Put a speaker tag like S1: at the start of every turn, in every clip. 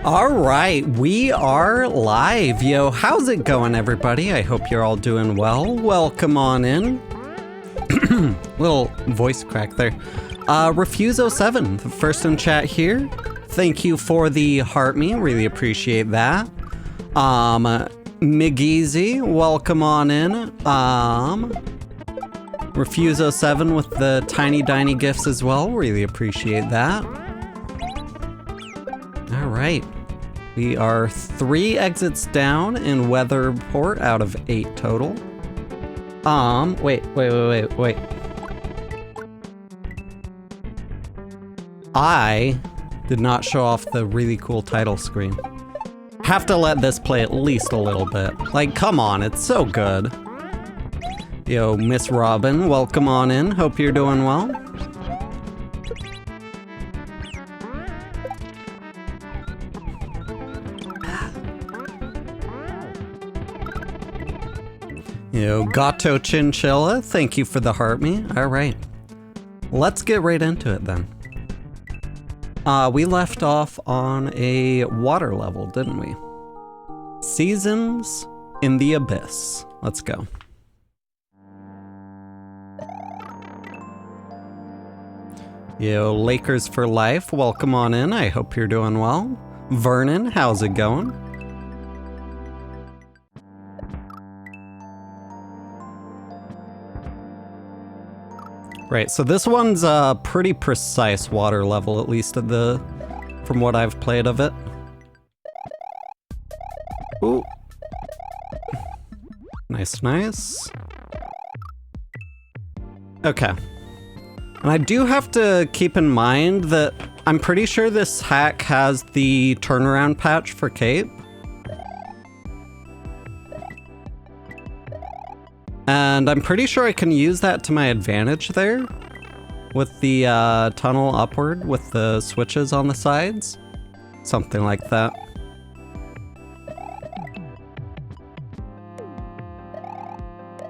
S1: All right, we are live. Yo, how's it going, everybody? I hope you're all doing well. Welcome on in. Little voice crack there. Refuse07, the first in chat here. Thank you for the heart me, really appreciate that. Migeezy, welcome on in. Refuse07 with the tiny gifts as well, really appreciate that. All right. We are 3 exits down in weather report out of 8 total. Wait. I did not show off the really cool title screen. Have to let this play at least a little bit. Like, come on, it's so good. Yo, Miss Robin, welcome on in. Hope you're doing well. Yo, Gato Chinchilla, thank you for the heart me. All right, let's get right into it then. We left off on a water level, didn't we? Seasons in the Abyss. Let's go. Yo, Lakers for life, welcome on in. I hope you're doing well. Vernon, how's it going? Right, so this one's a pretty precise water level, at least from what I've played of it. Ooh. Nice. Okay. And I do have to keep in mind that I'm pretty sure this hack has the turnaround patch for Cape. And I'm pretty sure I can use that to my advantage there with the tunnel upward with the switches on the sides. Something like that.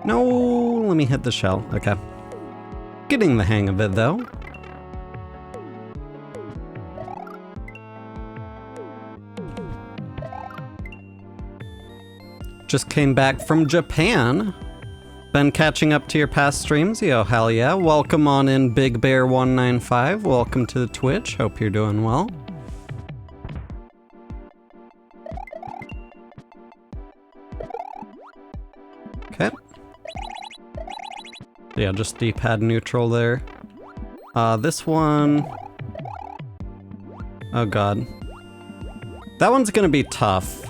S1: No, let me hit the shell. Okay. Getting the hang of it though. Just came back from Japan. Been catching up to your past streams? Yo, hell yeah. Welcome on in, Big Bear 195. Welcome to the Twitch. Hope you're doing well. Okay. Yeah, just D-pad neutral there. This one... Oh god. That one's gonna be tough.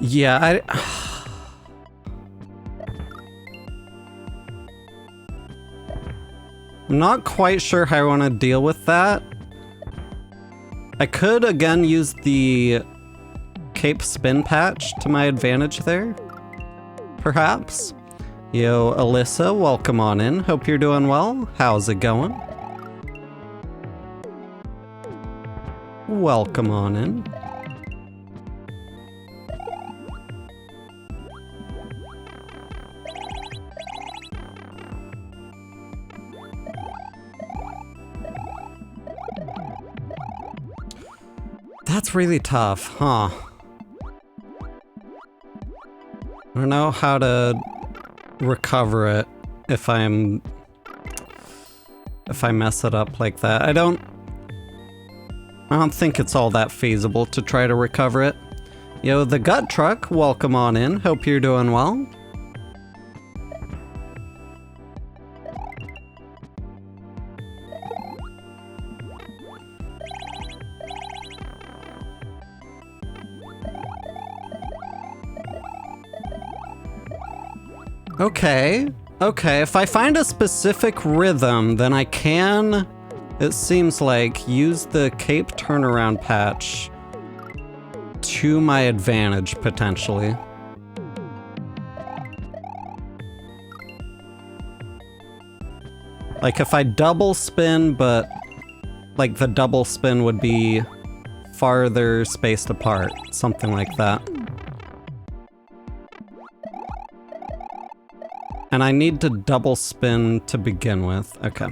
S1: Yeah, I'm not quite sure how I want to deal with that. I could again use the Cape spin patch to my advantage there, perhaps. Yo, Alyssa, welcome on in. Hope you're doing well. How's it going? Welcome on in. That's really tough, huh? I don't know how to recover it if I mess it up like that. I don't think it's all that feasible to try to recover it. Yo, the Gut Truck, welcome on in. Hope you're doing well. Okay, if I find a specific rhythm, then I can, it seems like, use the Cape turnaround patch to my advantage, potentially. Like, if I double spin, but, like, the double spin would be farther spaced apart, something like that. And I need to double spin to begin with. Okay.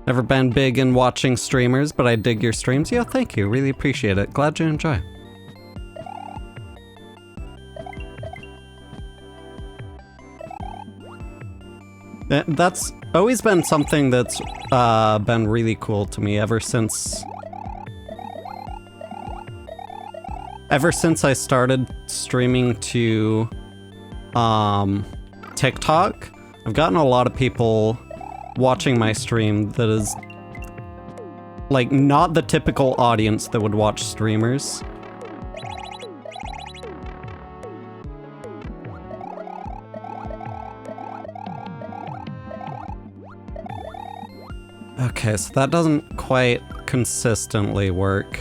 S1: Never been big in watching streamers, but I dig your streams. Yeah, thank you. Really appreciate it. Glad you enjoy. That's always been something that's been really cool to me ever since I started streaming to TikTok. I've gotten a lot of people watching my stream that is like not the typical audience that would watch streamers. Okay, so that doesn't quite consistently work.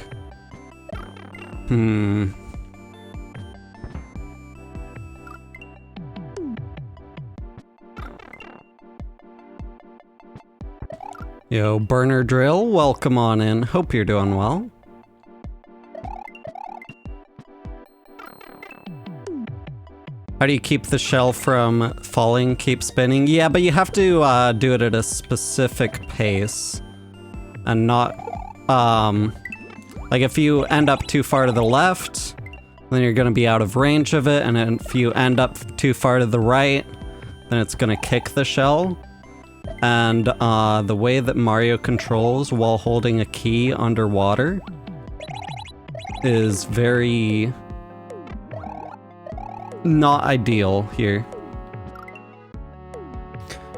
S1: Yo, Burner Drill, welcome on in. Hope you're doing well. How do you keep the shell from falling, keep spinning? Yeah, but you have to do it at a specific pace. And not, like if you end up too far to the left, then you're gonna be out of range of it, and then if you end up too far to the right, then it's gonna kick the shell. And the way that Mario controls while holding a key underwater is very not ideal here.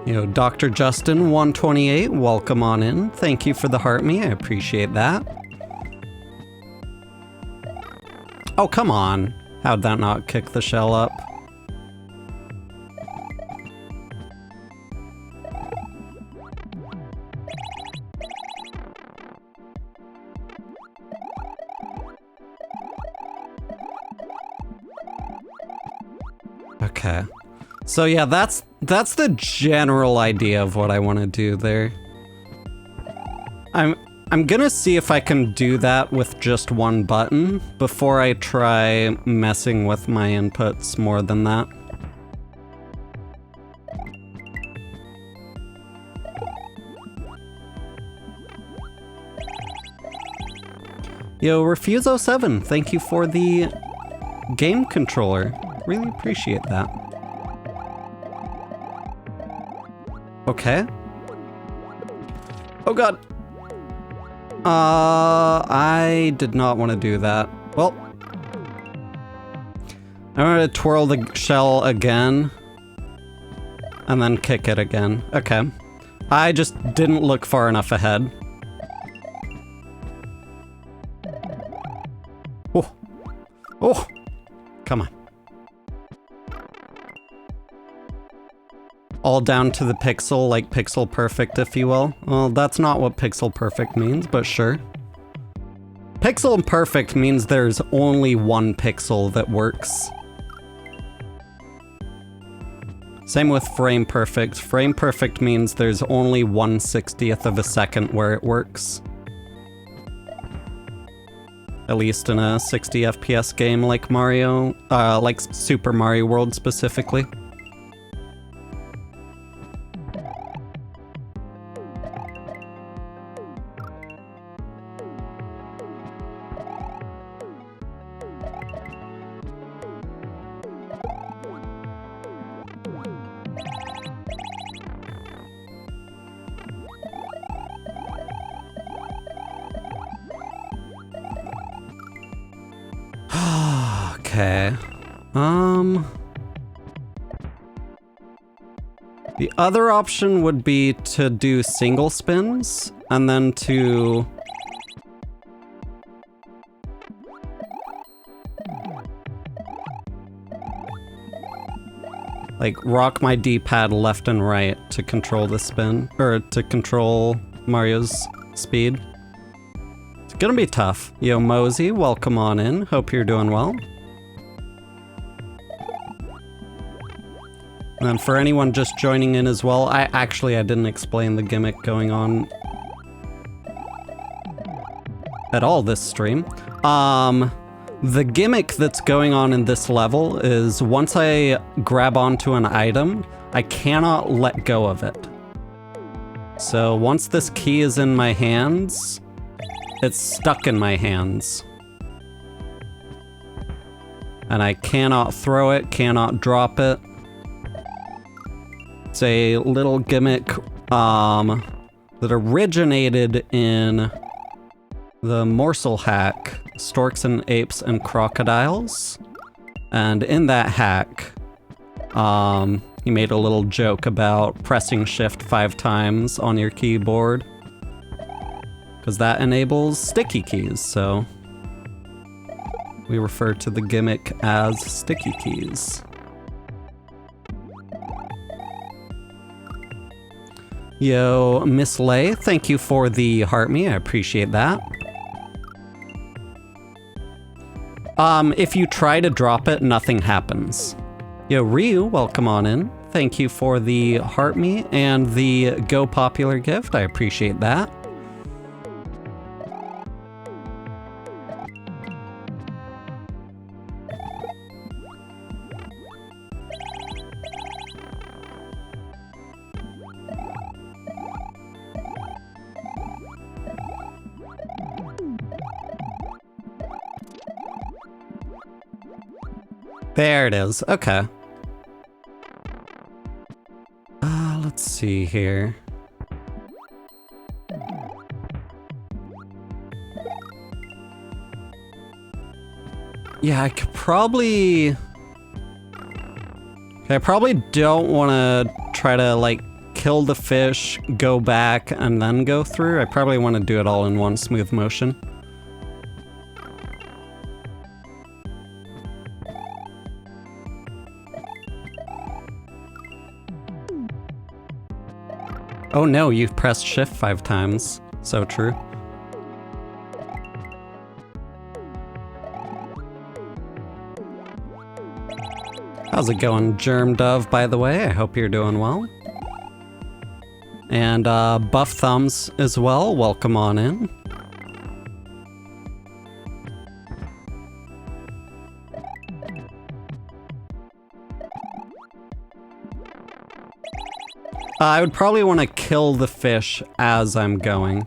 S1: You know, Dr. Justin 128, welcome on in. Thank you for the heart me, I appreciate that. Oh, come on. How'd that not kick the shell up? Okay. So yeah, that's the general idea of what I want to do there. I'm gonna see if I can do that with just one button before I try messing with my inputs more than that. Yo, Refuso7, thank you for the game controller. Really appreciate that. Okay. Oh god. I did not want to do that. Well, I'm gonna twirl the shell again and then kick it again. Okay. I just didn't look far enough ahead. Oh. Oh. Come on. All down to the pixel, like pixel perfect, if you will. Well, that's not what pixel perfect means, but sure. Pixel perfect means there's only one pixel that works. Same with frame perfect. Frame perfect means there's only 1/60th of a second where it works. At least in a 60 FPS game like Mario, like Super Mario World specifically. Okay. The other option would be to do single spins and then to like rock my D-pad left and right to control the spin, or to control Mario's speed. It's gonna be tough. Yo, Mosey, welcome on in. Hope you're doing well. And then for anyone just joining in as well, I didn't explain the gimmick going on at all this stream. The gimmick that's going on in this level is once I grab onto an item, I cannot let go of it. So once this key is in my hands, it's stuck in my hands. And I cannot throw it, cannot drop it. It's a little gimmick that originated in the morsel hack, Storks and Apes and Crocodiles. And in that hack, he made a little joke about pressing shift 5 times on your keyboard, because that enables sticky keys, so we refer to the gimmick as sticky keys. Yo, Miss Lay, thank you for the heart me, I appreciate that. If you try to drop it, nothing happens. Yo, Ryu, welcome on in. Thank you for the heart me and the Go Popular gift, I appreciate that. There it is, okay. Let's see here. Yeah, I probably don't want to try to, like, kill the fish, go back, and then go through. I probably want to do it all in one smooth motion. Oh no, you've pressed shift 5 times. So true. How's it going, Germ Dove, by the way? I hope you're doing well. And Buff Thumbs as well, welcome on in. I would probably want to kill the fish as I'm going.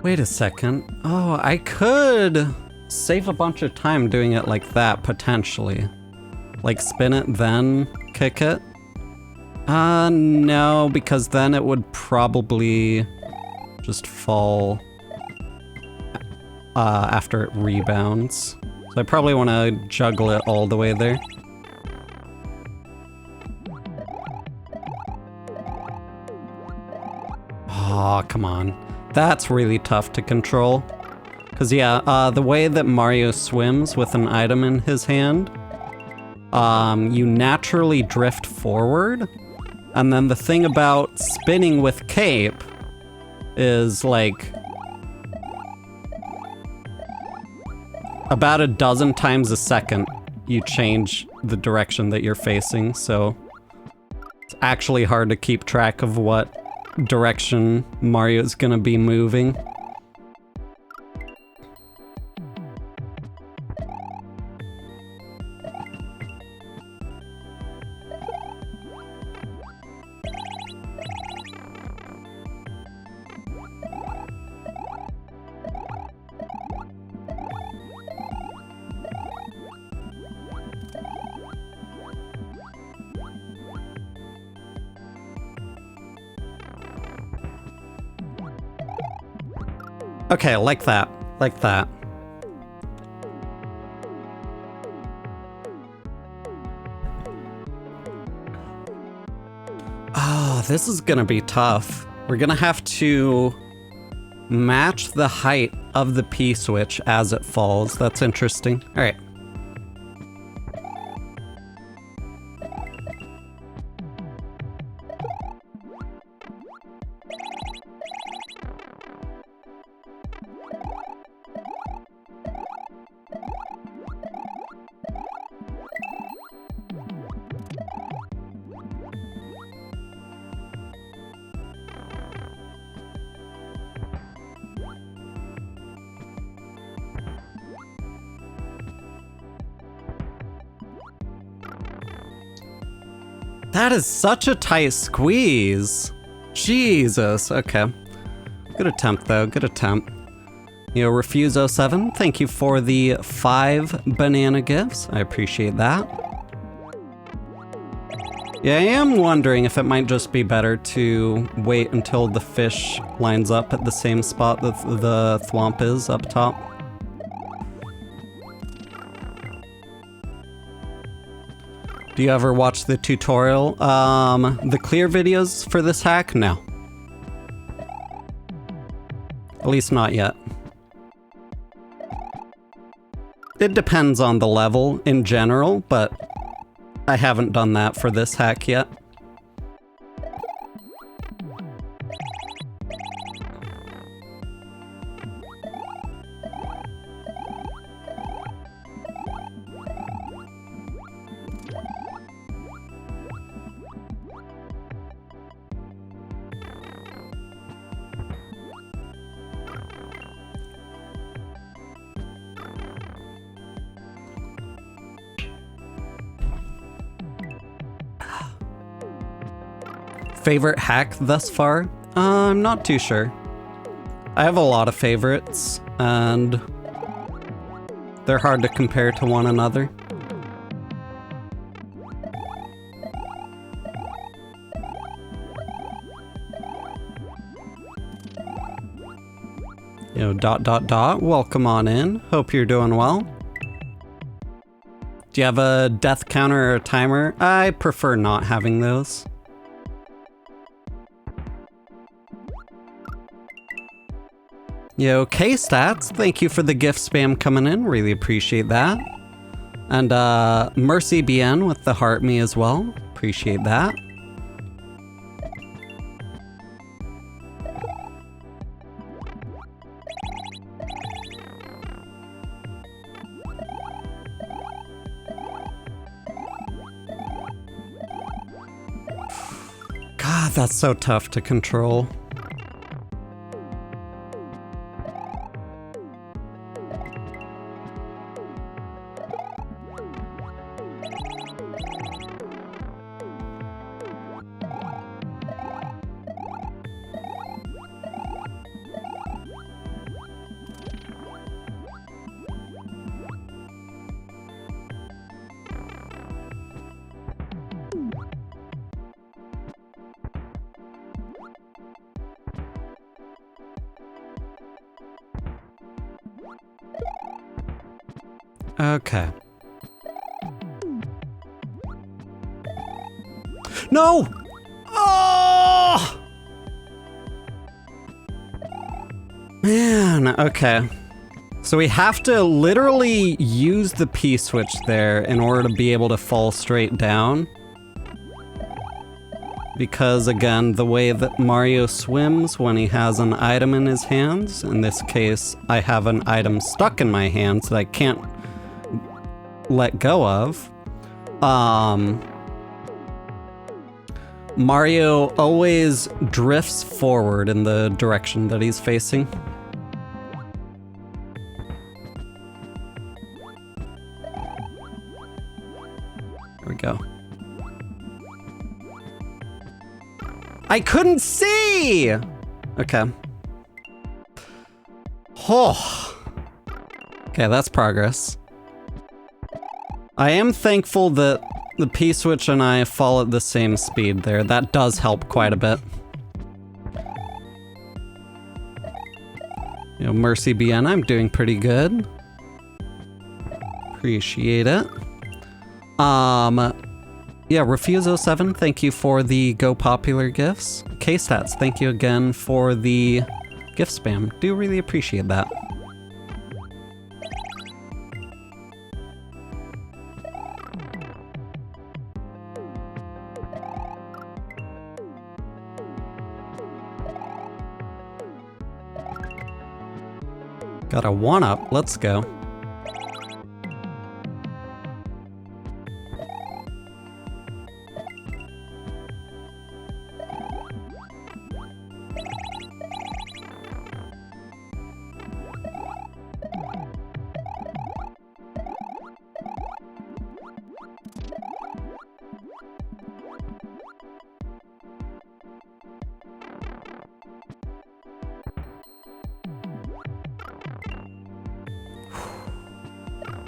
S1: Wait a second. Oh, I could save a bunch of time doing it like that, potentially. Like spin it, then kick it. No, because then it would probably just fall after it rebounds. So I probably want to juggle it all the way there. Oh, come on. That's really tough to control. Because yeah, the way that Mario swims with an item in his hand, you naturally drift forward. And then the thing about spinning with cape is like about a dozen times a second you change the direction that you're facing, so it's actually hard to keep track of what direction Mario's gonna be moving. Okay, like that. Like that. Oh, this is gonna be tough. We're gonna have to match the height of the P-switch as it falls. That's interesting. All right. That is such a tight squeeze. Jesus, okay. Good attempt though, good attempt. You know, Refuse07, thank you for the 5 banana gifts. I appreciate that. Yeah, I am wondering if it might just be better to wait until the fish lines up at the same spot that the thwomp is up top. Do you ever watch the tutorial? The clear videos for this hack? No. At least not yet. It depends on the level in general, but I haven't done that for this hack yet. Favorite hack thus far? I'm not too sure. I have a lot of favorites, and they're hard to compare to one another. You know, ... welcome on in. Hope you're doing well. Do you have a death counter or a timer? I prefer not having those. Yo, K-Stats, thank you for the gift spam coming in, really appreciate that. And Mercy BN with the heart me as well, appreciate that. God, that's so tough to control. Okay. No! Oh! Man, okay. So we have to literally use the P-switch there in order to be able to fall straight down. Because, again, the way that Mario swims when he has an item in his hands, in this case, I have an item stuck in my hands that I can't let go of. Mario always drifts forward in the direction that he's facing. There we go. I couldn't see! Okay. Oh. Okay, that's progress. I am thankful that the P-switch and I fall at the same speed there. That does help quite a bit. You know, Mercy BN, I'm doing pretty good. Appreciate it. Yeah, Refuse07, thank you for the Go Popular gifts. K-Stats, thank you again for the gift spam. Do really appreciate that. Got a 1-up, let's go.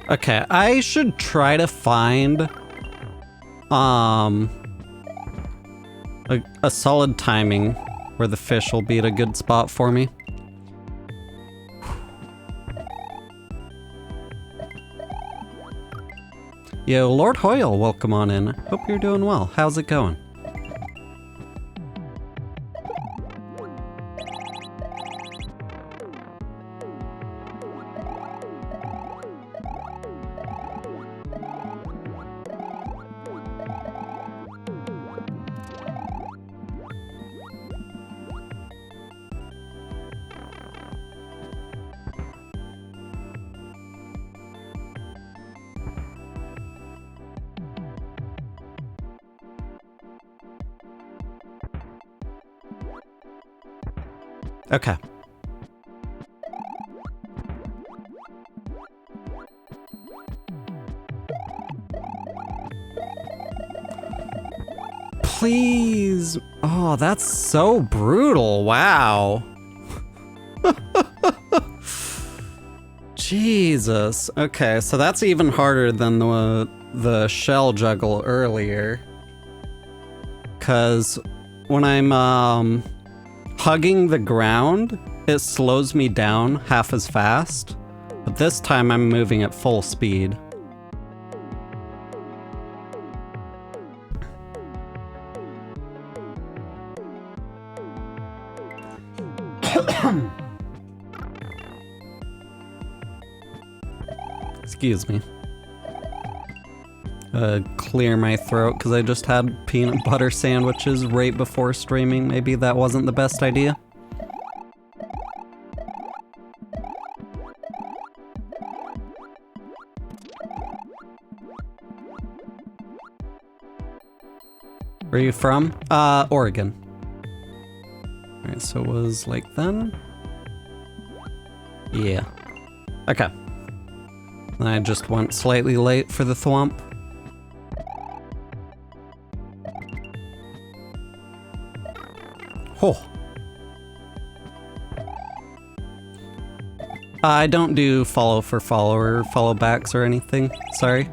S1: Okay, I should try to find a solid timing where the fish will be at a good spot for me. Yo, Lord Hoyle, welcome on in. Hope you're doing well. How's it going? Okay. Please. Oh, that's so brutal. Wow. Jesus. Okay, so that's even harder than the shell juggle earlier. 'Cause when I'm hugging the ground, it slows me down half as fast, but this time I'm moving at full speed. Excuse me. Clear my throat because I just had peanut butter sandwiches right before streaming. Maybe that wasn't the best idea. Where are you from? Oregon. Alright, so it was like then? Yeah. Okay. I just went slightly late for the thwomp. Oh. I don't do follow for follower, follow backs or anything. Sorry.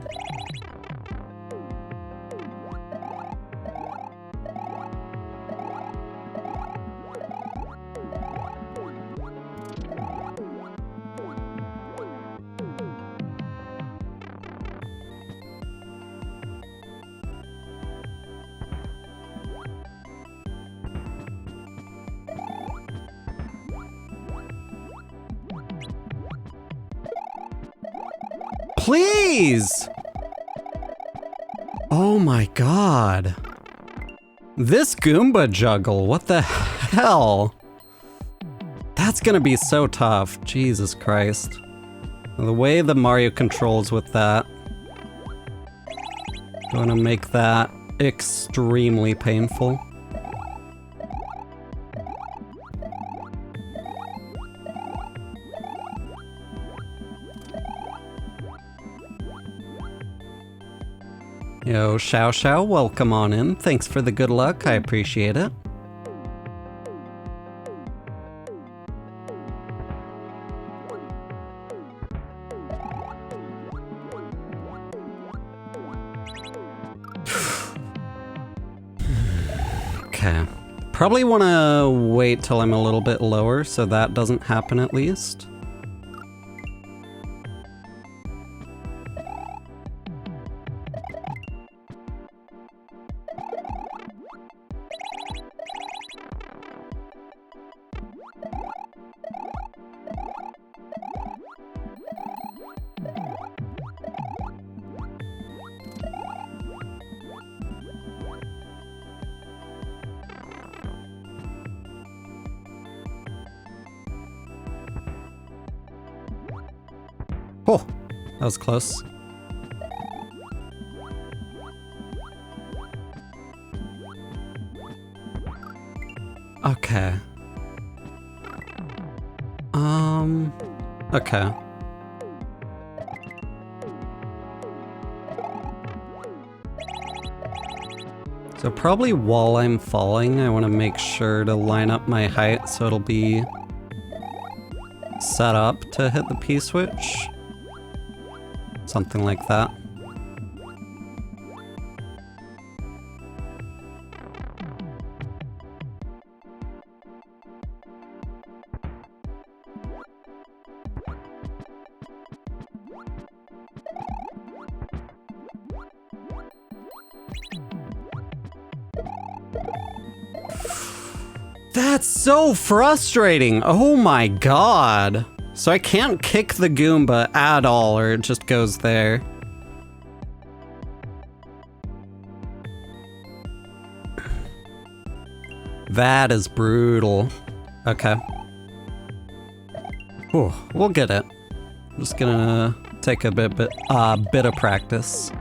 S1: Please! Oh my god. This Goomba juggle, what the hell? That's gonna be so tough, Jesus Christ. The way the Mario controls with that, gonna make that extremely painful. Yo, Xiao Xiao, welcome on in. Thanks for the good luck, I appreciate it. Okay. Probably want to wait till I'm a little bit lower so that doesn't happen at least. Oh, that was close. Okay. Okay. So probably while I'm falling, I want to make sure to line up my height so it'll be set up to hit the P-switch. Something like that. That's so frustrating. Oh my god. So I can't kick the Goomba at all, or it just goes there. That is brutal. Okay. Whew, we'll get it. I'm just gonna take a bit of practice.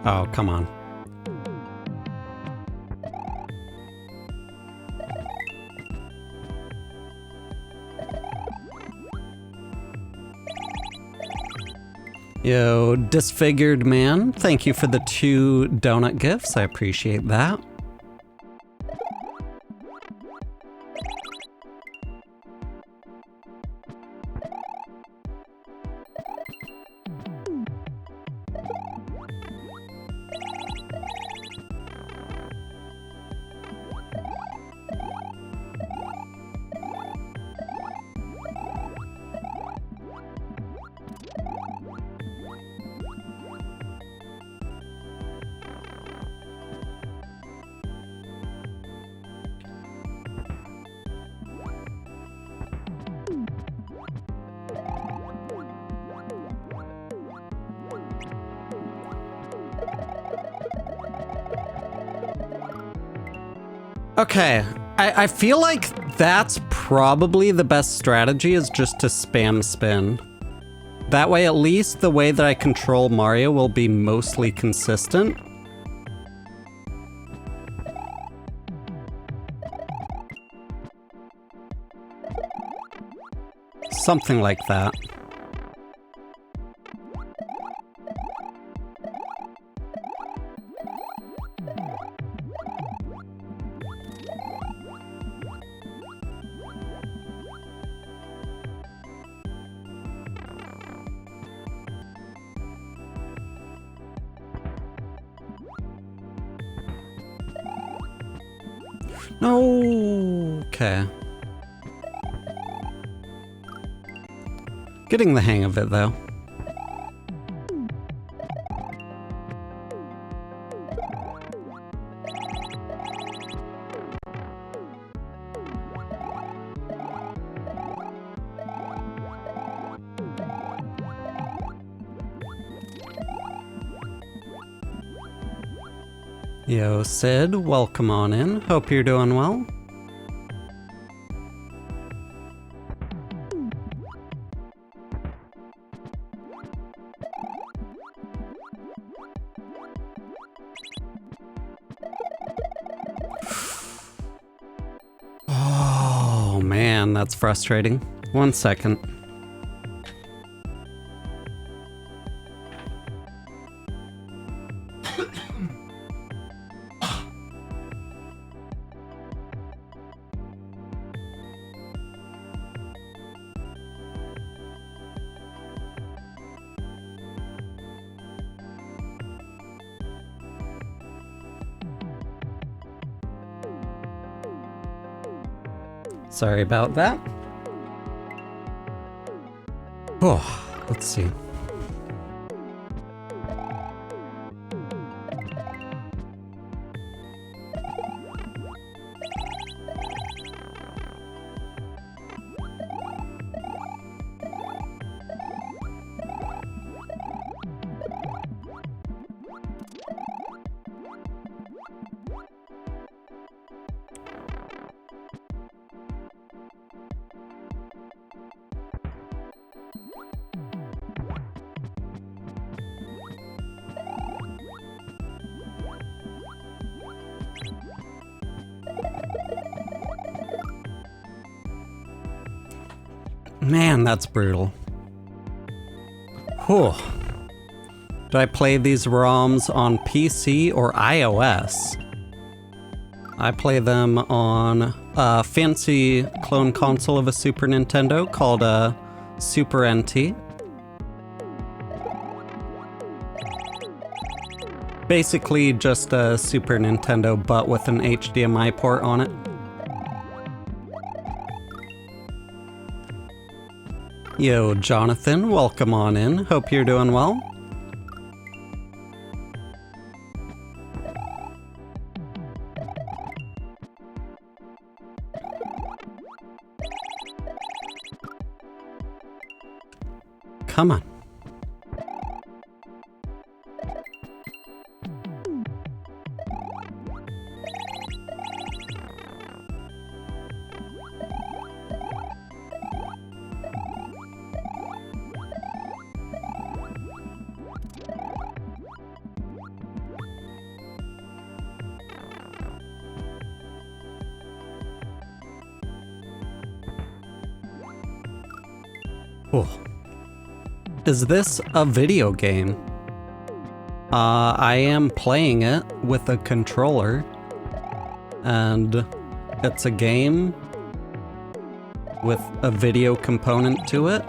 S1: Oh, come on. Yo, Disfigured Man, thank you for the 2 donut gifts. I appreciate that. Okay, I feel like that's probably the best strategy, is just to spam spin. That way, at least the way that I control Mario will be mostly consistent. Something like that. No. Okay. Getting the hang of it, though. Yo, Sid, welcome on in. Hope you're doing well. Oh, man, that's frustrating. 1 second. Sorry about that. Oh, let's see. Man, that's brutal. Whew. Do I play these ROMs on PC or iOS? I play them on a fancy clone console of a Super Nintendo called a Super NT. Basically just a Super Nintendo, but with an HDMI port on it. Yo, Jonathan, welcome on in. Hope you're doing well. Come on. Oh. Is this a video game? I am playing it with a controller, and it's a game with a video component to it.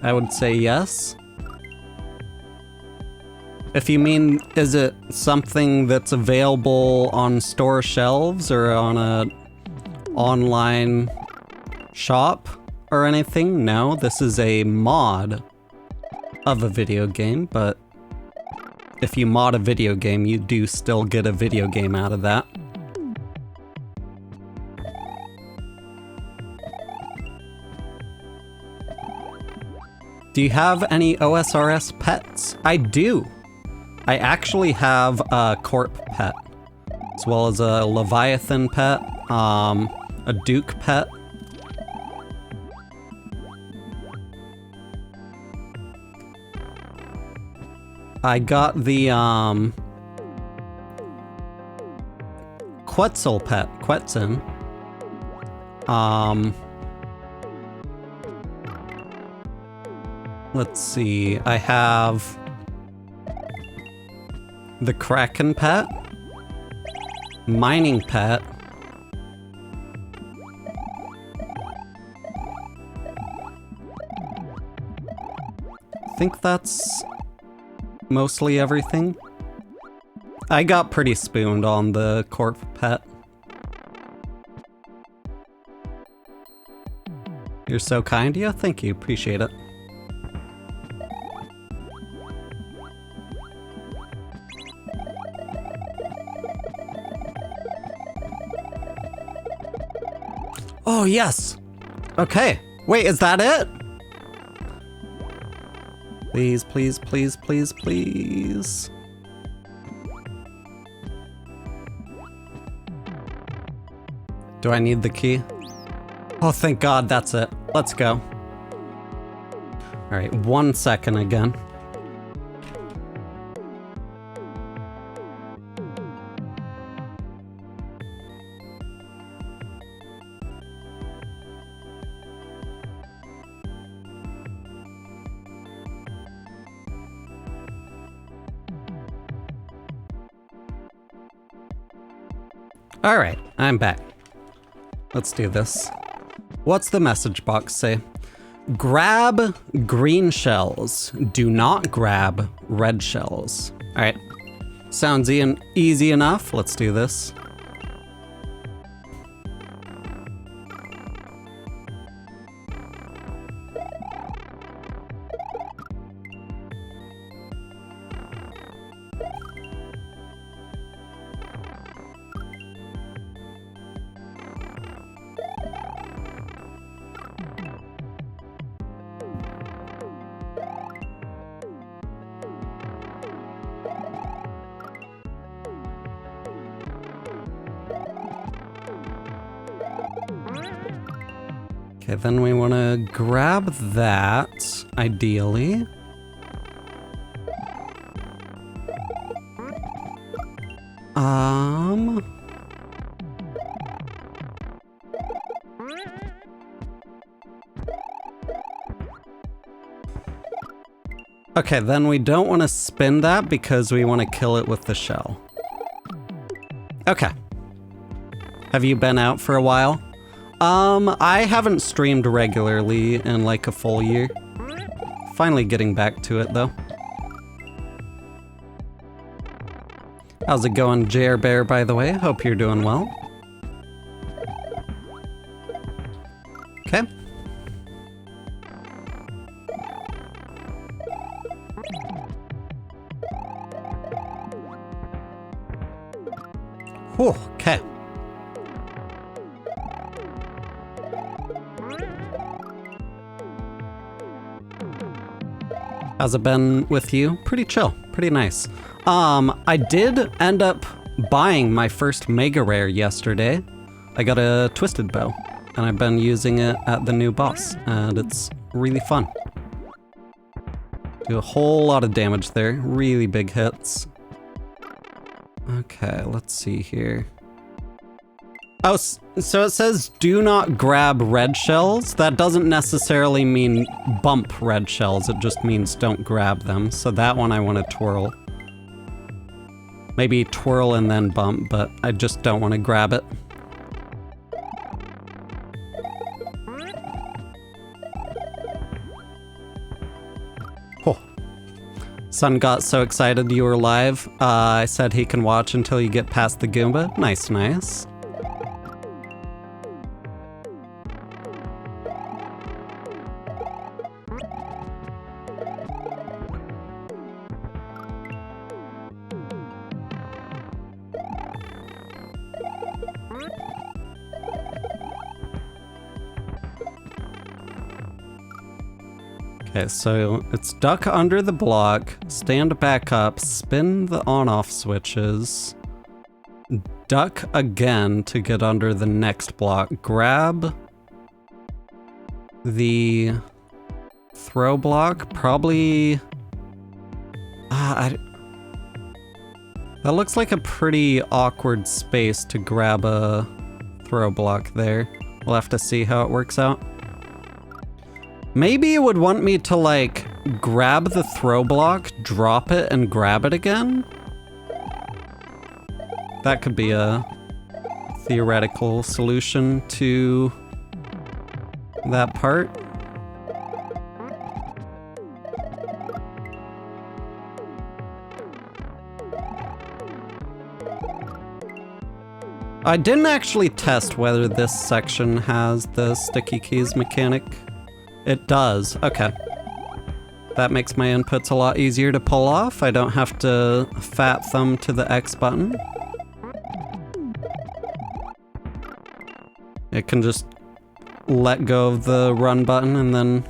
S1: I would say yes. If you mean, is it something that's available on store shelves or on a online shop or anything? No, this is a mod of a video game, but if you mod a video game, you do still get a video game out of that. Do you have any OSRS pets? I do. I actually have a Corp pet, as well as a Leviathan pet, a Duke pet. I got the Quetzal pet, Quetzin. Let's see, I have the Kraken pet, Mining pet, I think that's mostly everything. I got pretty spooned on the Corp pet. You're so kind, yeah, thank you, appreciate it. Oh, yes. Okay. Wait, is that it? Please, please, please, please, please. Do I need the key? Oh, thank God, that's it. Let's go. All right, 1 second again. All right, I'm back. Let's do this. What's the message box say? Grab green shells. Do not grab red shells. All right, sounds easy enough. Let's do this. Okay, then we want to grab that, ideally. Okay, then we don't want to spin that because we want to kill it with the shell. Okay. Have you been out for a while? I haven't streamed regularly in like a full year. Finally getting back to it though. How's it going, Jer Bear, by the way? Hope you're doing well. Okay. Whew, okay. How's it been with you? Pretty chill, pretty nice. I did end up buying my first Mega Rare yesterday. I got a Twisted Bow, and I've been using it at the new boss, and it's really fun. Do a whole lot of damage there, really big hits. Okay, let's see here. Oh, so it says do not grab red shells. That doesn't necessarily mean bump red shells, it just means don't grab them. So that one I want to twirl. Maybe twirl and then bump, but I just don't want to grab it. Oh. Son got so excited you were live. I said he can watch until you get past the Goomba. Nice, nice. Okay, so it's duck under the block, stand back up, spin the on-off switches, duck again to get under the next block, grab the throw block, probably... that looks like a pretty awkward space to grab a throw block there. We'll have to see how it works out. Maybe it would want me to, like, grab the throw block, drop it, and grab it again? That could be a theoretical solution to that part. I didn't actually test whether this section has the sticky keys mechanic. It does, okay. That makes my inputs a lot easier to pull off. I don't have to fat thumb to the X button. It can just let go of the run button and then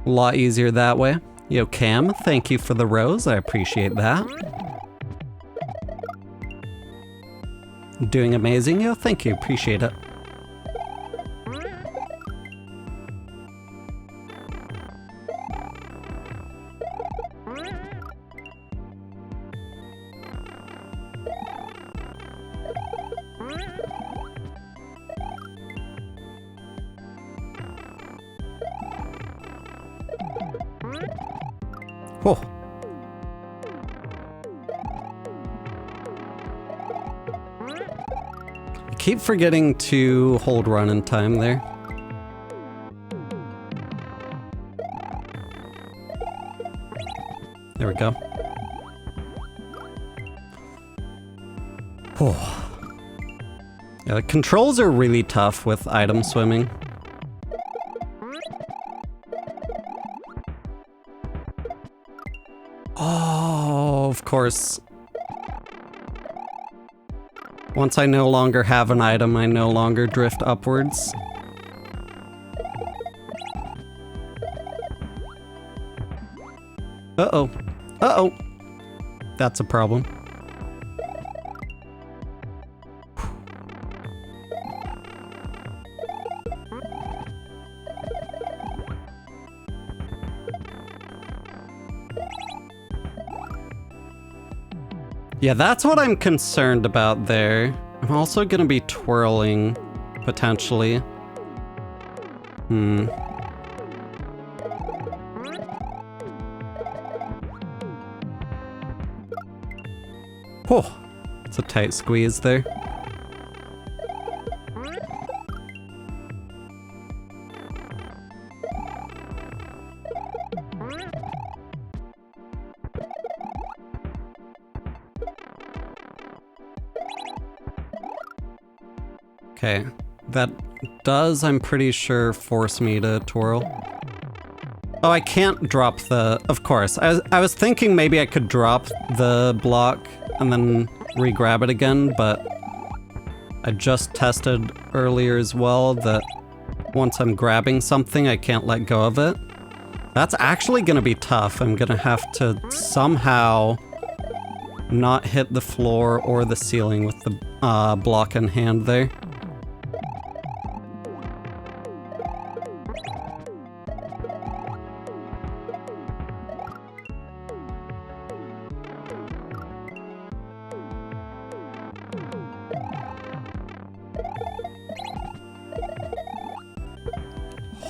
S1: a lot easier that way. Yo, Cam, thank you for the rose. I appreciate that. Doing amazing, yo. Thank you, appreciate it. Oh. I keep forgetting to hold run in time there. There we go. Oh. Yeah, the controls are really tough with item swimming. Oh, of course. Once I no longer have an item, I no longer drift upwards. Uh-oh. Uh-oh. That's a problem. Yeah, that's what I'm concerned about there. I'm also gonna be twirling, potentially. Oh, It's a tight squeeze there. Okay, that does, I'm pretty sure, force me to twirl. Oh, I can't drop the... Of course. I was thinking maybe I could drop the block and then re-grab it again, but I just tested earlier as well that once I'm grabbing something, I can't let go of it. That's actually gonna be tough. I'm gonna have to somehow not hit the floor or the ceiling with the block in hand there.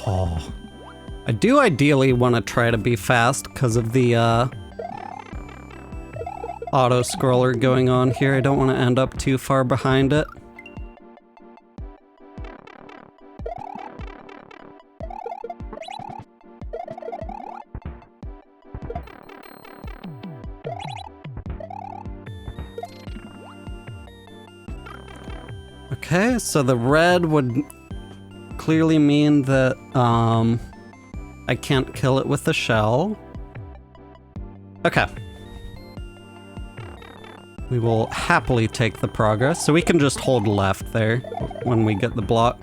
S1: Oh. I do ideally want to try to be fast because of the auto scroller going on here. I don't want to end up too far behind it. Okay, so the red would clearly mean that I can't kill it with the shell. Okay. We will happily take the progress, so we can just hold left there when we get the block.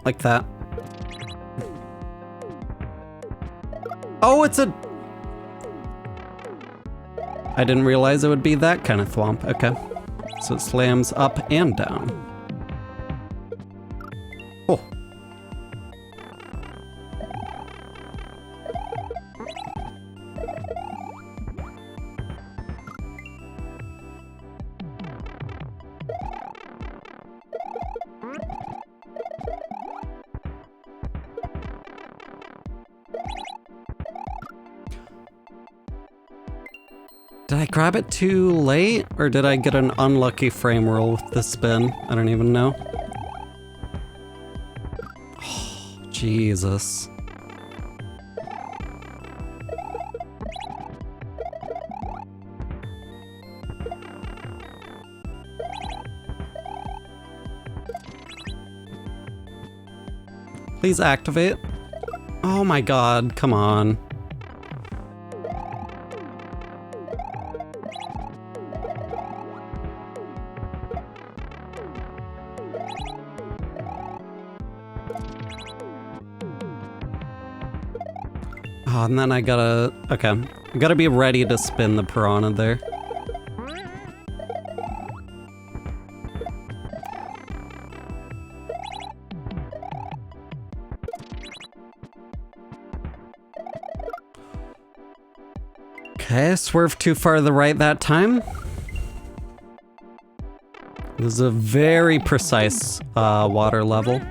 S1: Like that. Oh, it's a... I didn't realize it would be that kind of thwomp. Okay. So it slams up and down. Oh. Did I grab it too late, or did I get an unlucky frame roll with the spin? I don't even know. Oh, Jesus. Please activate. Oh my god, come on. Oh, and then I gotta... Okay. I gotta be ready to spin the piranha there. Okay, swerve too far to the right that time. This is a very precise water level.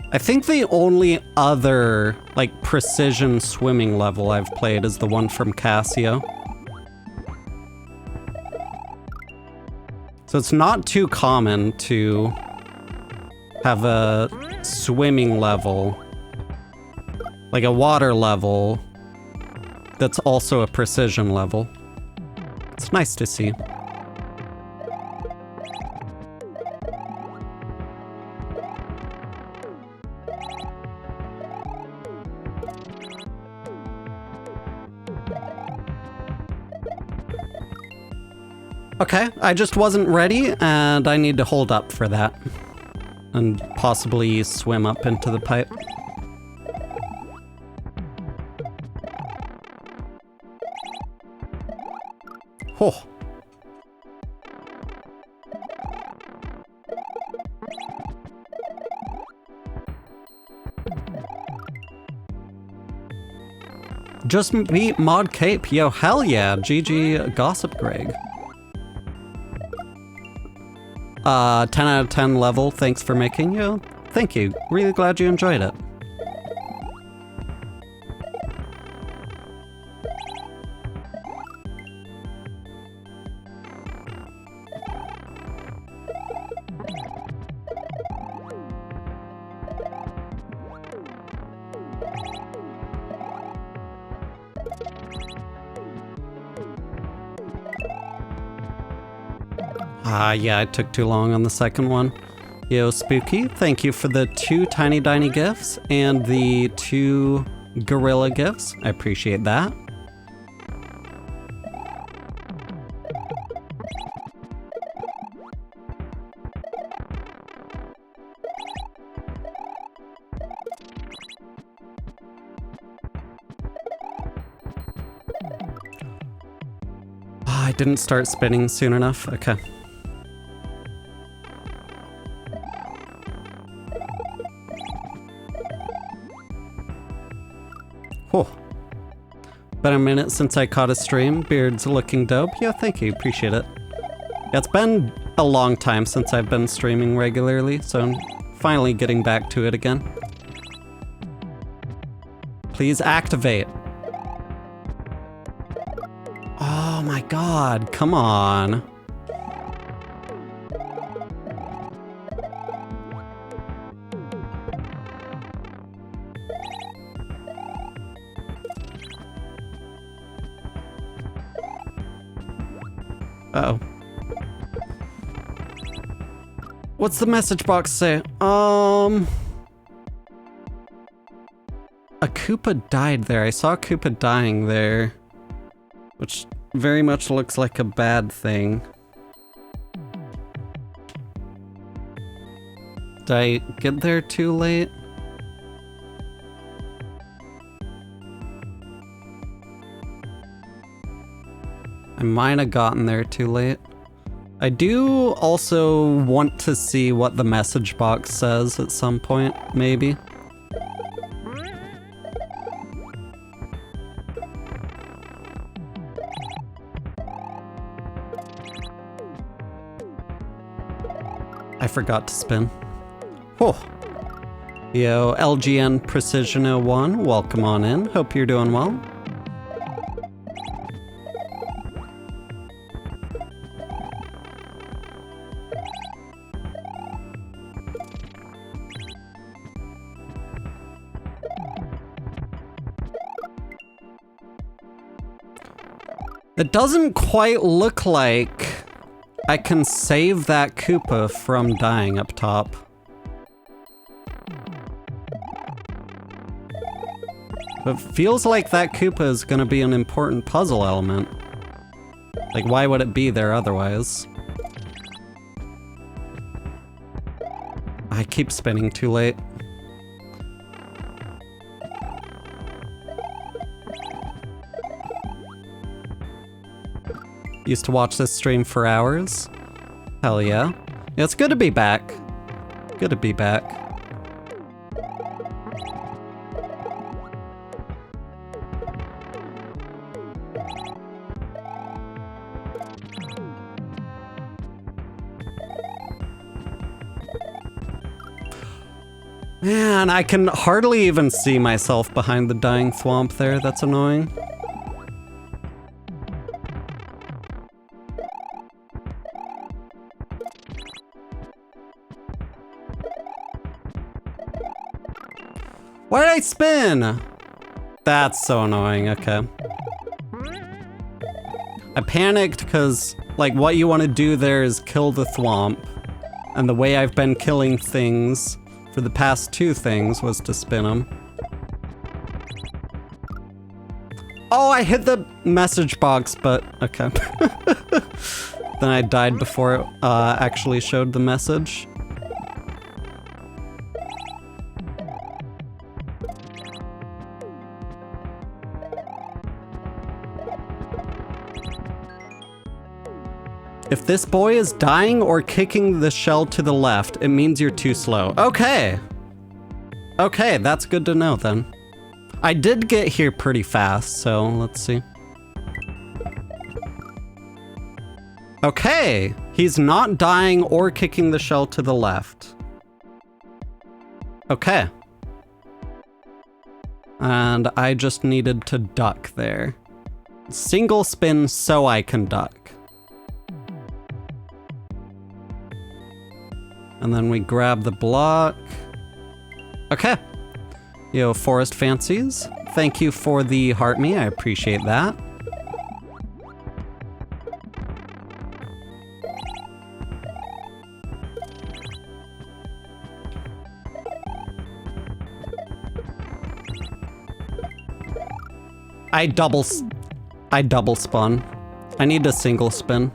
S1: I think the only other, like, precision swimming level I've played is the one from Casio. So it's not too common to have a swimming level, like a water level, that's also a precision level. It's nice to see. Okay, I just wasn't ready, and I need to hold up for that. And possibly swim up into the pipe. Oh. Just beat Mod Cape. Yo, hell yeah. GG Gossip Greg. 10 out of 10 level, thanks for making you. Thank you. Really glad you enjoyed it. Yeah, I took too long on the second one. Yo, Spooky, thank you for the 2 Tiny Diny gifts and the 2 Gorilla gifts. I appreciate that. I didn't start spinning soon enough. Okay. Whew. Been a minute since I caught a stream. Beard's looking dope. Yeah, thank you. Appreciate it. Yeah, it's been a long time since I've been streaming regularly, so I'm finally getting back to it again. Please activate. Oh my god, come on. Uh-oh. What's the message box say? A Koopa died there. I saw a Koopa dying there, which very much looks like a bad thing. Did I get there too late? I might have gotten there too late. I do also want to see what the message box says at some point, maybe. I forgot to spin. Oh. Yo, LGN Precision 01, welcome on in. Hope you're doing well. It doesn't quite look like I can save that Koopa from dying up top. It feels like that Koopa is gonna be an important puzzle element. Like, why would it be there otherwise? I keep spinning too late. Used to watch this stream for hours. Hell yeah. Yeah, it's good to be back. Good to be back. Man, I can hardly even see myself behind the dying thwomp there. That's annoying. Why did I spin? That's so annoying, okay. I panicked because, like, what you want to do there is kill the thwomp. And the way I've been killing things for the past 2 things was to spin them. Oh, I hit the message box, but okay. Then I died before it actually showed the message. If this boy is dying or kicking the shell to the left, it means you're too slow. Okay. Okay, that's good to know then. I did get here pretty fast, so let's see. Okay, he's not dying or kicking the shell to the left. Okay. And I just needed to duck there. Single spin so I can duck. And then we grab the block. Okay. Yo, Forest Fancies, thank you for the heart me, I appreciate that. I double spun. I need a single spin.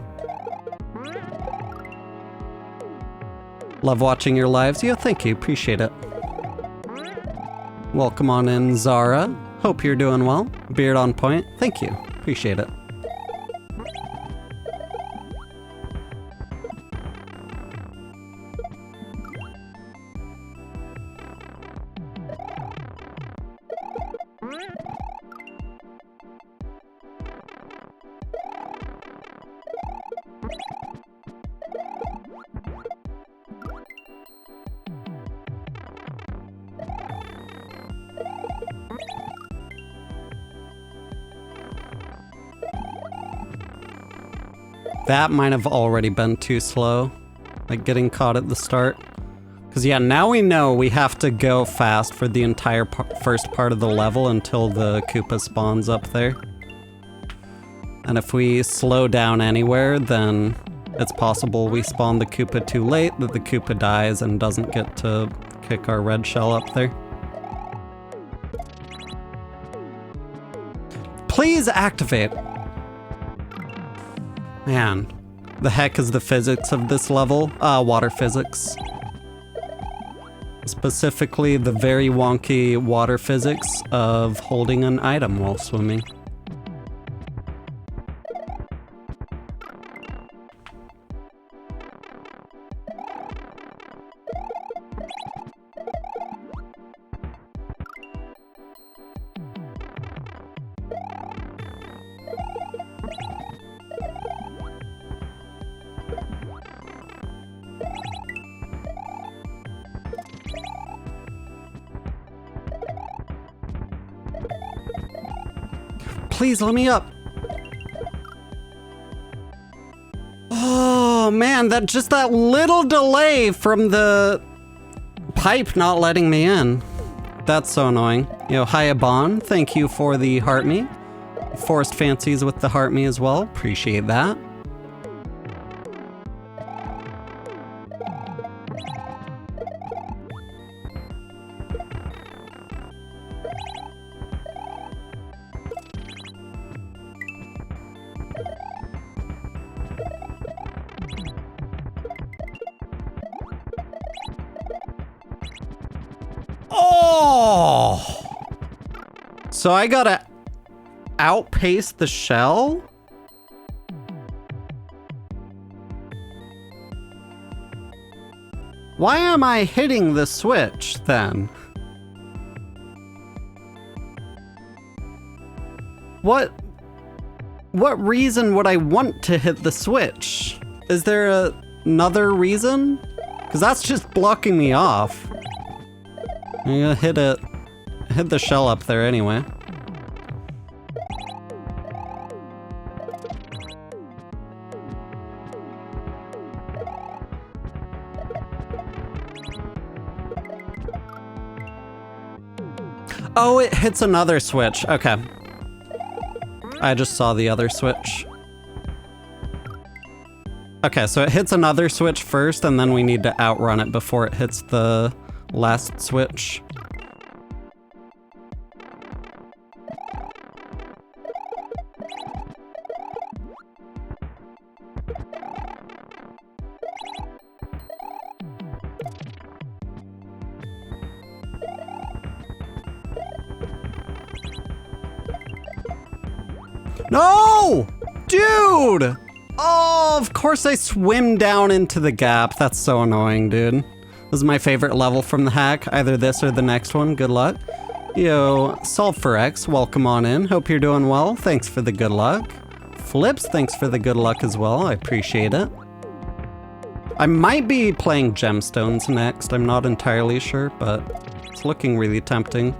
S1: Love watching your lives. Yeah, thank you. Appreciate it. Welcome on in, Zara. Hope you're doing well. Beard on point. Thank you. Appreciate it. That might have already been too slow, like getting caught at the start. Because yeah, now we know we have to go fast for the entire first part of the level until the Koopa spawns up there. And if we slow down anywhere, then it's possible we spawn the Koopa too late, that the Koopa dies and doesn't get to kick our red shell up there. Please activate! Man, the heck is the physics of this level? Water physics. Specifically, the very wonky water physics of holding an item while swimming. Please let me up. Oh man, that little delay from the pipe not letting me in. That's so annoying. Yo, hiya Bon, thank you for the heart me. Forced fancies with the heart me as well. Appreciate that. Oh! So I gotta outpace the shell? Why am I hitting the switch then? What reason would I want to hit the switch? Is there another reason? Because that's just blocking me off. I'm gonna hit the shell up there anyway. Oh, it hits another switch. Okay. I just saw the other switch. Okay, so it hits another switch first, and then we need to outrun it before it hits the last switch. No! Dude! Oh, of course I swim down into the gap. That's so annoying, dude. This is my favorite level from the hack. Either this or the next one. Good luck. Yo, Solve for X, welcome on in. Hope you're doing well. Thanks for the good luck. Flips, thanks for the good luck as well. I appreciate it. I might be playing Gemstones next. I'm not entirely sure, but it's looking really tempting.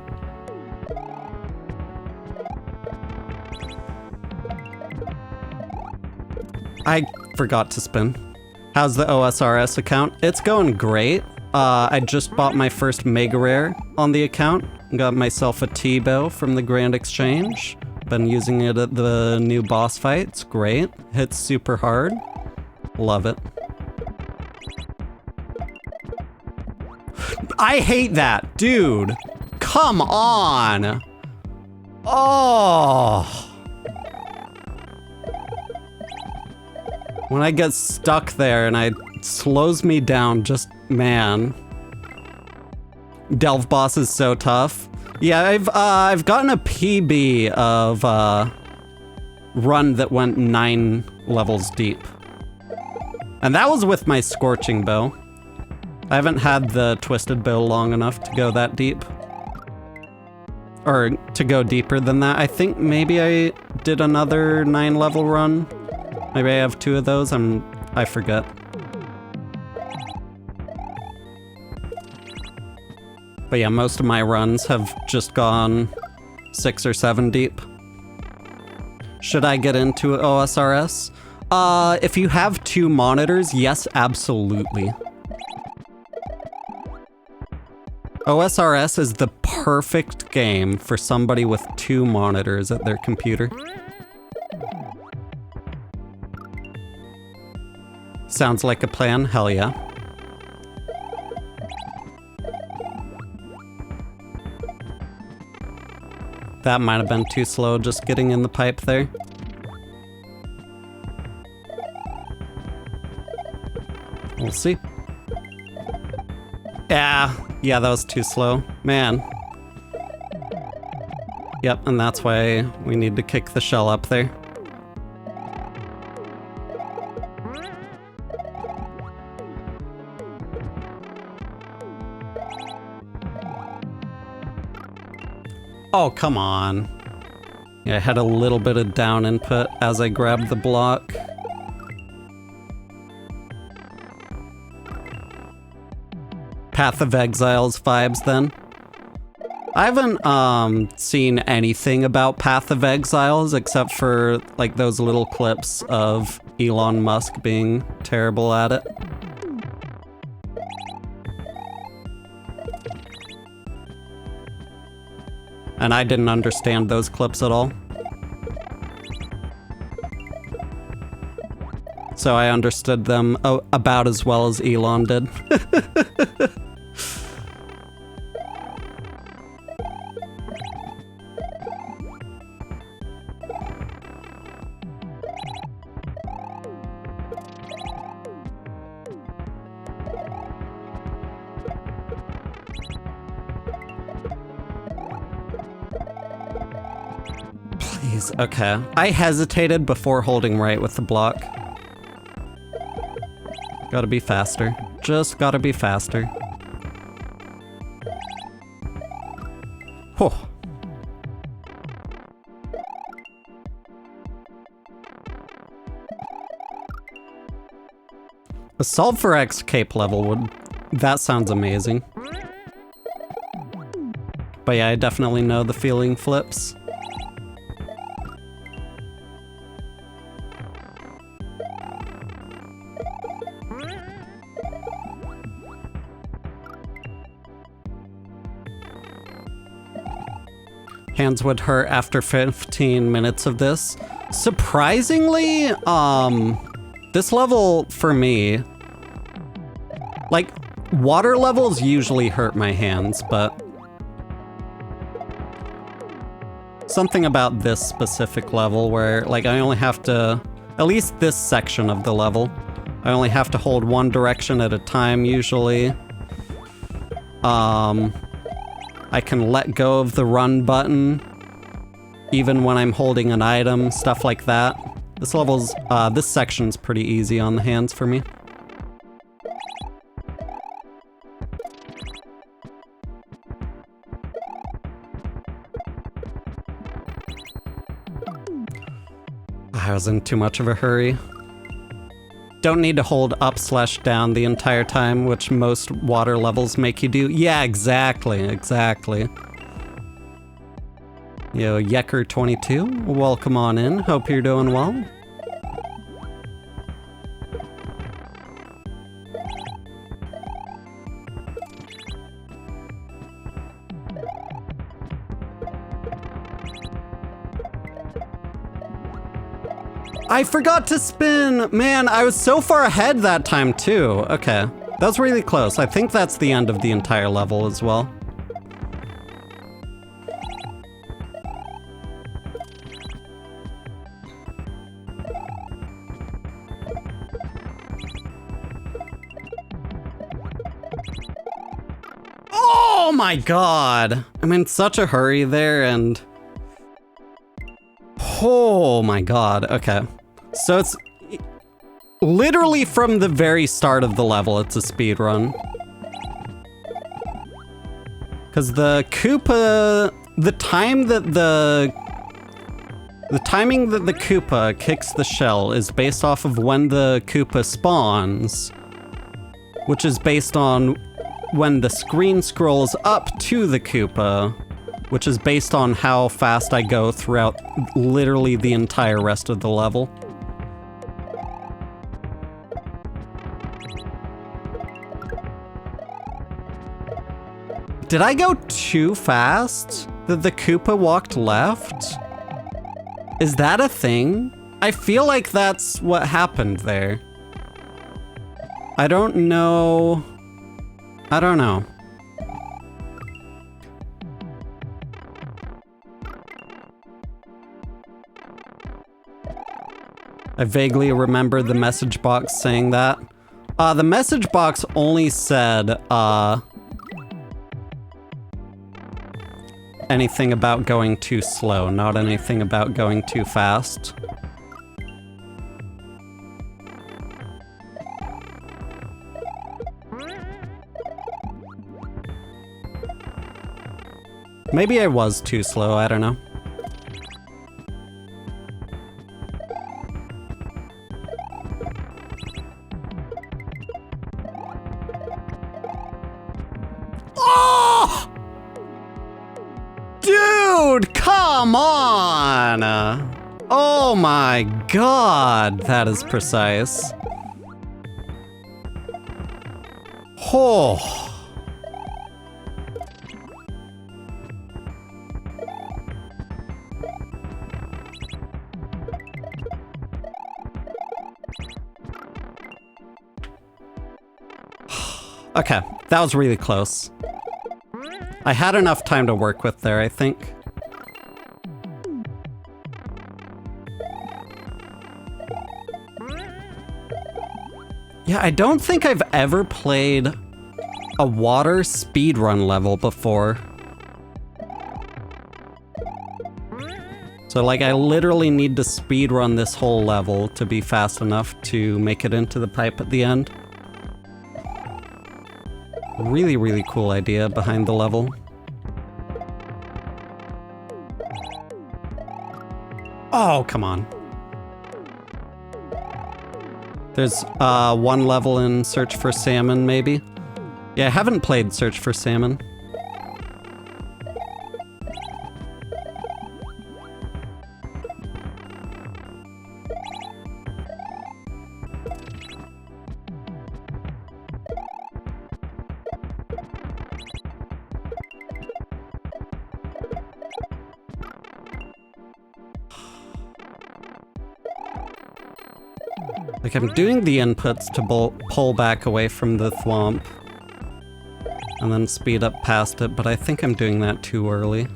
S1: I forgot to spin. How's the OSRS account? It's going great. I just bought my first Mega Rare on the account. Got myself a T-bow from the Grand Exchange. Been using it at the new boss fight. It's great. Hits super hard. Love it. I hate that, dude. Come on. Oh! When I get stuck there and it slows me down, just, man. Delve boss is so tough. Yeah, I've gotten a PB of run that went 9 levels deep. And that was with my scorching bow. I haven't had the twisted bow long enough to go that deep. Or to go deeper than that. I think maybe I did another 9 level run. Maybe I have 2 of those, I forget. But yeah, most of my runs have just gone 6 or 7 deep. Should I get into OSRS? If you have 2 monitors, yes, absolutely. OSRS is the perfect game for somebody with 2 monitors at their computer. Sounds like a plan, hell yeah. That might have been too slow just getting in the pipe there. We'll see. Yeah, that was too slow. Man. Yep, and that's why we need to kick the shell up there. Oh, come on. Yeah, I had a little bit of down input as I grabbed the block. Path of Exiles vibes then. I haven't seen anything about Path of Exiles except for like those little clips of Elon Musk being terrible at it. And I didn't understand those clips at all. So I understood them about as well as Elon did. Please, okay. I hesitated before holding right with the block. Gotta be faster. Just gotta be faster. Whew. A Solve for X cape level would... That sounds amazing. But yeah, I definitely know the feeling flips. Hands would hurt after 15 minutes of this. Surprisingly, this level for me, like, water levels usually hurt my hands, but something about this specific level where, like, I only have to, at least this section of the level, I only have to hold one direction at a time usually. I can let go of the run button even when I'm holding an item, stuff like that. This level's, this section's pretty easy on the hands for me. I was in too much of a hurry. Don't need to hold up/down the entire time, which most water levels make you do. Yeah, exactly. Yo, Yecker22, welcome on in. Hope you're doing well. I forgot to spin! Man, I was so far ahead that time too. Okay, that was really close. I think that's the end of the entire level as well. my god! I'm in such a hurry there and... Oh my god, okay. So it's literally from the very start of the level, it's a speed run. Because the Koopa, the timing that the Koopa kicks the shell is based off of when the Koopa spawns, which is based on when the screen scrolls up to the Koopa, which is based on how fast I go throughout literally the entire rest of the level. Did I go too fast? That the Koopa walked left? Is that a thing? I feel like that's what happened there. I don't know. I don't know. I vaguely remember the message box saying that. The message box only said, anything about going too slow, not anything about going too fast. Maybe I was too slow, I don't know. Dude, come on! Oh my god, that is precise. Oh. Okay, that was really close. I had enough time to work with there, I think. Yeah, I don't think I've ever played a water speedrun level before. So like I literally need to speedrun this whole level to be fast enough to make it into the pipe at the end. Really, really cool idea behind the level. Oh, come on. There's one level in Search for Salmon, maybe? Yeah, I haven't played Search for Salmon. Like, I'm doing the inputs to pull back away from the thwomp and then speed up past it, but I think I'm doing that too early.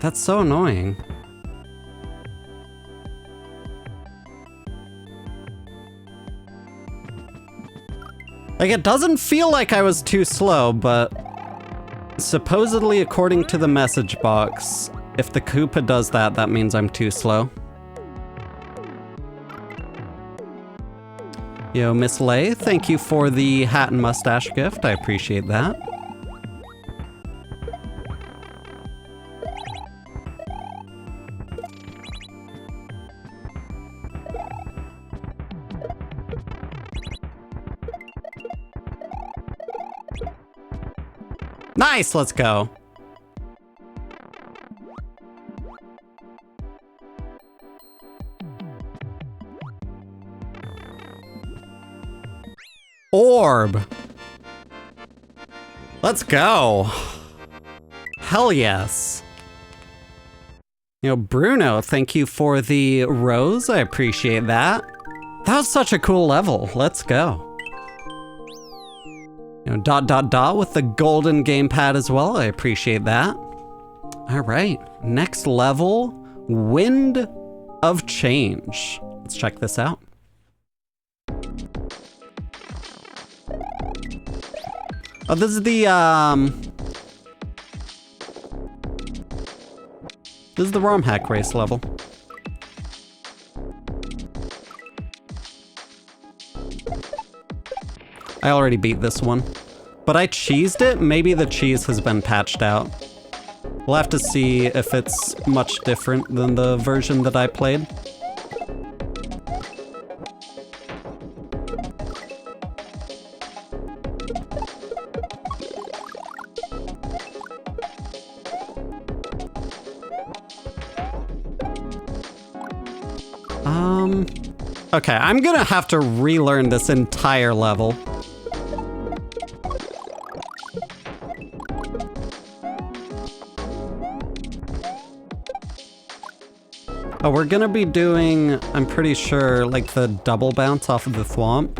S1: That's so annoying. Like, it doesn't feel like I was too slow, but supposedly, according to the message box, if the Koopa does that, that means I'm too slow. Yo, Miss Lay, thank you for the hat and mustache gift. I appreciate that. Nice, let's go. Orb. Let's go. Hell yes. You know, Bruno, thank you for the rose. I appreciate that. That was such a cool level. Let's go. You know, ... with the golden gamepad as well. I appreciate that. All right, next level, Wind of Change. Let's check this out. Oh, this is the, this is the ROM hack race level. I already beat this one. But I cheesed it? Maybe the cheese has been patched out. We'll have to see if it's much different than the version that I played. Okay, I'm gonna have to relearn this entire level. Oh, we're gonna be doing, I'm pretty sure, like the double bounce off of the thwomp.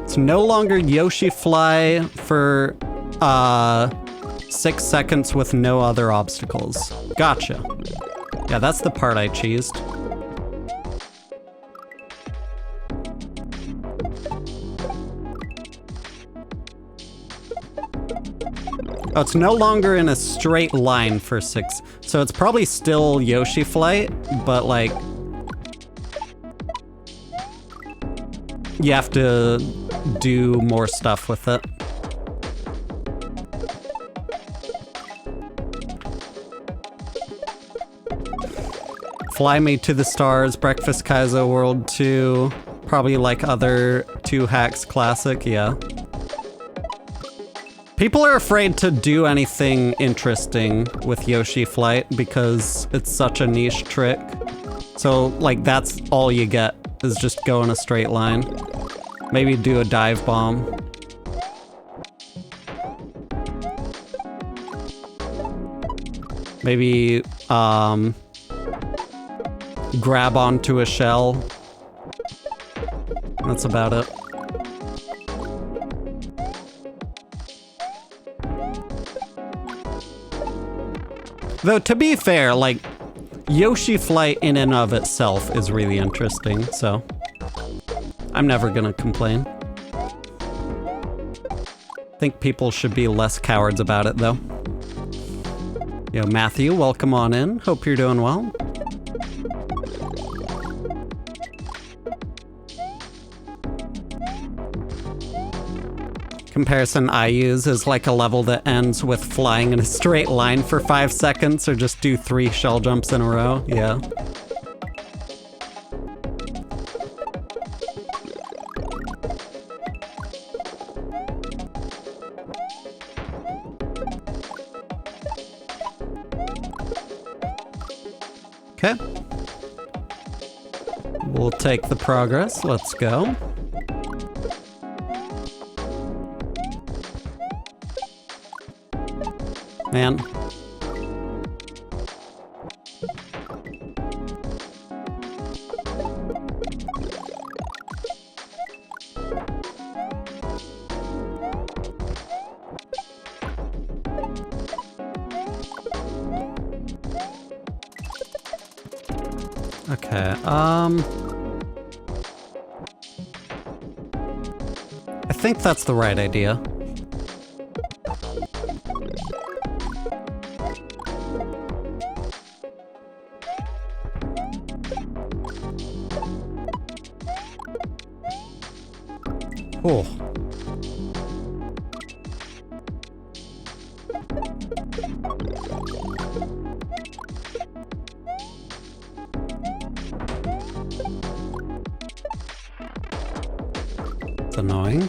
S1: It's no longer Yoshi fly for, 6 seconds with no other obstacles. Gotcha. Yeah, that's the part I cheesed. Oh, it's no longer in a straight line for 6. So it's probably still Yoshi flight, but like... you have to do more stuff with it. Fly Me to the Stars, Breakfast Kaizo World 2, probably like other 2 hacks classic, yeah. People are afraid to do anything interesting with Yoshi Flight because it's such a niche trick. So, like, that's all you get, is just go in a straight line. Maybe do a dive bomb. Maybe, grab onto a shell. That's about it. Though, to be fair, like, Yoshi Flight in and of itself is really interesting, so I'm never gonna complain. I think people should be less cowards about it, though. Yo, Matthew, welcome on in. Hope you're doing well. Comparison I use is like a level that ends with flying in a straight line for 5 seconds, or just do 3 shell jumps in a row. Yeah. Okay. We'll take the progress. Let's go. Man. Okay, I think that's the right idea. Oh. It's annoying.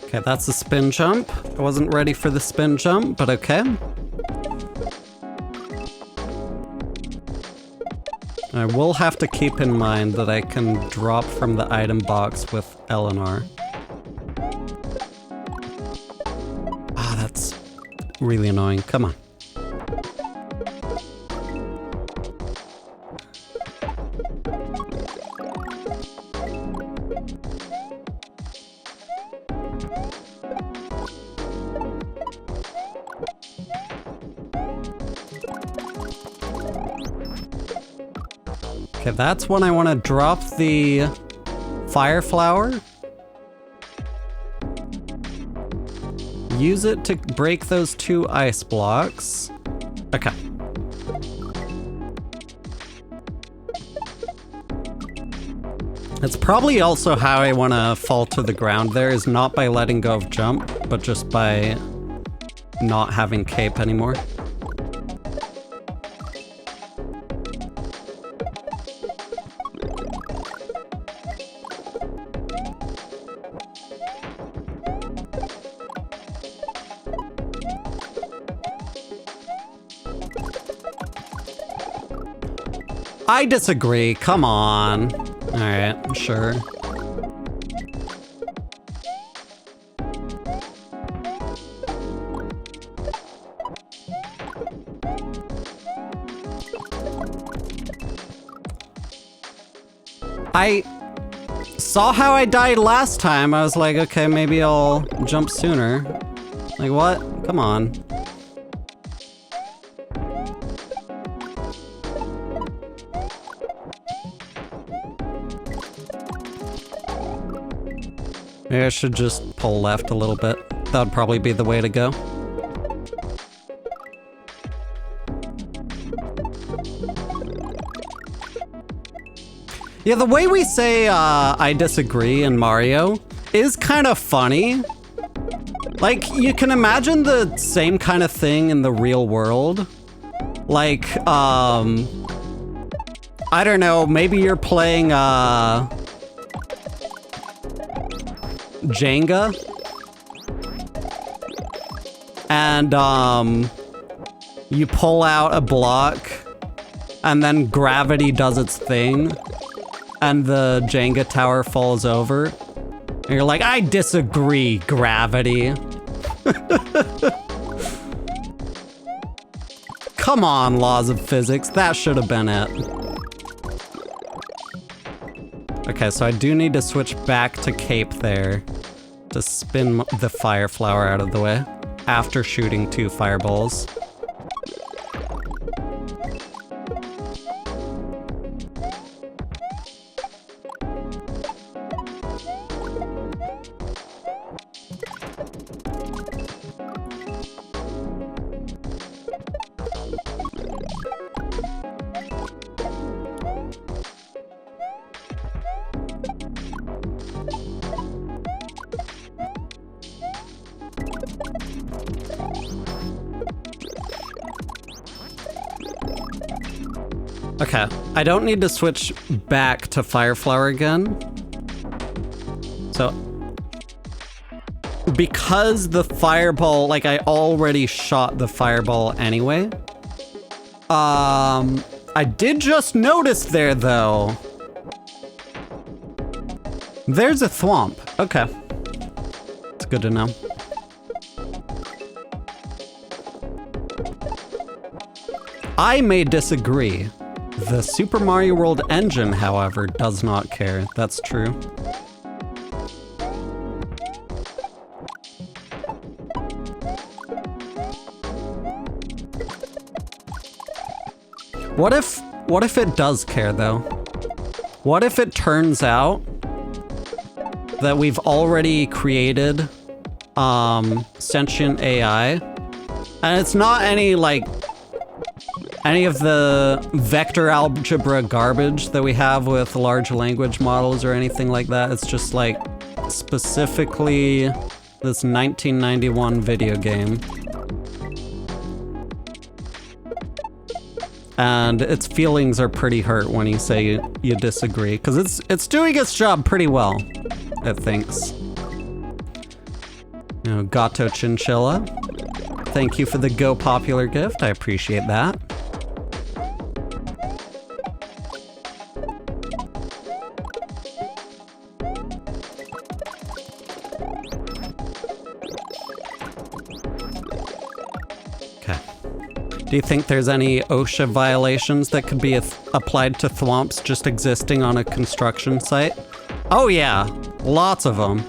S1: Okay, that's a spin jump. I wasn't ready for the spin jump, but okay. I will have to keep in mind that I can drop from the item box with L and R. Ah, that's really annoying. Come on. Okay, that's when I want to drop the fire flower. Use it to break those 2 ice blocks. Okay. It's probably also how I want to fall to the ground there, is not by letting go of jump, but just by not having cape anymore. I disagree, come on. All right, sure. I saw how I died last time. I was like, okay, maybe I'll jump sooner. Like, what? Come on. Maybe I should just pull left a little bit. That would probably be the way to go. Yeah, the way we say I disagree in Mario is kind of funny. Like, you can imagine the same kind of thing in the real world. Like, I don't know, maybe you're playing Jenga, and you pull out a block, and then gravity does its thing, and the Jenga tower falls over, and you're like, I disagree, gravity. Come on, laws of physics, that should have been it. Okay, so I do need to switch back to cape there to spin the fire flower out of the way after shooting 2 fireballs. Okay, I don't need to switch back to fire flower again. So, because the fireball, like I already shot the fireball anyway. I did just notice there though. There's a thwomp. Okay. It's good to know. I may disagree. The Super Mario World engine, however, does not care. That's true. What if it does care though? What if it turns out that we've already created sentient AI, and it's not any like any of the vector algebra garbage that we have with large language models or anything like that. It's just like specifically this 1991 video game. And its feelings are pretty hurt when you say you disagree, because it's doing its job pretty well, it thinks. You know, Gato Chinchilla, thank you for the Go Popular gift, I appreciate that. Do you think there's any OSHA violations that could be applied to thwomps just existing on a construction site? Oh yeah, lots of them.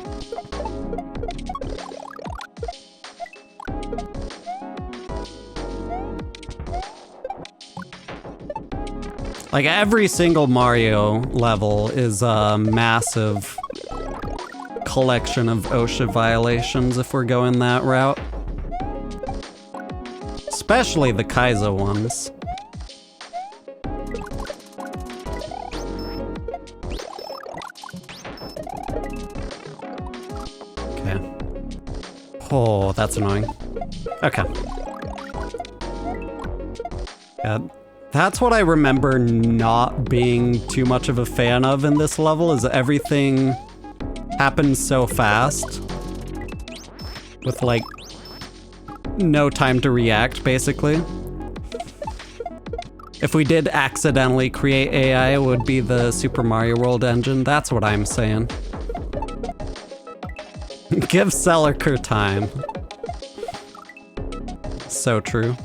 S1: Like every single Mario level is a massive collection of OSHA violations if we're going that route. Especially the kaizo ones. Okay. Oh, that's annoying. Okay. Yeah, that's what I remember not being too much of a fan of in this level, is everything happens so fast. With like no time to react, basically. If we did accidentally create AI, it would be the Super Mario World engine. That's what I'm saying. Give Selliker time. So true.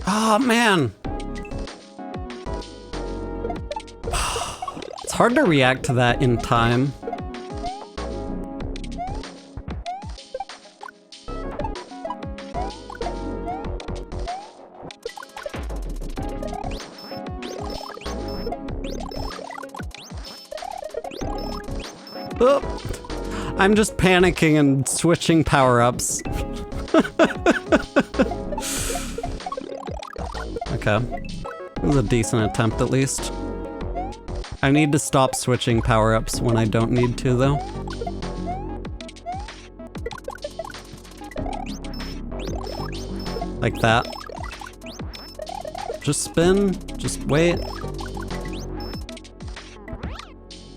S1: Oh, man. It's hard to react to that in time. Oh, I'm just panicking and switching power-ups. Okay. It was a decent attempt, at least. I need to stop switching power-ups when I don't need to, though. Like that. Just spin. Just wait.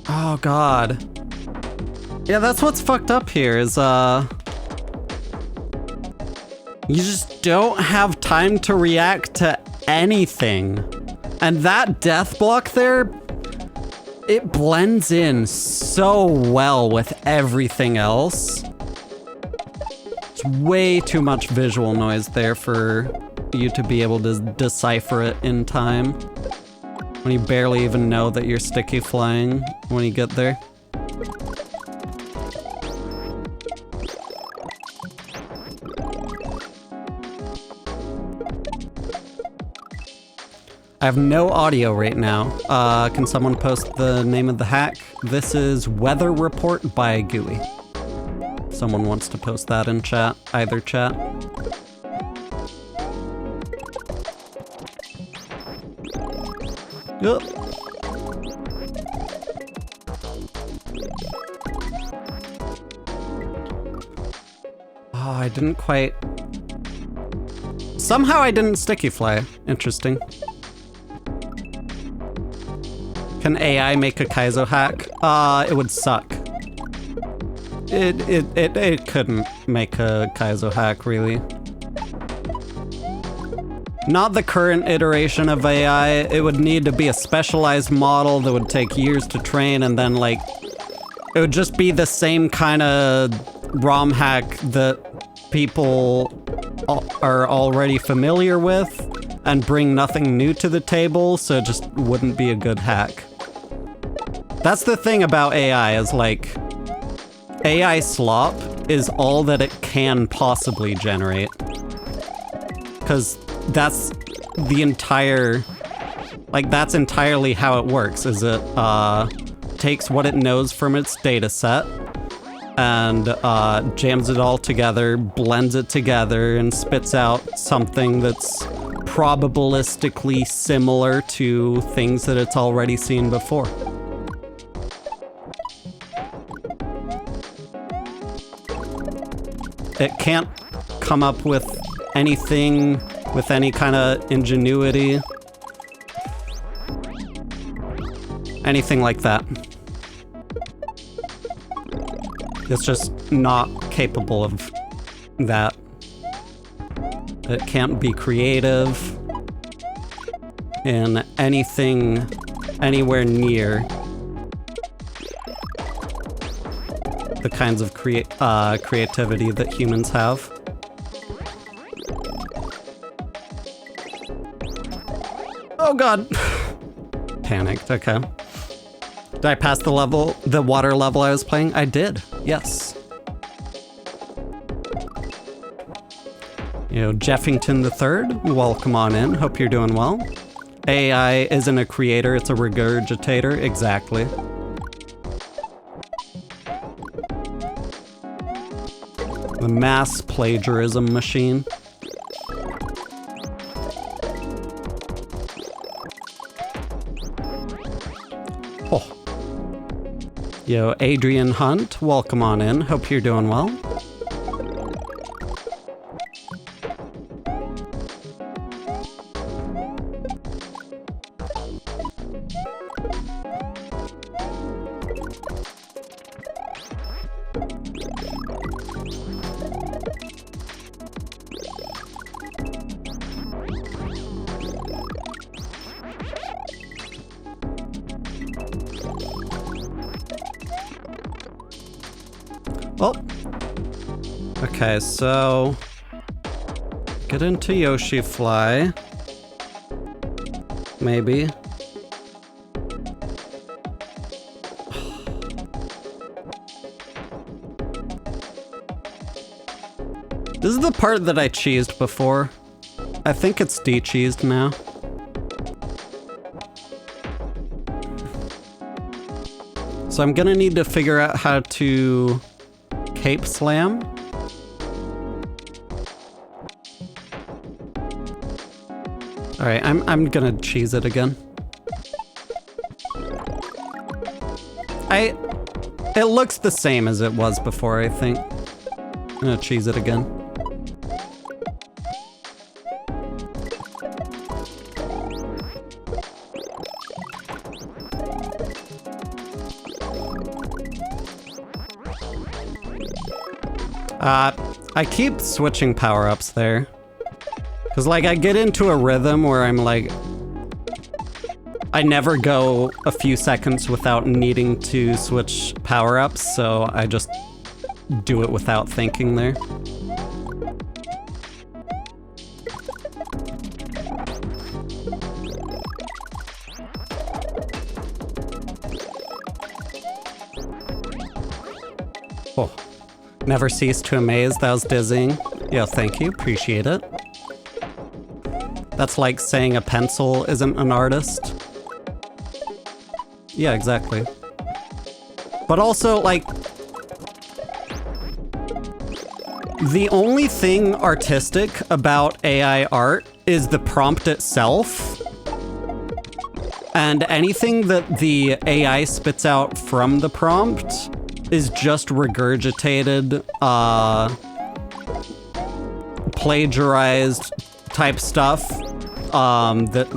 S1: Oh, God. Yeah, that's what's fucked up here, is, you just don't have time to react to anything. And that death block there, it blends in so well with everything else. It's way too much visual noise there for you to be able to decipher it in time. When you barely even know that you're sticky flying when you get there. I have no audio right now. Can someone post the name of the hack? This is Weather Report by GUI. Someone wants to post that in chat, either chat. Yup. Oh, I didn't quite... Somehow I didn't sticky fly. Interesting. Can AI make a kaizo hack? It would suck. It couldn't make a kaizo hack, really. Not the current iteration of AI. It would need to be a specialized model that would take years to train, and then, like, it would just be the same kind of ROM hack that people are already familiar with and bring nothing new to the table, so it just wouldn't be a good hack. That's the thing about AI, is like, AI slop is all that it can possibly generate. Because that's the entire, like, that's entirely how it works, is it takes what it knows from its data set and jams it all together, blends it together, and spits out something that's probabilistically similar to things that it's already seen before. It can't come up with anything with any kind of ingenuity. Anything like that. It's just not capable of that. It can't be creative in anything anywhere near the kinds of creativity that humans have. Oh god. Panicked, okay. Did I pass the level, the water level I was playing? I did, yes. You know, Jeffington III, welcome on in. Hope you're doing well. AI isn't a creator, it's a regurgitator. Exactly. The mass plagiarism machine. Oh. Yo, Adrian Hunt, welcome on in. Hope you're doing well. Oh. Okay, so get into Yoshi Fly. Maybe. This is the part that I cheesed before. I think it's de-cheesed now. So I'm gonna need to figure out how to Cape Slam. All right, I'm gonna cheese it again. It looks the same as it was before, I think. I'm gonna cheese it again. I keep switching power-ups there. Cause like I get into a rhythm where I'm like, I never go a few seconds without needing to switch power-ups, so I just do it without thinking there. Oh. Never cease to amaze, that was dizzying. Yo, thank you, appreciate it. That's like saying a pencil isn't an artist. Yeah, exactly. But also, like, the only thing artistic about AI art is the prompt itself. And anything that the AI spits out from the prompt is just regurgitated, plagiarized type stuff that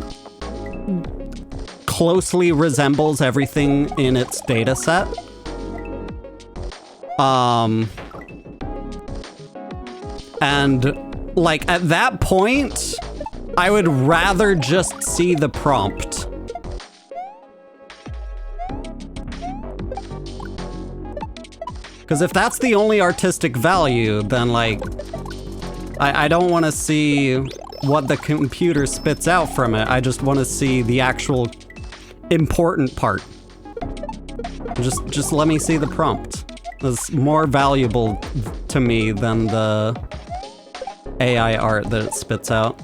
S1: closely resembles everything in its data set. And like at that point, I would rather just see the prompt. Because if that's the only artistic value, then like, I don't want to see what the computer spits out from it. I just want to see the actual important part. Just let me see the prompt. It's more valuable to me than the AI art that it spits out.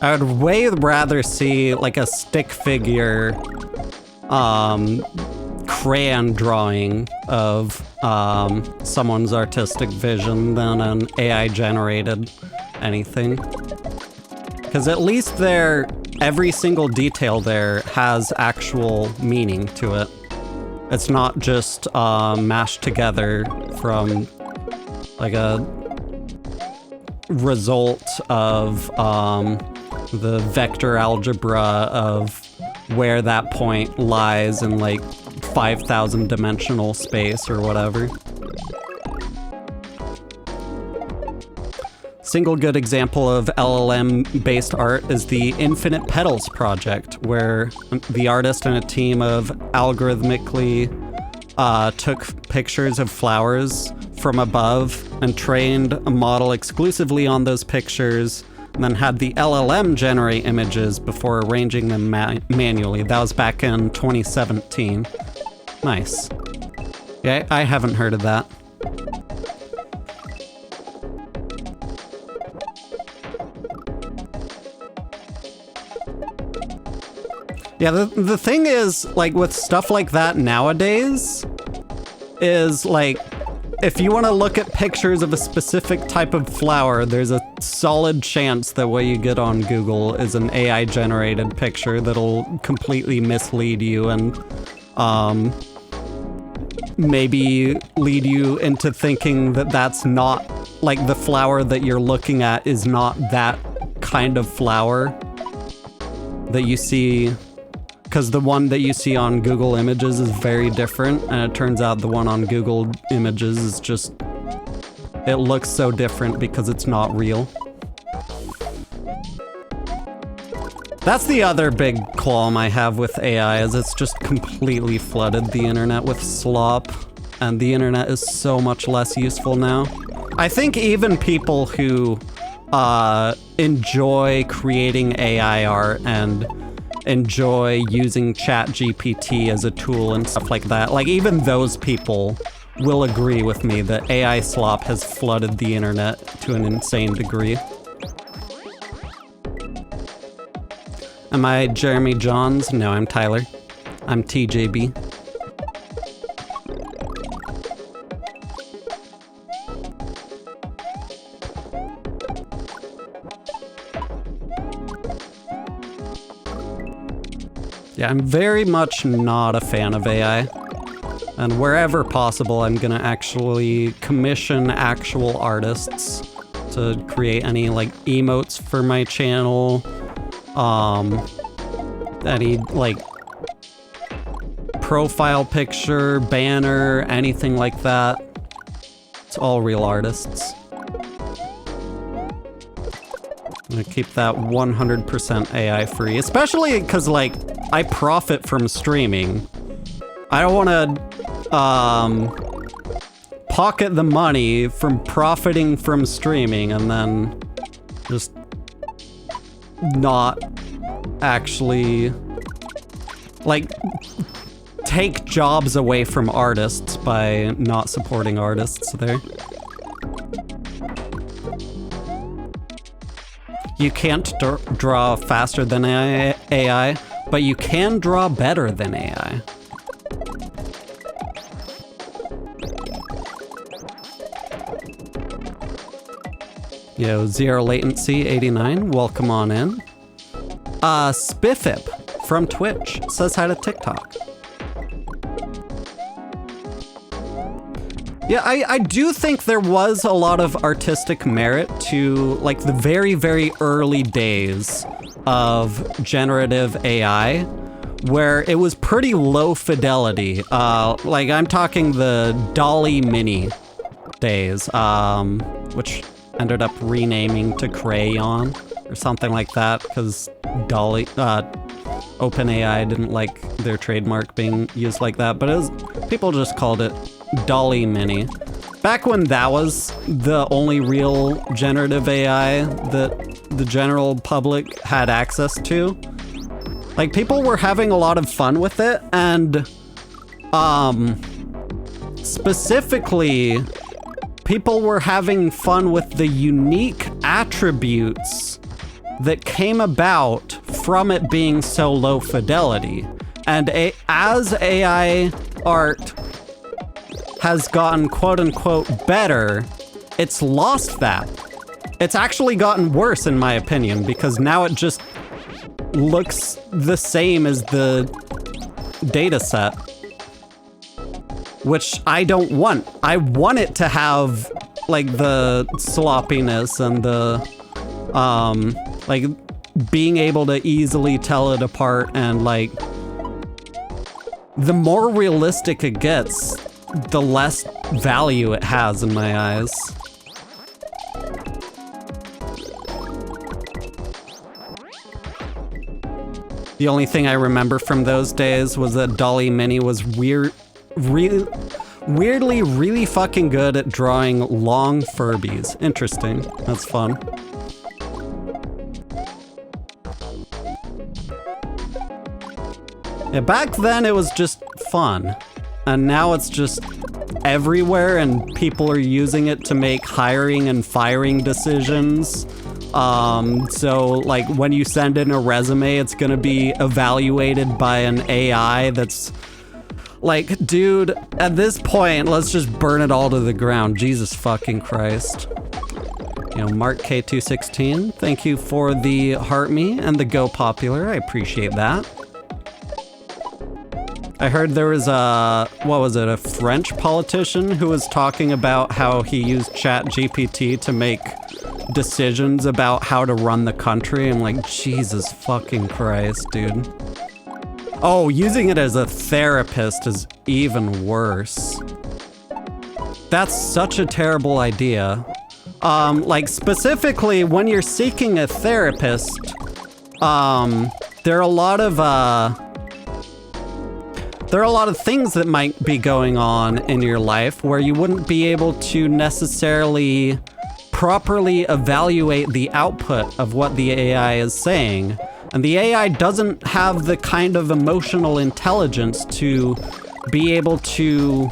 S1: I would way rather see like a stick figure crayon drawing of someone's artistic vision than an AI generated anything. Because at least every single detail there has actual meaning to it. It's not just mashed together from like a result of the vector algebra of where that point lies in like 5,000 dimensional space or whatever. Single good example of LLM-based art is the Infinite Petals project, where the artist and a team of algorithmically took pictures of flowers from above and trained a model exclusively on those pictures, and then had the LLM generate images before arranging them manually. That was back in 2017. Nice. Yeah, I haven't heard of that. Yeah, the thing is, like, with stuff like that nowadays, is, like, if you want to look at pictures of a specific type of flower, there's a solid chance that what you get on Google is an AI-generated picture that'll completely mislead you and, maybe lead you into thinking that that's not, like, the flower that you're looking at is not that kind of flower that you see. Because the one that you see on Google Images is very different, and it turns out the one on Google Images is just... it looks so different because it's not real. That's the other big qualm I have with AI, is it's just completely flooded the internet with slop, and the internet is so much less useful now. I think even people who enjoy creating AI art and enjoy using ChatGPT as a tool and stuff like that, like, even those people will agree with me that AI slop has flooded the internet to an insane degree. Am I Jeremy Johns? No, I'm Tyler. I'm TJB. Yeah, I'm very much not a fan of AI. And wherever possible, I'm gonna actually commission actual artists to create any, like, emotes for my channel. Any, like, profile picture, banner, anything like that. It's all real artists. I'm gonna keep that 100% AI free, especially because, like, I profit from streaming. I don't want to pocket the money from profiting from streaming and then just not actually, like, take jobs away from artists by not supporting artists there. You can't draw faster than AI, but you can draw better than AI. Yo, Zero Latency 89, welcome on in. Spiffip from Twitch says hi to TikTok. Yeah, I do think there was a lot of artistic merit to, like, the very, very early days of generative AI, where it was pretty low fidelity. Like, I'm talking the Dolly Mini days, which ended up renaming to Crayon or something like that, because Dolly, OpenAI didn't like their trademark being used like that, but it was, people just called it Dolly Mini. Back when that was the only real generative AI that the general public had access to, like, people were having a lot of fun with it, and specifically, people were having fun with the unique attributes that came about from it being so low fidelity. And as AI art has gotten quote-unquote better, it's lost that. It's actually gotten worse, in my opinion, because now it just looks the same as the data set, which I don't want. I want it to have, like, the sloppiness and the, like, being able to easily tell it apart, and, like, the more realistic it gets, the less value it has in my eyes. The only thing I remember from those days was that Dolly Mini was weirdly really fucking good at drawing long Furbies. Interesting. That's fun. Yeah, back then it was just fun. And now it's just everywhere and people are using it to make hiring and firing decisions. So like when you send in a resume, it's gonna be evaluated by an AI that's like, dude, at this point, let's just burn it all to the ground. Jesus fucking Christ. You know, Mark K216, thank you for the heart me and the go popular. I appreciate that. I heard there was a French politician who was talking about how he used ChatGPT to make decisions about how to run the country. I'm like, Jesus fucking Christ, dude. Oh, using it as a therapist is even worse. That's such a terrible idea. Like specifically when you're seeking a therapist, there are a lot of things that might be going on in your life where you wouldn't be able to necessarily properly evaluate the output of what the AI is saying. And the AI doesn't have the kind of emotional intelligence to be able to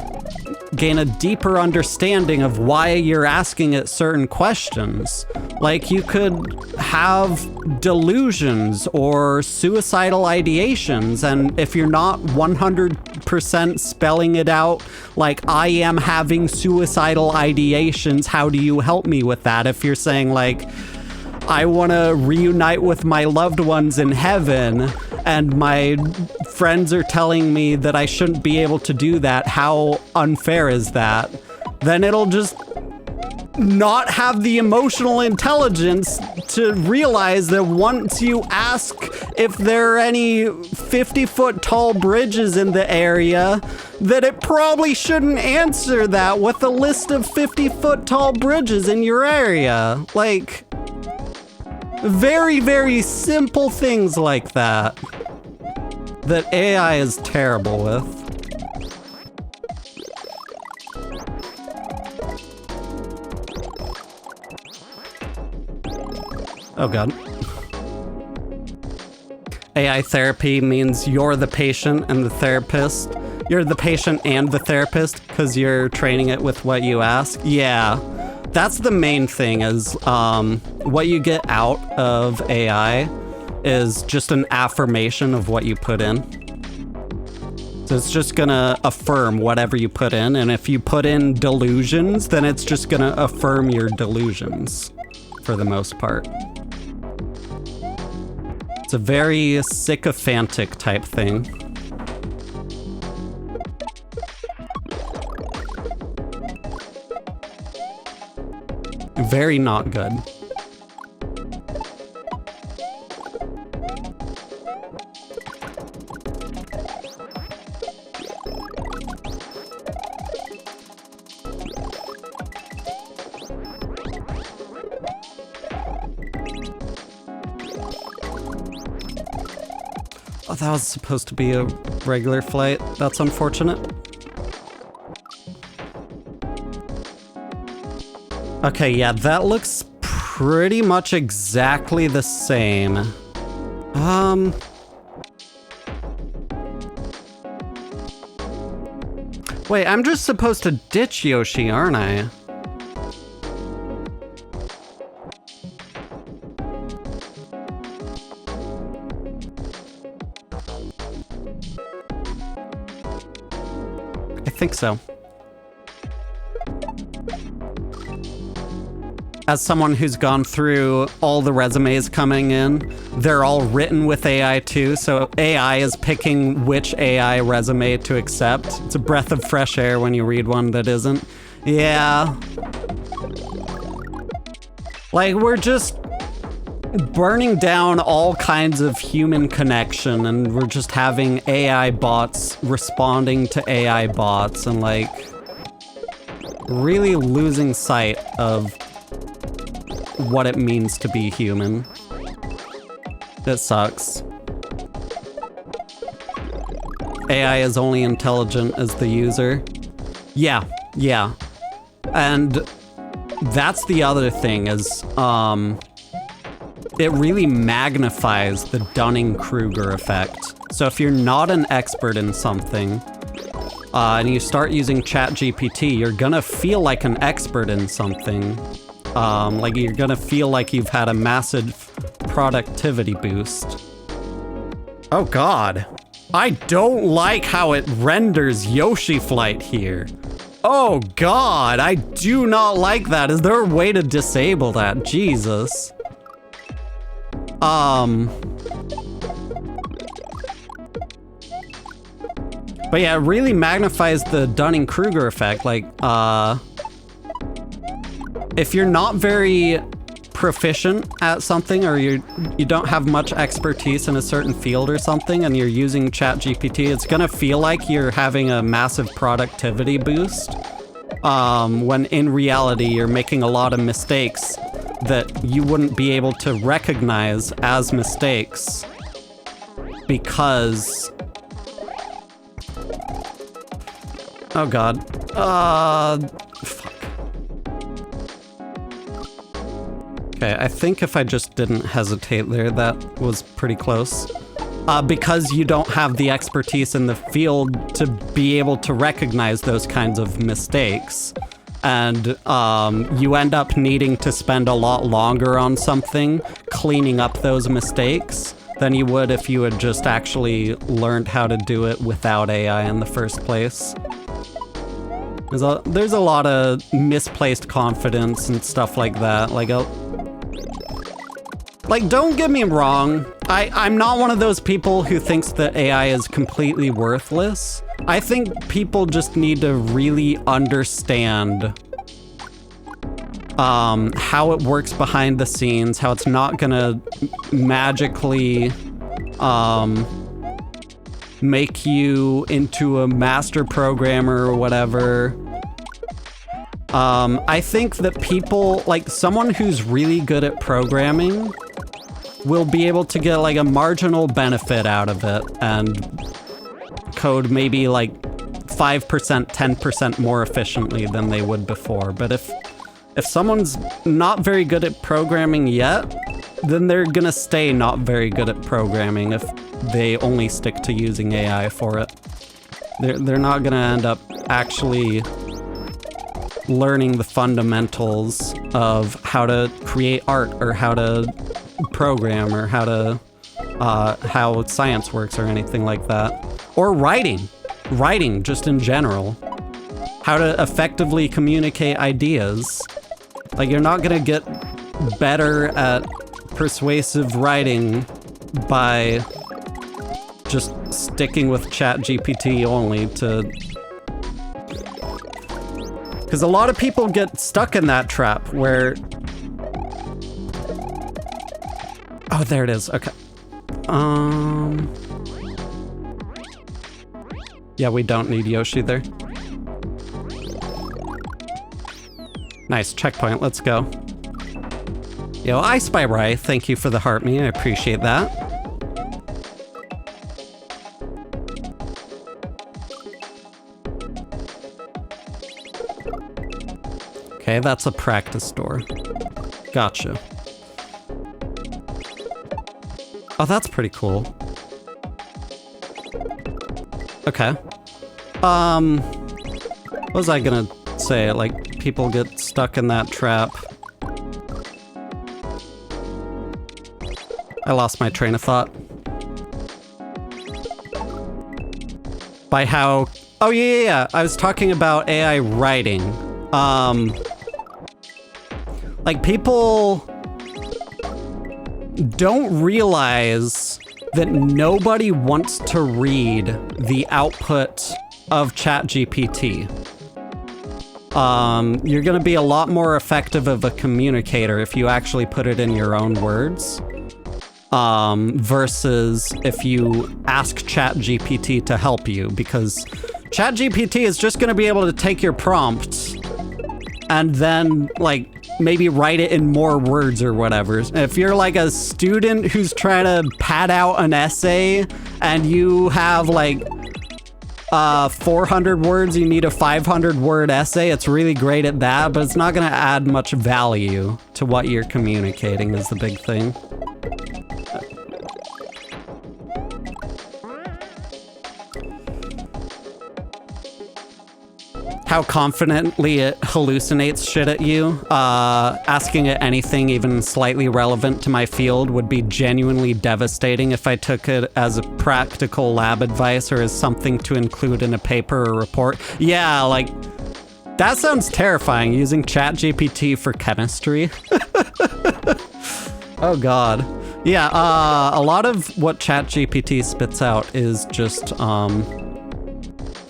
S1: gain a deeper understanding of why you're asking it certain questions. Like, you could have delusions or suicidal ideations, and if you're not 100% spelling it out, like, I am having suicidal ideations, how do you help me with that? If you're saying, like, I want to reunite with my loved ones in heaven, and my friends are telling me that I shouldn't be able to do that, how unfair is that? Then it'll just not have the emotional intelligence to realize that once you ask if there are any 50-foot tall bridges in the area, that it probably shouldn't answer that with a list of 50-foot tall bridges in your area. Like, very, very simple things like that AI is terrible with. Oh god. AI therapy means you're the patient and the therapist. You're the patient and the therapist because you're training it with what you ask. Yeah. That's the main thing is what you get out of AI is just an affirmation of what you put in. So it's just gonna affirm whatever you put in, and if you put in delusions, then it's just gonna affirm your delusions for the most part. It's a very sycophantic type thing. Very not good. Oh, that was supposed to be a regular flight. That's unfortunate. Okay, yeah, that looks pretty much exactly the same. Wait, I'm just supposed to ditch Yoshi, aren't I? I think so. As someone who's gone through all the resumes coming in, they're all written with AI too, so AI is picking which AI resume to accept. It's a breath of fresh air when you read one that isn't. Yeah. Like, we're just burning down all kinds of human connection, and we're just having AI bots responding to AI bots, and like, really losing sight of what it means to be human. That sucks. AI is only intelligent as the user. Yeah. And that's the other thing is, it really magnifies the Dunning-Kruger effect. So if you're not an expert in something, and you start using ChatGPT, you're gonna feel like an expert in something. Like you're gonna feel like you've had a massive productivity boost. Oh God. I don't like how it renders Yoshi Flight here. Oh God, I do not like that. Is there a way to disable that? Jesus. But yeah, it really magnifies the Dunning-Kruger effect. Like, if you're not very proficient at something, or you don't have much expertise in a certain field or something, and you're using ChatGPT, it's gonna feel like you're having a massive productivity boost, when in reality you're making a lot of mistakes that you wouldn't be able to recognize as mistakes because... Oh God. Fuck. Okay, I think if I just didn't hesitate there, that was pretty close. Because you don't have the expertise in the field to be able to recognize those kinds of mistakes. And you end up needing to spend a lot longer on something cleaning up those mistakes than you would if you had just actually learned how to do it without AI in the first place. There's a lot of misplaced confidence and stuff like that. Like, don't get me wrong. I'm not one of those people who thinks that AI is completely worthless. I think people just need to really understand how it works behind the scenes, how it's not gonna magically make you into a master programmer or whatever. I think that people, like someone who's really good at programming will be able to get like a marginal benefit out of it and code maybe like 5%, 10% more efficiently than they would before. But if someone's not very good at programming yet, then they're gonna stay not very good at programming if they only stick to using AI for it. They're not gonna end up actually learning the fundamentals of how to create art or how to program or how science works or anything like that. Or writing just in general. How to effectively communicate ideas. Like, you're not gonna get better at persuasive writing by just sticking with ChatGPT only to... Because a lot of people get stuck in that trap where... Oh, there it is. Okay. Yeah, we don't need Yoshi there. Nice, checkpoint, let's go. Yo, I Spy Rai, thank you for the heart me, I appreciate that. Okay, that's a practice door. Gotcha. Oh, that's pretty cool. Okay. What was I gonna say? Like, people get stuck in that trap. I lost my train of thought. By how... Oh, yeah. I was talking about AI writing. Like, people don't realize that nobody wants to read the output of ChatGPT. You're gonna be a lot more effective of a communicator if you actually put it in your own words. Versus if you ask ChatGPT to help you, because ChatGPT is just gonna be able to take your prompt and then, like, maybe write it in more words or whatever. If you're like a student who's trying to pad out an essay and you have like 400 words, you need a 500-word essay. It's really great at that, but it's not going to add much value to what you're communicating is the big thing. How confidently it hallucinates shit at you. Asking it anything even slightly relevant to my field would be genuinely devastating if I took it as a practical lab advice or as something to include in a paper or report. Yeah, like, that sounds terrifying, using ChatGPT for chemistry. Oh god. Yeah, a lot of what ChatGPT spits out is just,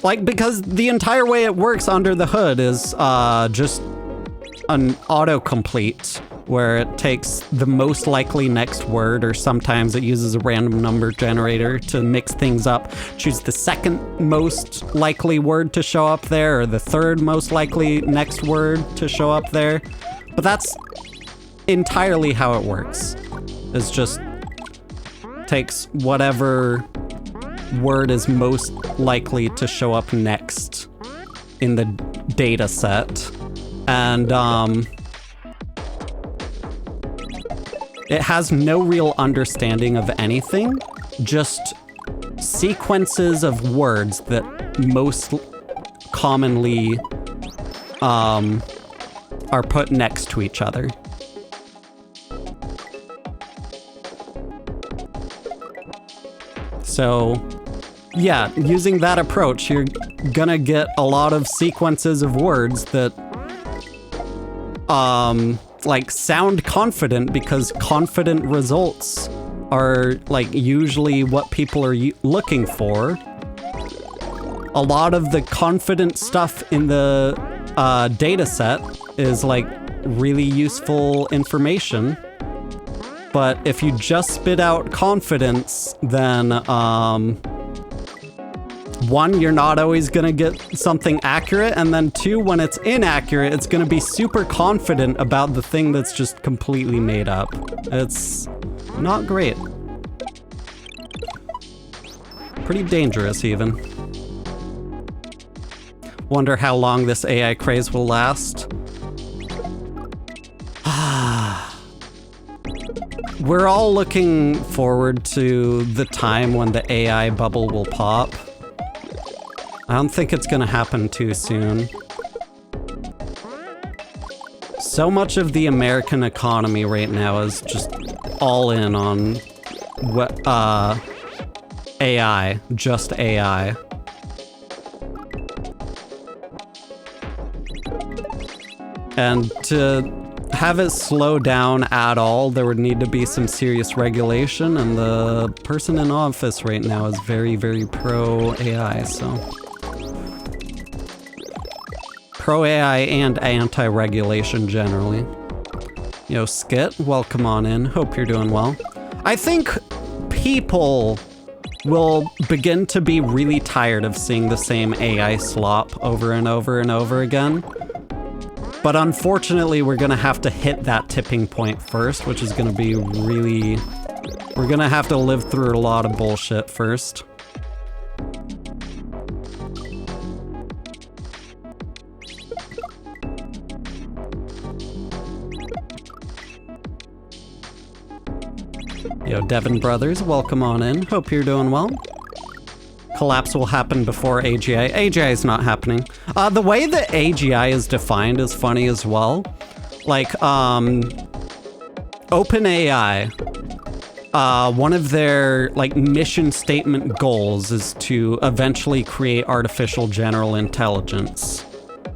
S1: like, because the entire way it works under the hood is just an autocomplete where it takes the most likely next word, or sometimes it uses a random number generator to mix things up. Choose the second most likely word to show up there, or the third most likely next word to show up there. But that's entirely how it works. It's just takes whatever word is most likely to show up next in the data set, and it has no real understanding of anything, just sequences of words that most commonly are put next to each other. So yeah, using that approach, you're gonna get a lot of sequences of words that, like, sound confident, because confident results are, like, usually what people are looking for. A lot of the confident stuff in the data set is, like, really useful information. But if you just spit out confidence, then, one, you're not always gonna get something accurate, and then two, when it's inaccurate, it's gonna be super confident about the thing that's just completely made up. It's not great. Pretty dangerous, even. Wonder how long this AI craze will last. We're all looking forward to the time when the AI bubble will pop. I don't think it's gonna happen too soon. So much of the American economy right now is just all in on what, AI, just AI. And to have it slow down at all, there would need to be some serious regulation, and the person in office right now is very, very pro-AI, so. Pro-AI and anti-regulation generally. Yo, Skit, welcome on in. Hope you're doing well. I think people will begin to be really tired of seeing the same AI slop over and over and over again. But unfortunately, we're gonna have to hit that tipping point first, which is gonna be really... We're gonna have to live through a lot of bullshit first. Yo, Devin Brothers, welcome on in. Hope you're doing well. Collapse will happen before AGI. AGI is not happening. The way that AGI is defined is funny as well. Like, OpenAI, one of their, like, mission statement goals is to eventually create artificial general intelligence.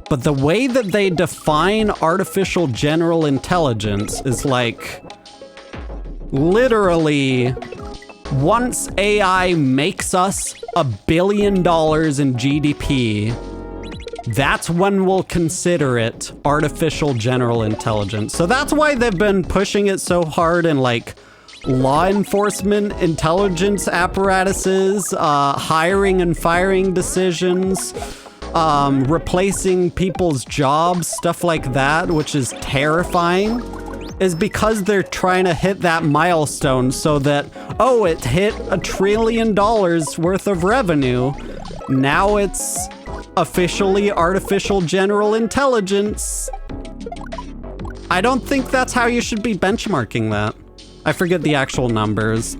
S1: But the way that they define artificial general intelligence is like, literally, once AI makes us $1 billion in GDP, that's when we'll consider it artificial general intelligence. So that's why they've been pushing it so hard in, like, law enforcement intelligence apparatuses, hiring and firing decisions, replacing people's jobs, stuff like that, which is terrifying. Is because they're trying to hit that milestone so that, oh, it hit $1 trillion worth of revenue, now it's officially artificial general intelligence. I don't think that's how you should be benchmarking that. I forget the actual numbers.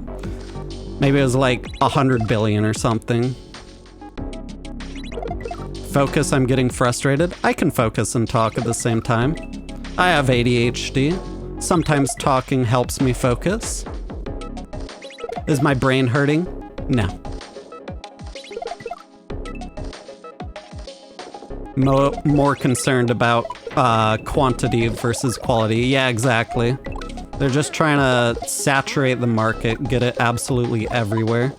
S1: Maybe it was like 100 billion or something. Focus, I'm getting frustrated. I can focus and talk at the same time. I have ADHD. Sometimes talking helps me focus. Is my brain hurting? No. More concerned about quantity versus quality. Yeah, exactly. They're just trying to saturate the market, get it absolutely everywhere.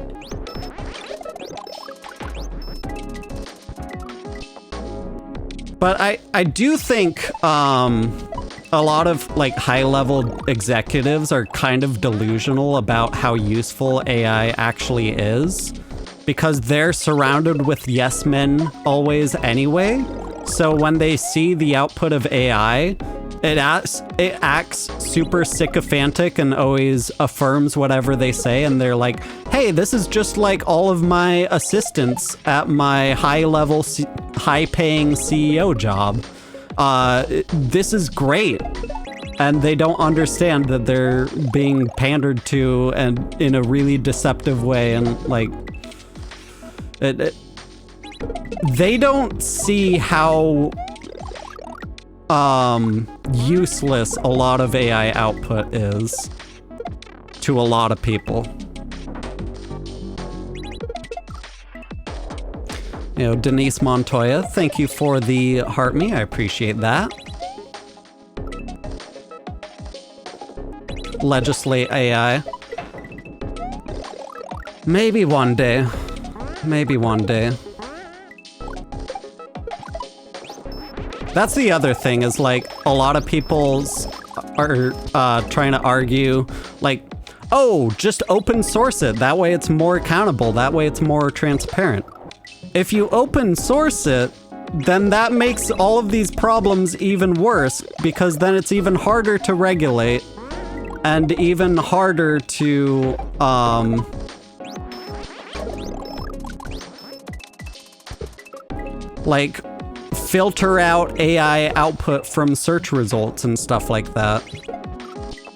S1: But I do think a lot of like high-level executives are kind of delusional about how useful AI actually is, because they're surrounded with yes men always anyway. So when they see the output of AI, it acts super sycophantic and always affirms whatever they say, and they're like, hey, this is just like all of my assistants at my high-level, high-paying CEO job. This is great. And they don't understand that they're being pandered to and in a really deceptive way, and like they don't see how useless a lot of AI output is to a lot of people. You know, Denise Montoya, thank you for the heart me. I appreciate that. Legislate AI. Maybe one day. Maybe one day. That's the other thing, is like a lot of people are trying to argue like, oh, just open source it. That way it's more accountable. That way it's more transparent. If you open source it, then that makes all of these problems even worse, because then it's even harder to regulate and even harder to like filter out AI output from search results and stuff like that.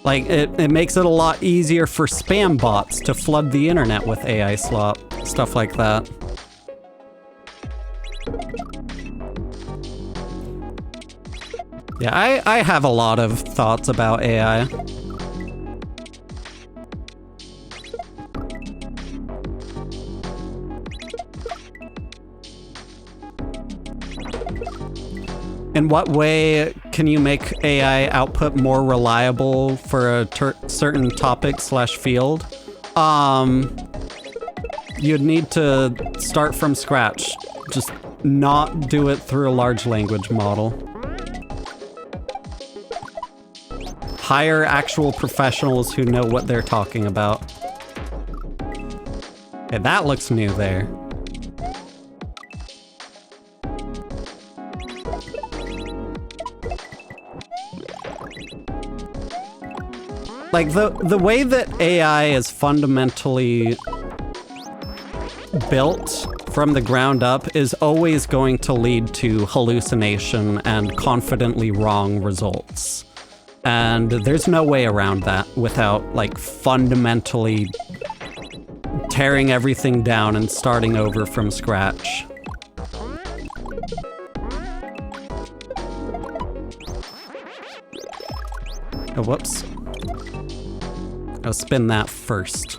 S1: Like it makes it a lot easier for spam bots to flood the internet with AI slop, stuff like that. Yeah, I have a lot of thoughts about AI. In what way can you make AI output more reliable for a certain topic/field? You'd need to start from scratch. Just not do it through a large language model. Hire actual professionals who know what they're talking about. Okay, that looks new there. Like the way that AI is fundamentally built from the ground up is always going to lead to hallucination and confidently wrong results. And there's no way around that without like fundamentally tearing everything down and starting over from scratch. Oh, whoops. I'll spin that first.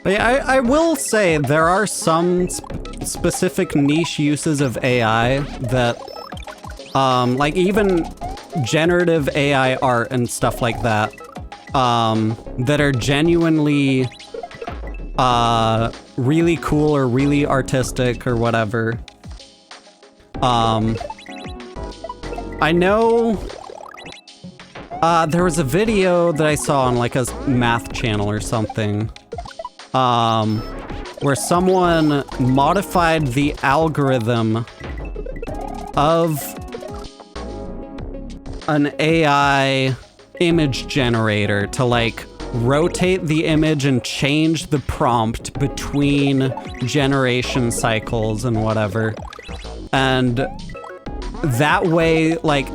S1: I will say there are some specific niche uses of AI that, like even generative AI art and stuff like that, that are genuinely really cool or really artistic or whatever. I know There was a video that I saw on like a math channel or something, where someone modified the algorithm of an AI image generator to like rotate the image and change the prompt between generation cycles and whatever. And that way, like,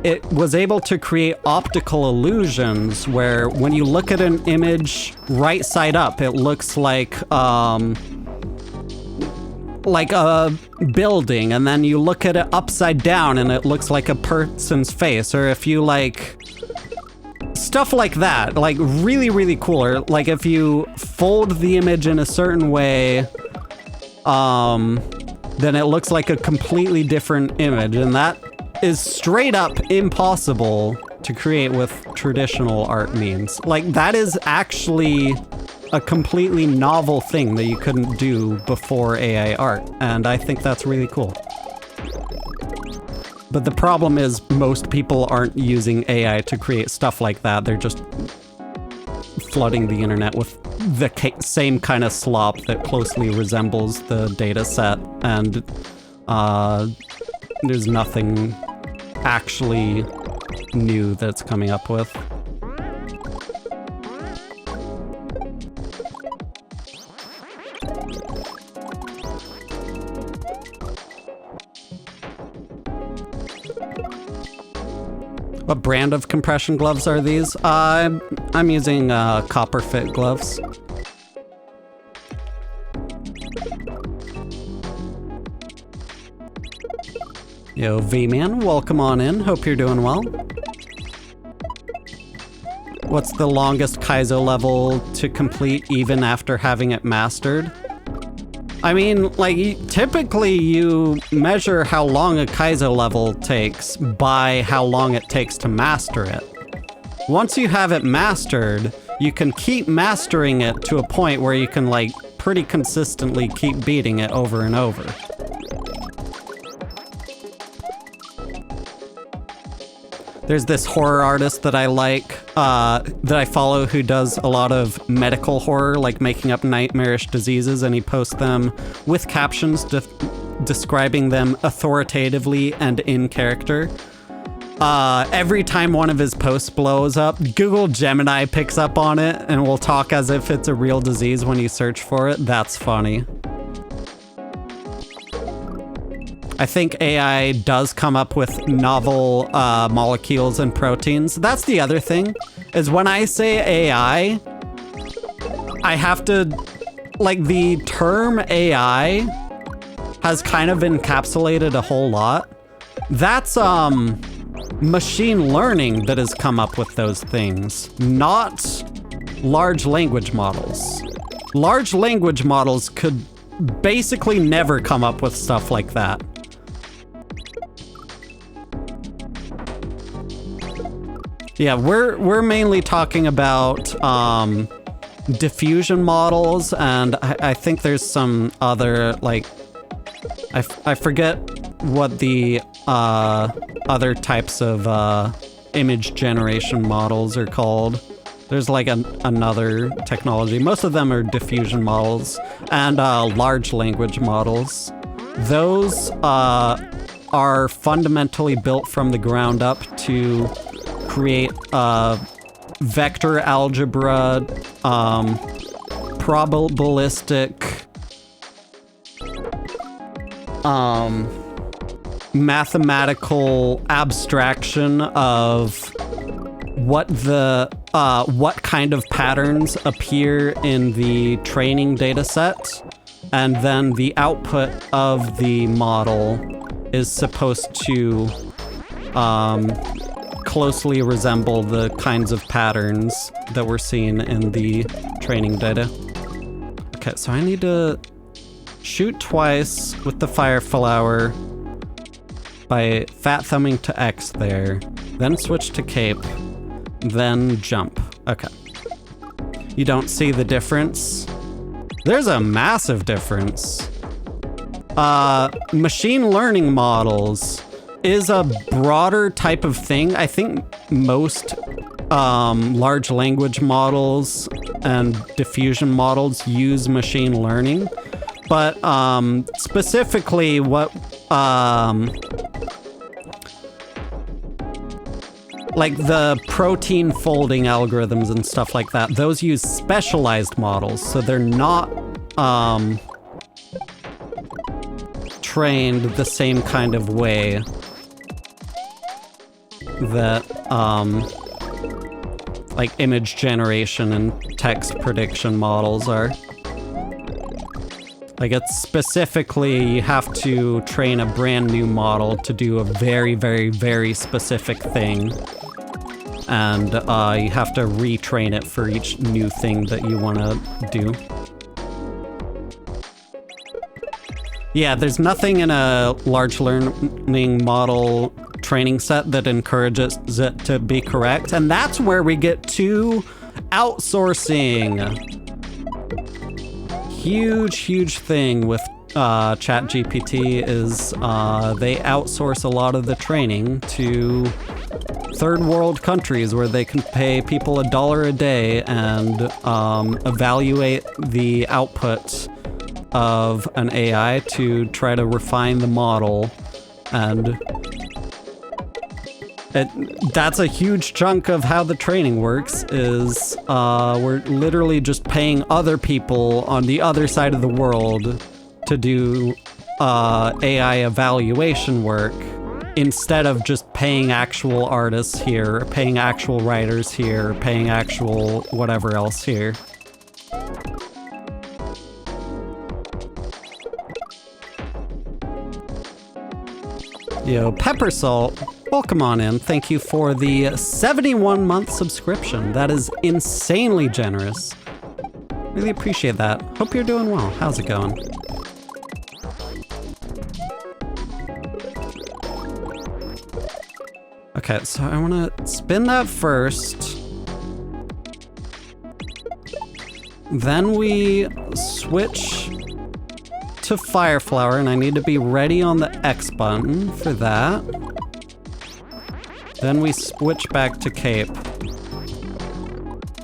S1: it was able to create optical illusions where when you look at an image right side up, it looks like a building, and then you look at it upside down and it looks like a person's face. Or if you like stuff like that, like really, really cool. Or like if you fold the image in a certain way, then it looks like a completely different image. And that is straight up impossible to create with traditional art means. Like, that is actually a completely novel thing that you couldn't do before AI art, and I think that's really cool. But the problem is most people aren't using AI to create stuff like that. They're just flooding the internet with the same kind of slop that closely resembles the data set, and there's nothing actually new that's coming up with. What brand of compression gloves are these? I'm using copper fit gloves. Yo, V-Man, welcome on in. Hope you're doing well. What's the longest kaizo level to complete even after having it mastered? I mean, like, typically you measure how long a kaizo level takes by how long it takes to master it. Once you have it mastered, you can keep mastering it to a point where you can, like, pretty consistently keep beating it over and over. There's this horror artist that I like, that I follow, who does a lot of medical horror, like making up nightmarish diseases, and he posts them with captions describing them authoritatively and in character. Every time one of his posts blows up, Google Gemini picks up on it and will talk as if it's a real disease when you search for it. That's funny. I think AI does come up with novel molecules and proteins. That's the other thing, is when I say AI, I have to, like, the term AI has kind of encapsulated a whole lot. That's machine learning that has come up with those things, not large language models. Large language models could basically never come up with stuff like that. Yeah, we're mainly talking about diffusion models, and I think there's some other, like, I forget what the other types of image generation models are called. There's like another technology. Most of them are diffusion models and large language models. Those are fundamentally built from the ground up to create vector algebra, probabilistic, mathematical abstraction of what kind of patterns appear in the training data set, and then the output of the model is supposed to closely resemble the kinds of patterns that we're seeing in the training data. Okay, so I need to shoot twice with the fire flower by fat thumbing to X there, then switch to cape, then jump. Okay. You don't see the difference? There's a massive difference. Machine learning models is a broader type of thing. I think most large language models and diffusion models use machine learning, but specifically what like the protein folding algorithms and stuff like that, those use specialized models, so they're not trained the same kind of way that like image generation and text prediction models are. Like, it's specifically, you have to train a brand new model to do a very, very, very specific thing. And you have to retrain it for each new thing that you want to do. Yeah, there's nothing in a large learning model training set that encourages it to be correct. And that's where we get to outsourcing. Huge thing with ChatGPT is they outsource a lot of the training to third world countries where they can pay people $1 a day and evaluate the output of an AI to try to refine the model. And that's a huge chunk of how the training works, is we're literally just paying other people on the other side of the world to do AI evaluation work, instead of just paying actual artists here, paying actual writers here, paying actual whatever else here. Yo, Pepper Salt, welcome on in. Thank you for the 71-month subscription. That is insanely generous. Really appreciate that. Hope you're doing well. How's it going? Okay, so I want to spin that first. Then we switch to Fire Flower, and I need to be ready on the X button for that. Then we switch back to Cape.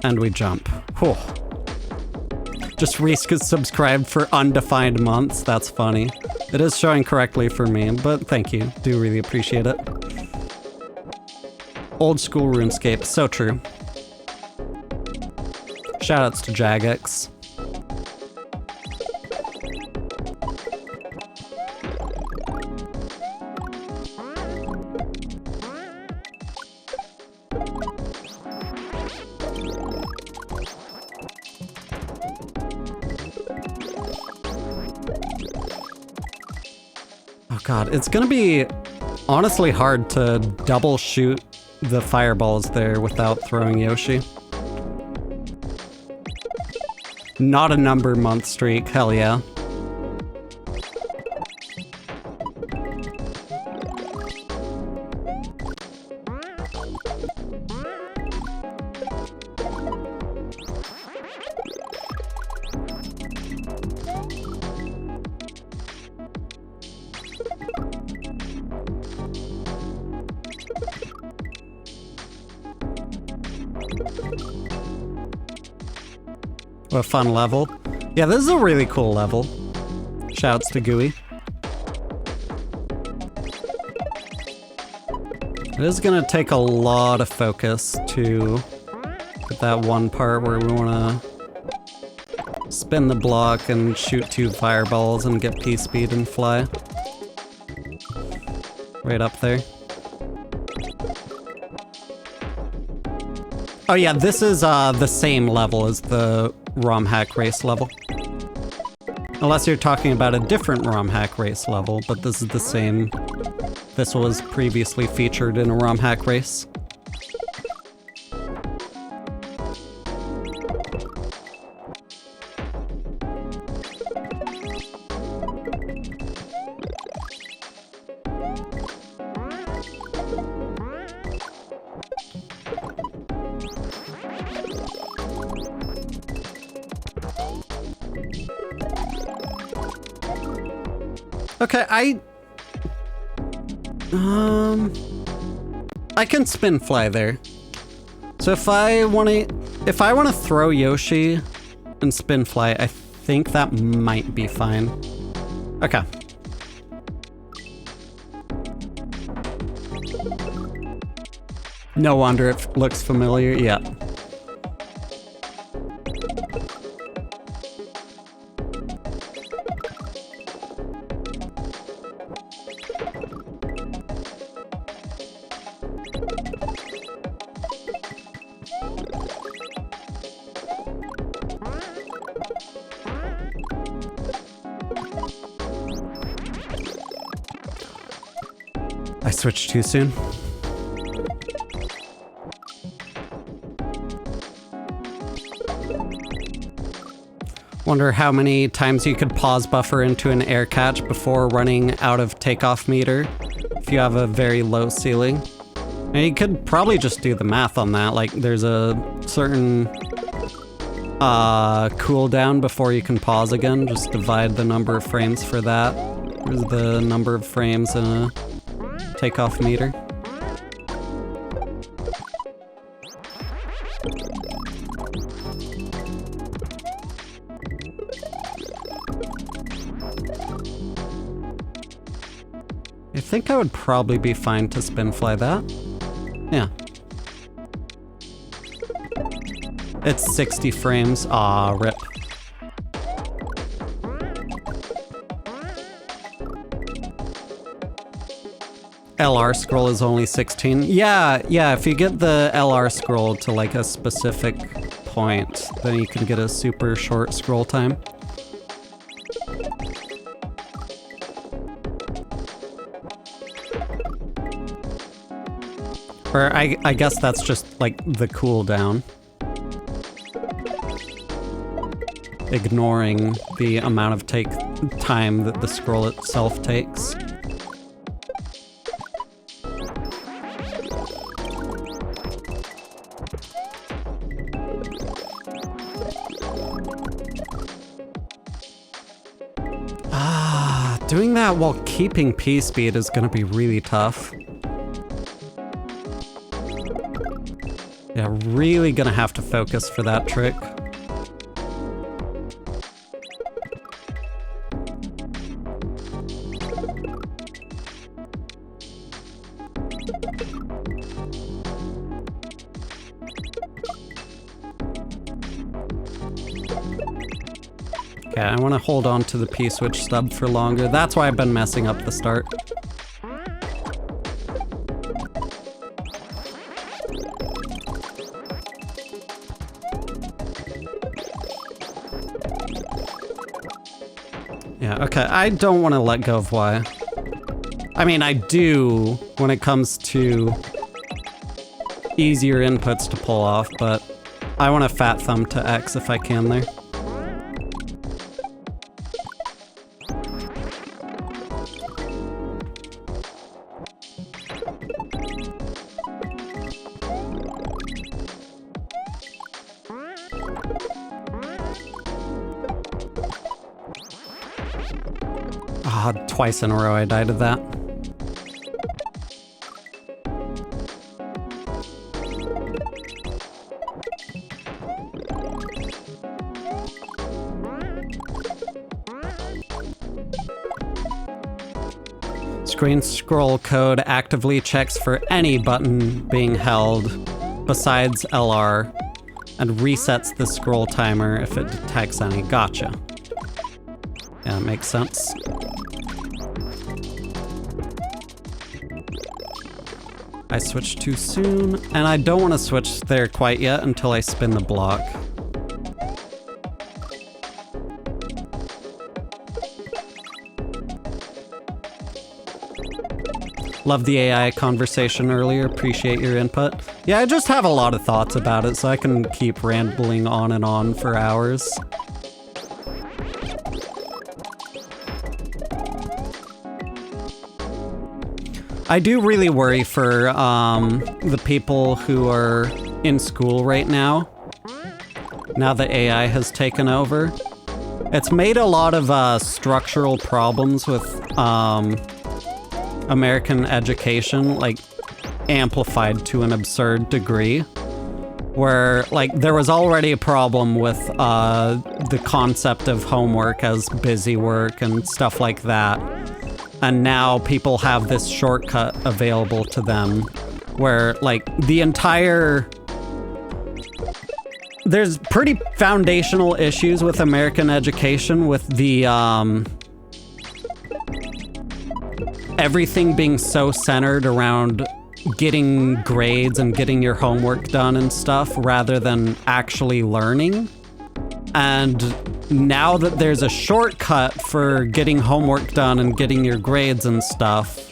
S1: And we jump. Whew. Just resubscribed for undefined months. That's funny. It is showing correctly for me, but thank you. Do really appreciate it. Old school RuneScape. So true. Shoutouts to Jagex. Oh god, it's gonna be honestly hard to double shoot the fireballs there without throwing Yoshi. Not a number month streak, hell yeah. What a fun level. Yeah, this is a really cool level. Shouts to Gooey. It is gonna take a lot of focus to get that one part where we wanna spin the block and shoot 2 fireballs and get P-speed and fly. Right up there. Oh yeah, this is the same level as the ROM hack race level. Unless you're talking about a different ROM hack race level, but this is the same. This was previously featured in a ROM hack race. Okay, I can spin fly there. So if I want to throw Yoshi and spin fly, I think that might be fine. Okay. No wonder it looks familiar. Yeah. I switched too soon. Wonder how many times you could pause buffer into an air catch before running out of takeoff meter if you have a very low ceiling. And you could probably just do the math on that. Like there's a certain cooldown before you can pause again. Just divide the number of frames for that. There's the number of frames in a takeoff meter. I think I would probably be fine to spin fly that. Yeah. It's 60 frames. Aw, rip. LR scroll is only 16. Yeah, if you get the LR scroll to like a specific point, then you can get a super short scroll time. Or I guess that's just like the cooldown. Ignoring the amount of time that the scroll itself takes. Doing that while keeping P speed is gonna be really tough. Yeah, really gonna have to focus for that trick. Okay, I want to hold on to the P-switch stub for longer. That's why I've been messing up the start. Yeah, okay, I don't want to let go of Y. I mean, I do when it comes to easier inputs to pull off, but I want to fat thumb to X if I can there. Twice in a row I died of that. Screen scroll code actively checks for any button being held besides LR and resets the scroll timer if it detects any. Gotcha. Yeah, that makes sense. I switched too soon, and I don't want to switch there quite yet until I spin the block. Love the AI conversation earlier, appreciate your input. Yeah, I just have a lot of thoughts about it, so I can keep rambling on and on for hours. I do really worry for the people who are in school right now that AI has taken over. It's made a lot of structural problems with American education, like, amplified to an absurd degree, where, like, there was already a problem with the concept of homework as busy work and stuff like that. And now people have this shortcut available to them where, like, there's pretty foundational issues with American education, with the, everything being so centered around getting grades and getting your homework done and stuff rather than actually learning. And now that there's a shortcut for getting homework done and getting your grades and stuff,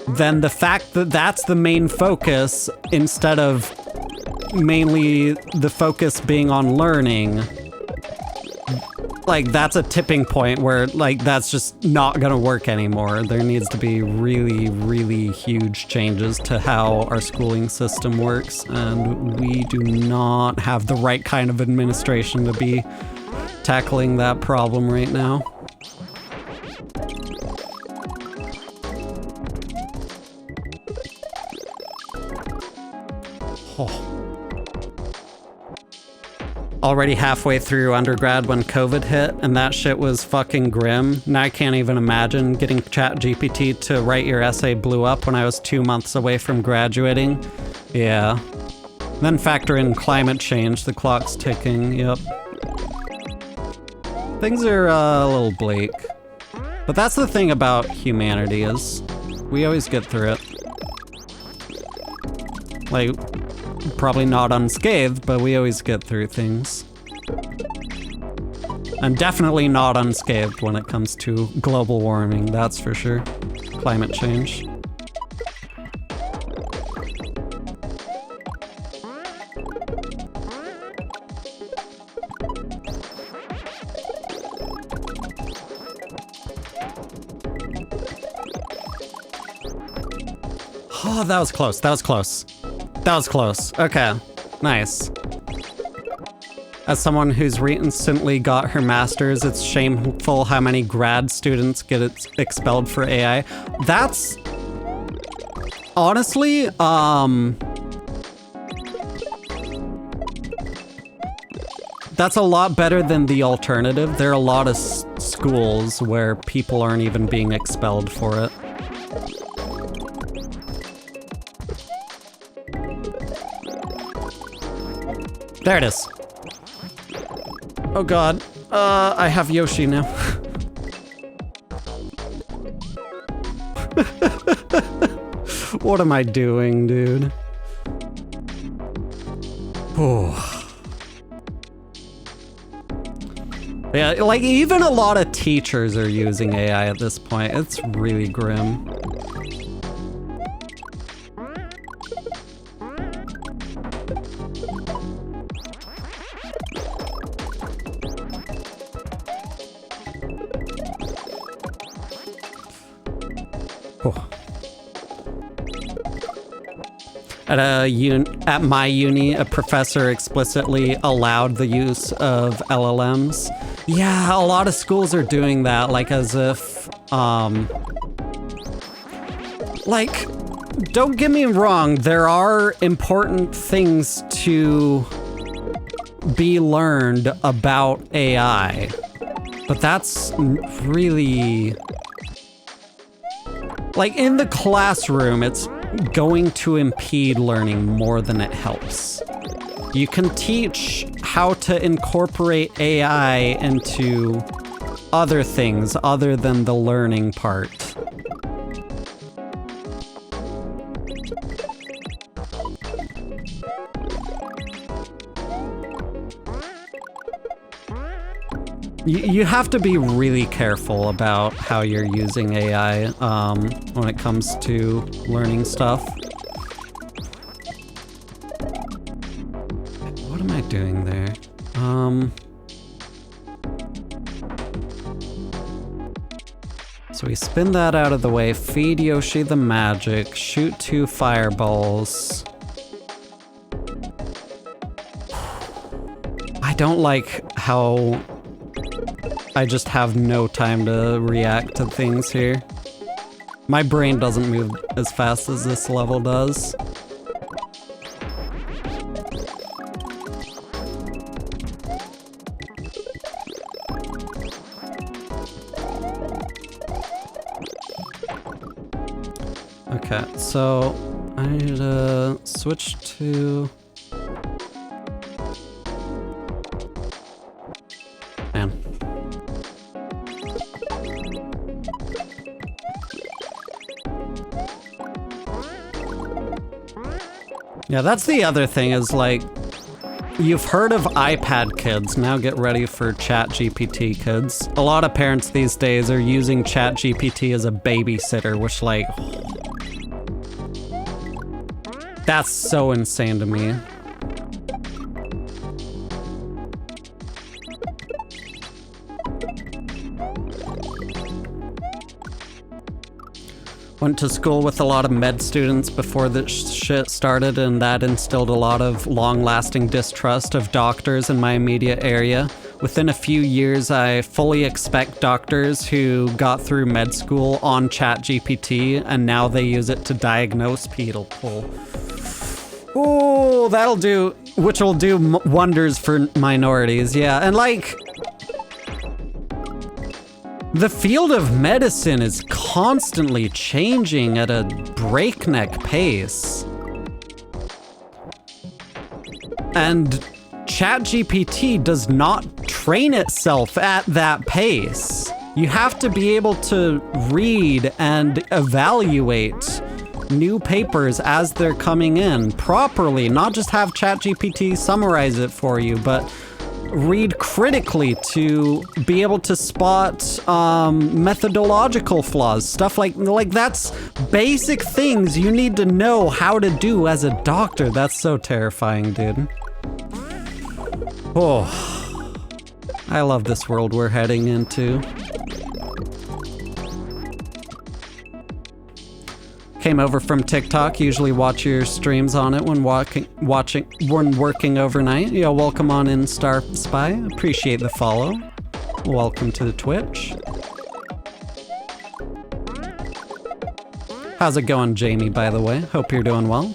S1: then the fact that that's the main focus instead of mainly the focus being on learning, like, that's a tipping point where, like, that's just not gonna work anymore. There needs to be really, really huge changes to how our schooling system works, and we do not have the right kind of administration to be tackling that problem right now. Oh. Already halfway through undergrad when COVID hit, and that shit was fucking grim. Now I can't even imagine getting ChatGPT to write your essay blew up when I was 2 months away from graduating. Yeah. Then factor in climate change, the clock's ticking, yep. Things are a little bleak. But that's the thing about humanity is we always get through it. Like, probably not unscathed, but we always get through things. And definitely not unscathed when it comes to global warming, that's for sure. Climate change. Oh, that was close, that was close. That was close. Okay, nice. As someone who's recently got her master's, it's shameful how many grad students get expelled for AI. That's honestly, that's a lot better than the alternative. There are a lot of schools where people aren't even being expelled for it. There it is. Oh god. I have Yoshi now. What am I doing, dude? Oh. Yeah, like, even a lot of teachers are using AI at this point. It's really grim. At my uni, a professor explicitly allowed the use of LLMs. Yeah, a lot of schools are doing that, like, as if, like, don't get me wrong, there are important things to be learned about AI, but that's really, like, in the classroom, it's going to impede learning more than it helps. You can teach how to incorporate AI into other things other than the learning part. You have to be really careful about how you're using AI when it comes to learning stuff. What am I doing there? So we spin that out of the way, feed Yoshi the magic, shoot 2 fireballs. I don't like how I just have no time to react to things here. My brain doesn't move as fast as this level does. Okay, so I need to switch to... Man. Yeah, that's the other thing is like, you've heard of iPad kids, now get ready for ChatGPT kids. A lot of parents these days are using ChatGPT as a babysitter, which like... That's so insane to me. Went to school with a lot of med students before this shit started, and that instilled a lot of long-lasting distrust of doctors in my immediate area. Within a few years, I fully expect doctors who got through med school on ChatGPT, and now they use it to diagnose people. Ooh, that'll do, which will do wonders for minorities, yeah. And like, the field of medicine is constantly changing at a breakneck pace. And ChatGPT does not train itself at that pace. You have to be able to read and evaluate new papers as they're coming in properly, not just have ChatGPT summarize it for you, but read critically to be able to spot methodological flaws, stuff like that's basic things you need to know how to do as a doctor. That's so terrifying, dude. Oh, I love this world we're heading into. Came over from TikTok, usually watch your streams on it when working overnight. Yeah, welcome on in, Star Spy. Appreciate the follow. Welcome to the Twitch. How's it going, Jamie, by the way? Hope you're doing well.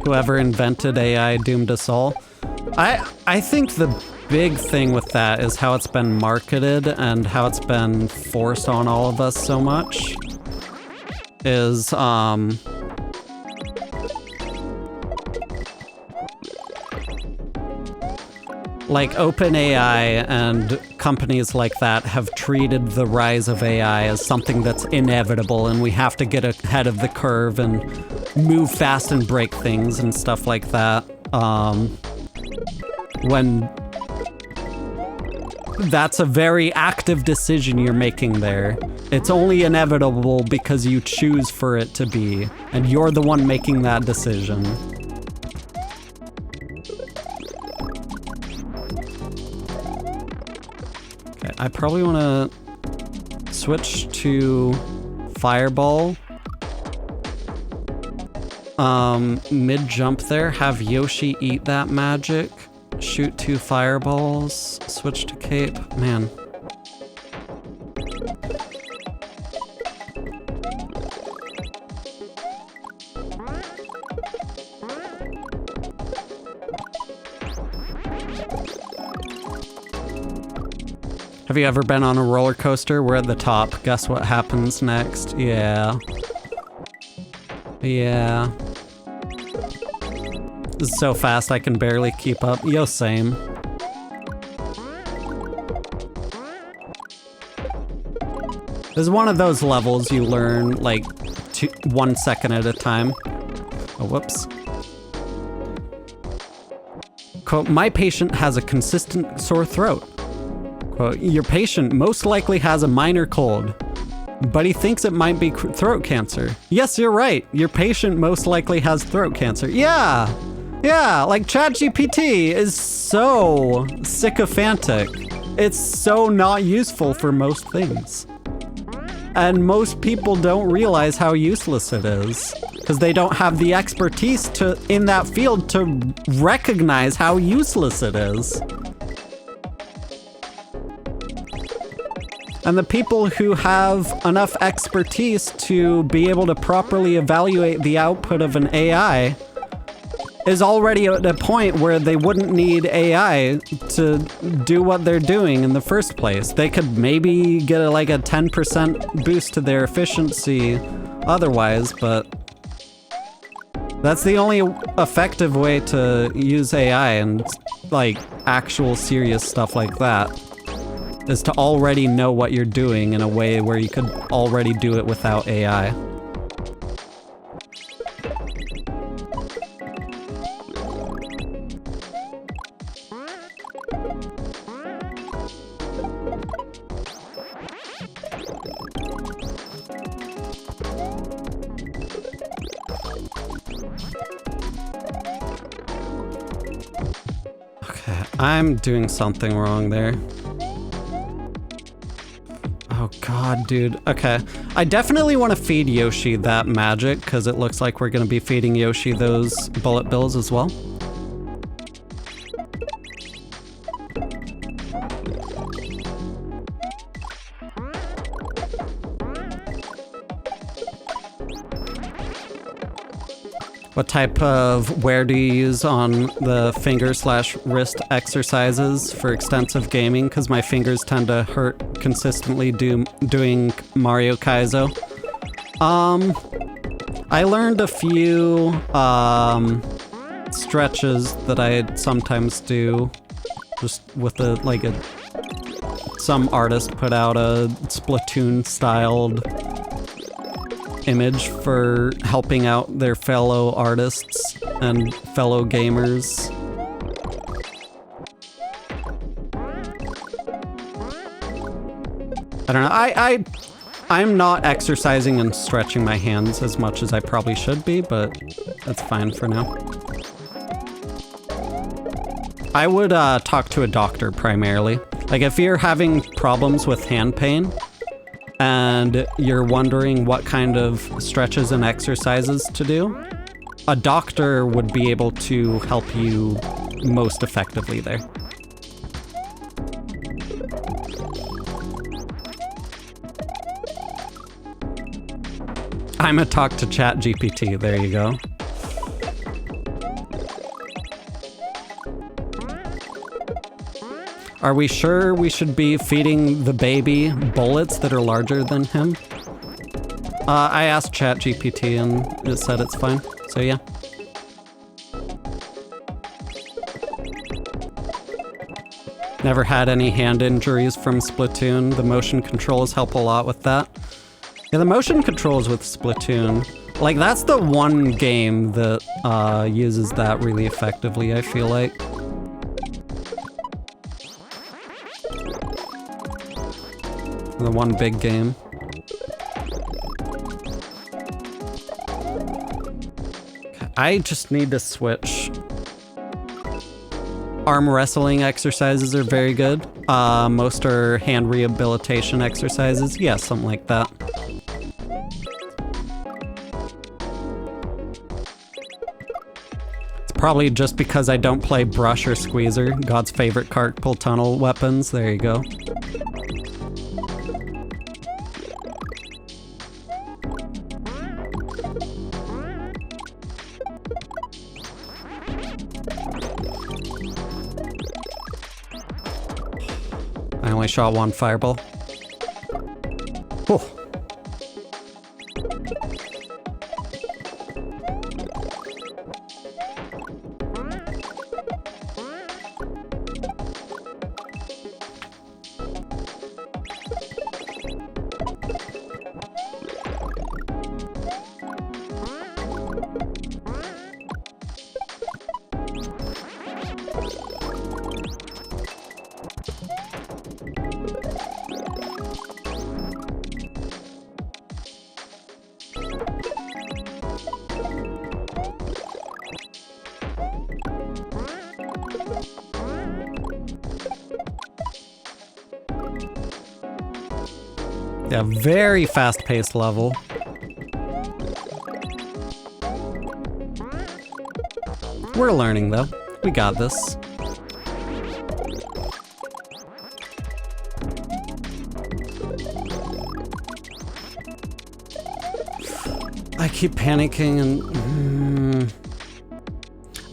S1: Whoever invented AI doomed us all. I think the big thing with that is how it's been marketed and how it's been forced on all of us so much. Is like OpenAI and companies like that have treated the rise of AI as something that's inevitable, and we have to get ahead of the curve and move fast and break things and stuff like that. When that's a very active decision you're making there. It's only inevitable because you choose for it to be, and you're the one making that decision. Okay, I probably want to switch to Fireball. Mid-jump there, have Yoshi eat that magic, shoot 2 fireballs, switch to cape, man. Have you ever been on a roller coaster? We're at the top. Guess what happens next? Yeah. Yeah. This is so fast I can barely keep up. Yo, same. This is one of those levels you learn like 1 second at a time. Oh, whoops. Quote, my patient has a consistent sore throat. Quote, your patient most likely has a minor cold, but he thinks it might be throat cancer. Yes, you're right. Your patient most likely has throat cancer. Yeah. Yeah, like ChatGPT is so sycophantic. It's so not useful for most things. And most people don't realize how useless it is because they don't have the expertise in that field to recognize how useless it is. And the people who have enough expertise to be able to properly evaluate the output of an AI is already at a point where they wouldn't need AI to do what they're doing in the first place. They could maybe get like a 10% boost to their efficiency otherwise, but that's the only effective way to use AI and like actual serious stuff like that, is to already know what you're doing in a way where you could already do it without AI. Okay, I'm doing something wrong there. Oh god, dude. Okay. I definitely want to feed Yoshi that magic, because it looks like we're going to be feeding Yoshi those bullet bills as well. What type of wear do you use on the finger/wrist exercises for extensive gaming? Because my fingers tend to hurt consistently doing Mario Kaizo. I learned a few stretches that I sometimes do, just with some artist put out a Splatoon-styled image for helping out their fellow artists and fellow gamers. I don't know, I'm not exercising and stretching my hands as much as I probably should be, but that's fine for now. I would talk to a doctor primarily. Like if you're having problems with hand pain, and you're wondering what kind of stretches and exercises to do, a doctor would be able to help you most effectively there. I'm a talk to chat GPT, there you go. Are we sure we should be feeding the baby bullets that are larger than him? I asked ChatGPT and it said it's fine, so yeah. Never had any hand injuries from Splatoon. The motion controls help a lot with that. Yeah, the motion controls with Splatoon, like that's the one game that uses that really effectively, I feel like. The one big game. I just need to switch. Arm wrestling exercises are very good. Most are hand rehabilitation exercises. Yeah, something like that. It's probably just because I don't play Brush or Squeezer, God's favorite carpal tunnel weapons. There you go. I only shot one fireball. Oh. Yeah, very fast-paced level. We're learning, though. We got this. I keep panicking and...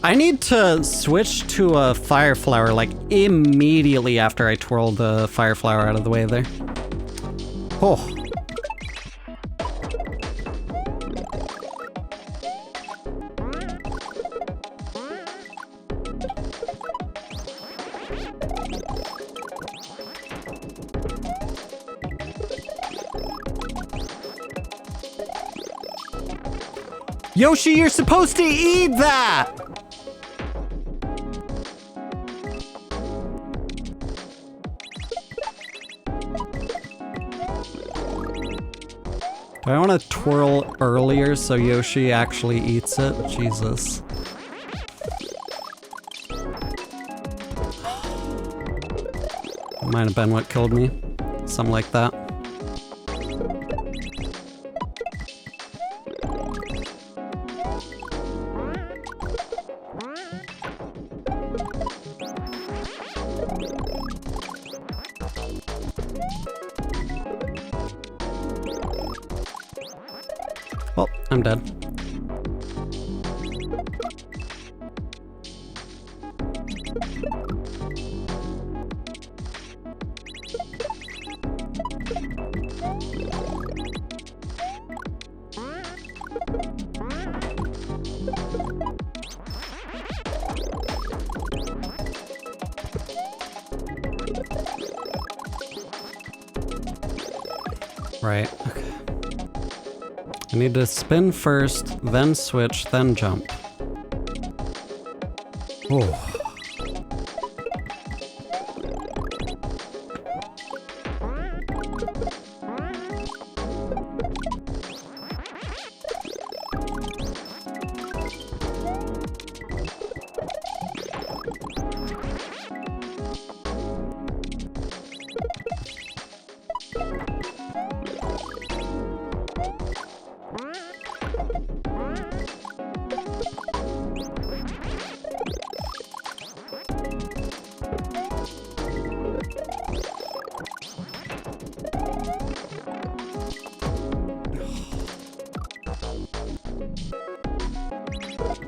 S1: I need to switch to a fire flower, like, immediately after I twirl the fire flower out of the way there. Oh. Yoshi, you're supposed to eat that! Do I want to twirl earlier so Yoshi actually eats it? Jesus. Might have been what killed me. Something like that. Well, I'm dead. Right, okay. I need to spin first, then switch, then jump. Oh.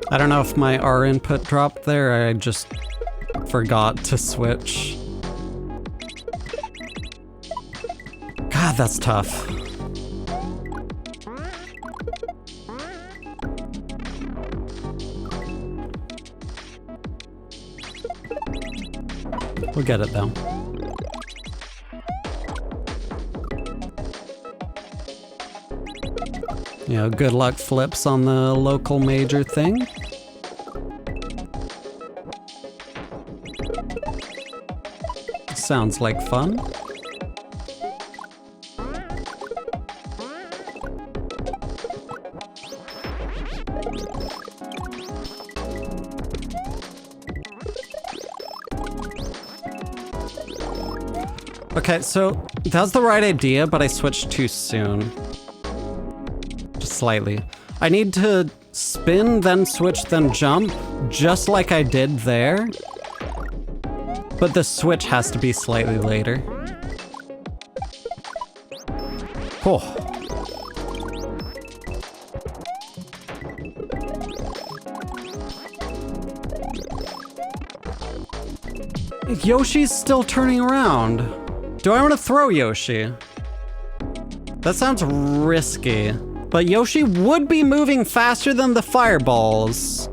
S1: I don't know if my R input dropped there, I just forgot to switch. God, that's tough. We'll get it though. You know, good luck flips on the local major thing. Sounds like fun. Okay, so that was the right idea, but I switched too soon. Just slightly. I need to spin, then switch, then jump, just like I did there. But the switch has to be slightly later. Oh. Yoshi's still turning around. Do I want to throw Yoshi? That sounds risky. But Yoshi would be moving faster than the fireballs.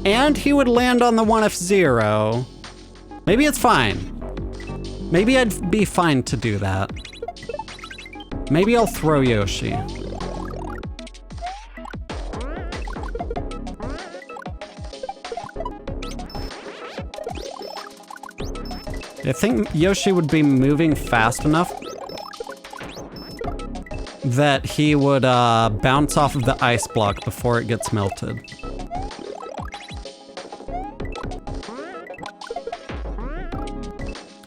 S1: And he would land on the 1F0. Maybe it's fine. Maybe I'd be fine to do that. Maybe I'll throw Yoshi. I think Yoshi would be moving fast enough that he would bounce off of the ice block before it gets melted.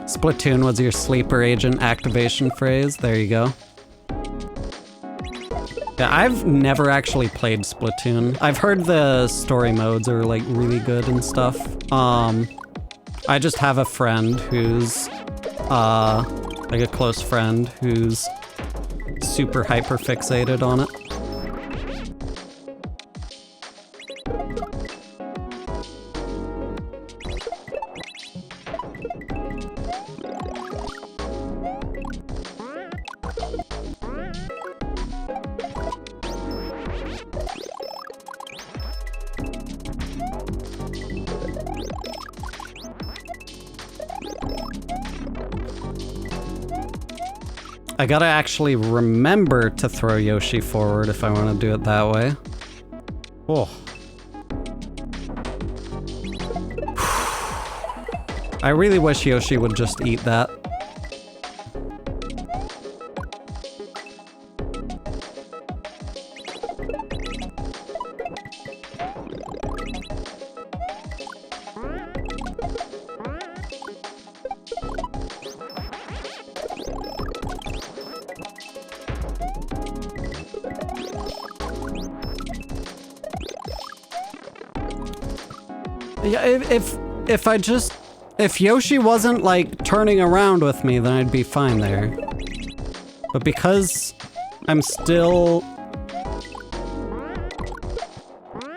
S1: Splatoon was your sleeper agent activation phrase. There you go. Yeah, I've never actually played Splatoon. I've heard the story modes are like really good and stuff. I just have a friend who's like a close friend who's super hyper fixated on it. I gotta actually remember to throw Yoshi forward if I want to do it that way. Oh. I really wish Yoshi would just eat that. Yeah, if Yoshi wasn't like turning around with me, then I'd be fine there. But because I'm still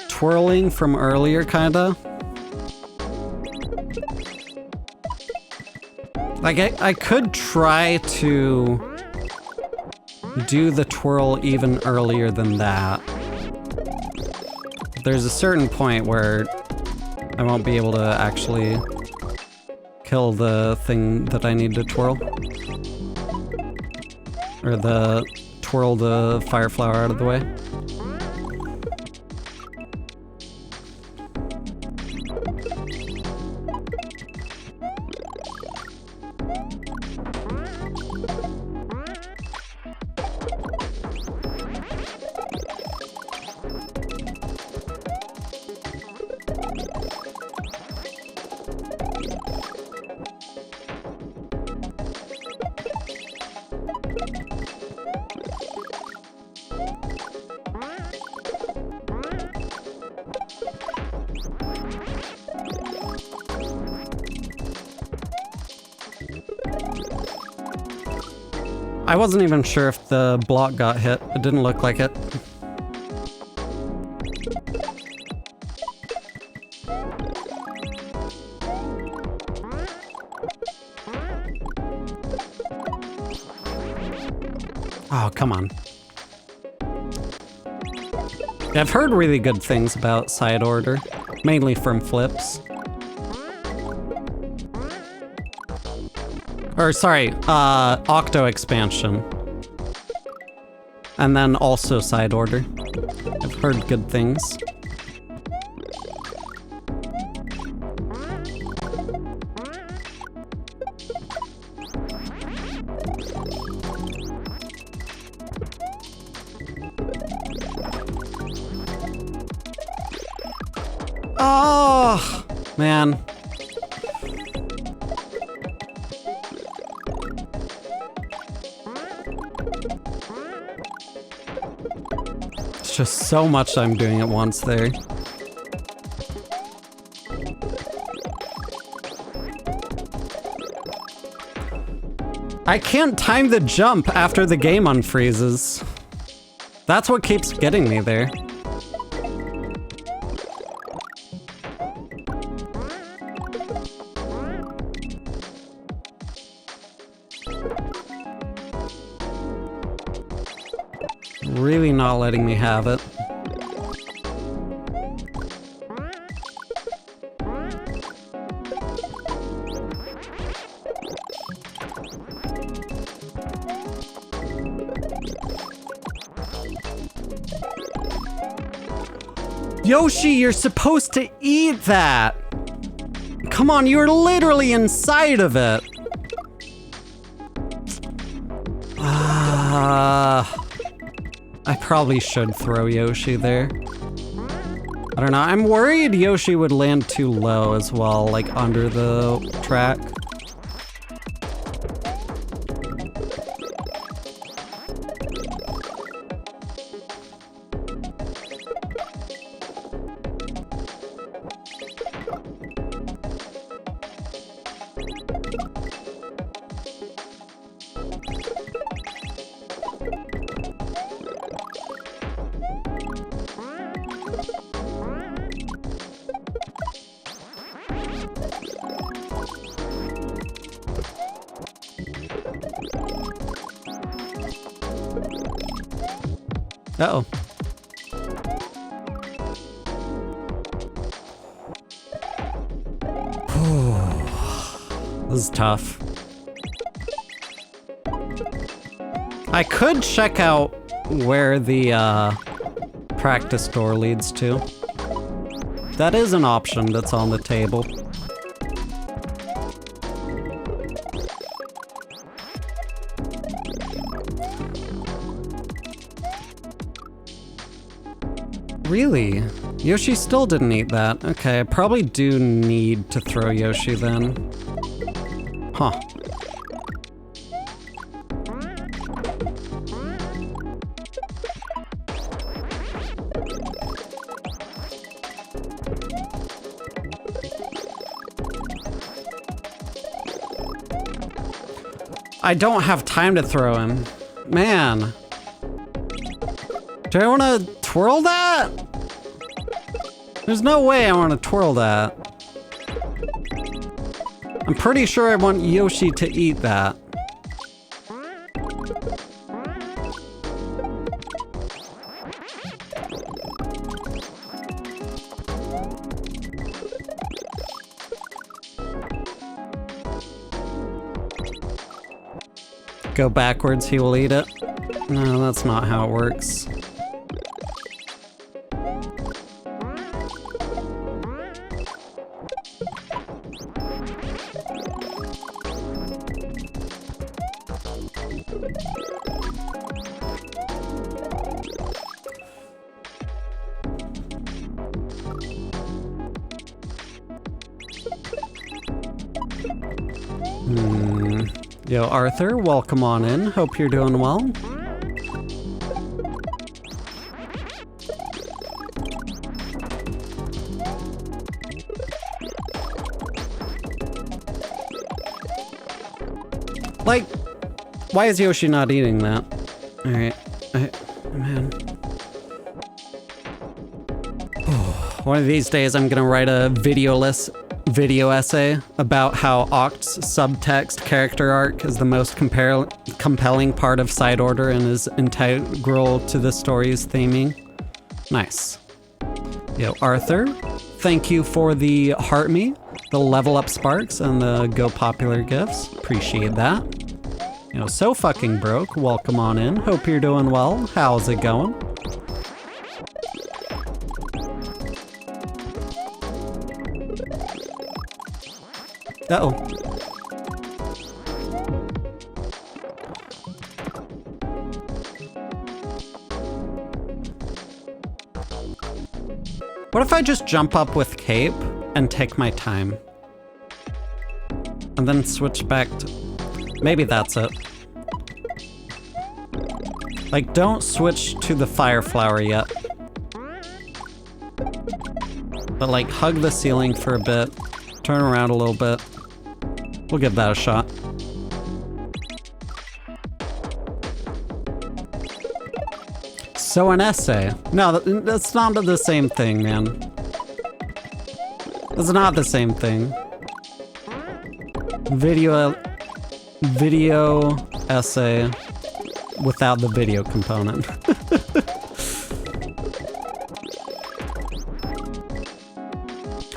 S1: twirling from earlier, kinda. Like I could try to do the twirl even earlier than that. There's a certain point where I won't be able to actually kill the thing that I need to twirl. Or twirl the fire flower out of the way. I wasn't even sure if the block got hit. It didn't look like it. Oh, come on. Yeah, I've heard really good things about side order, mainly from flips. Or sorry, Octo expansion. And then also side order. I've heard good things. Oh, man. It's just so much I'm doing at once there. I can't time the jump after the game unfreezes. That's what keeps getting me there. Really not letting me have it. Yoshi, you're supposed to eat that! Come on, you're literally inside of it! I probably should throw Yoshi there. I don't know, I'm worried Yoshi would land too low as well, like under the track. Uh-oh. This is tough. I could check out where the practice door leads to. That is an option that's on the table. Really? Yoshi still didn't eat that. Okay, I probably do need to throw Yoshi then. Huh. I don't have time to throw him. Man. Do I want to twirl that? There's no way I want to twirl that. I'm pretty sure I want Yoshi to eat that. Go backwards, he will eat it. No, that's not how it works. Yo, Arthur, welcome on in. Hope you're doing well. Like, why is Yoshi not eating that? Alright. Man. Oh, one of these days I'm gonna write a video essay about how Oct's subtext character arc is the most compelling part of Side Order and is integral to the story's theming. Nice. Yo, Arthur, thank you for the heart me, the level up sparks, and the go popular gifts. Appreciate that. You know, so fucking broke. Welcome on in. Hope you're doing well. How's it going? Uh-oh. What if I just jump up with Cape and take my time? And then switch back to... Maybe that's it. Like, don't switch to the fire flower yet. But like, hug the ceiling for a bit. Turn around a little bit. We'll give that a shot. So an essay. No, that's not the same thing, man. That's not the same thing. Video essay without the video component.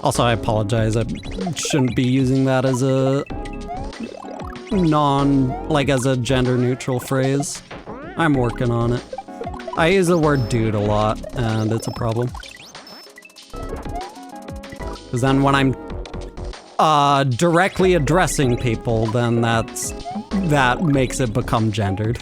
S1: Also, I apologize. I shouldn't be using that as a as a gender neutral phrase. I'm working on it. I use the word dude a lot, and it's a problem. Because then when I'm directly addressing people, then that makes it become gendered.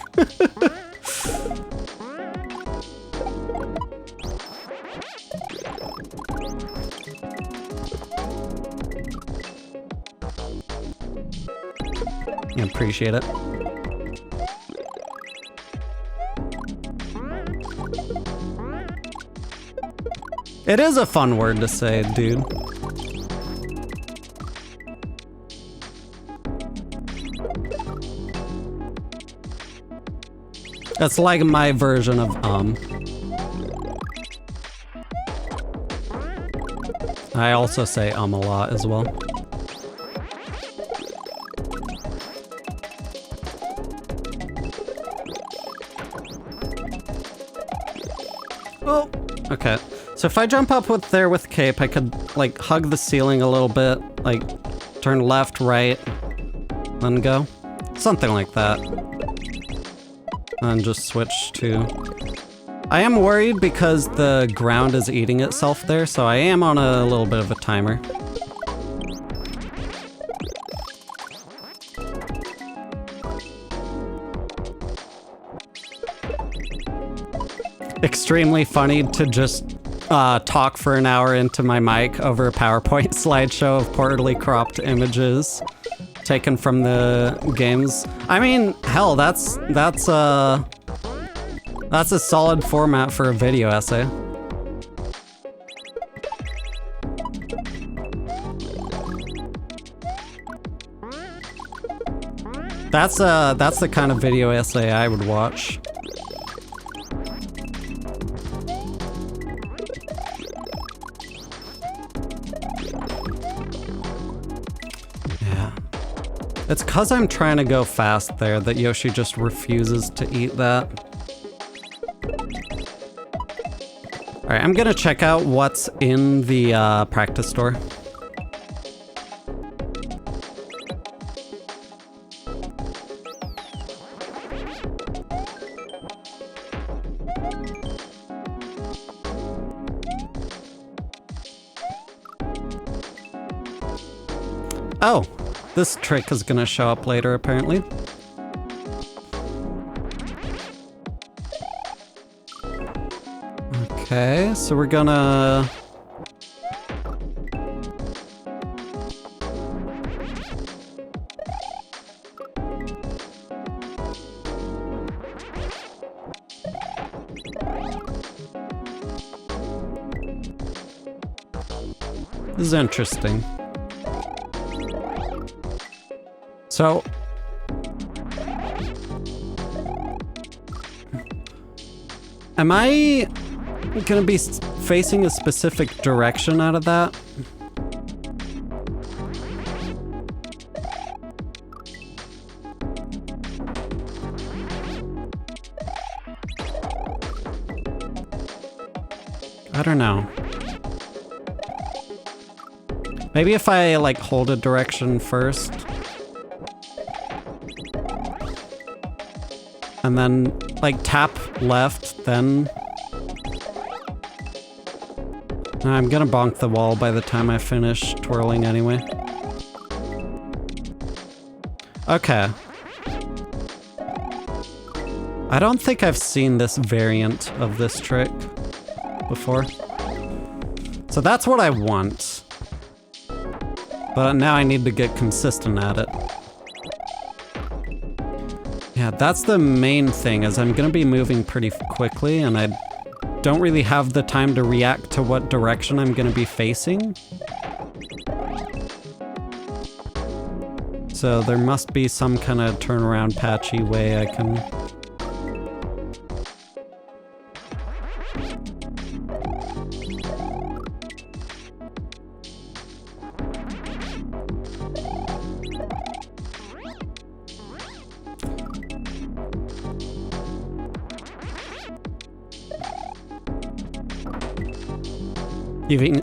S1: I appreciate it. It is a fun word to say, dude. That's like my version of I also say a lot as well. Okay. So if I jump up there with cape, I could like hug the ceiling a little bit, like turn left, right, then go. Something like that. And just switch to... I am worried because the ground is eating itself there, so I am on a little bit of a timer. Extremely funny to just talk for an hour into my mic over a PowerPoint slideshow of poorly cropped images taken from the games. I mean, hell, that's a solid format for a video essay. That's the kind of video essay I would watch. It's cause I'm trying to go fast there that Yoshi just refuses to eat that. Alright, I'm gonna check out what's in the practice store. Oh! This trick is gonna show up later, apparently. Okay, so we're gonna... This is interesting. So, am I gonna be facing a specific direction out of that? I don't know. Maybe if I like hold a direction first. And then, like, tap left, then... I'm gonna bonk the wall by the time I finish twirling anyway. Okay. I don't think I've seen this variant of this trick before. So that's what I want. But now I need to get consistent at it. Yeah, that's the main thing, is I'm gonna be moving pretty quickly, and I don't really have the time to react to what direction I'm gonna be facing. So there must be some kind of turnaround patchy way I can...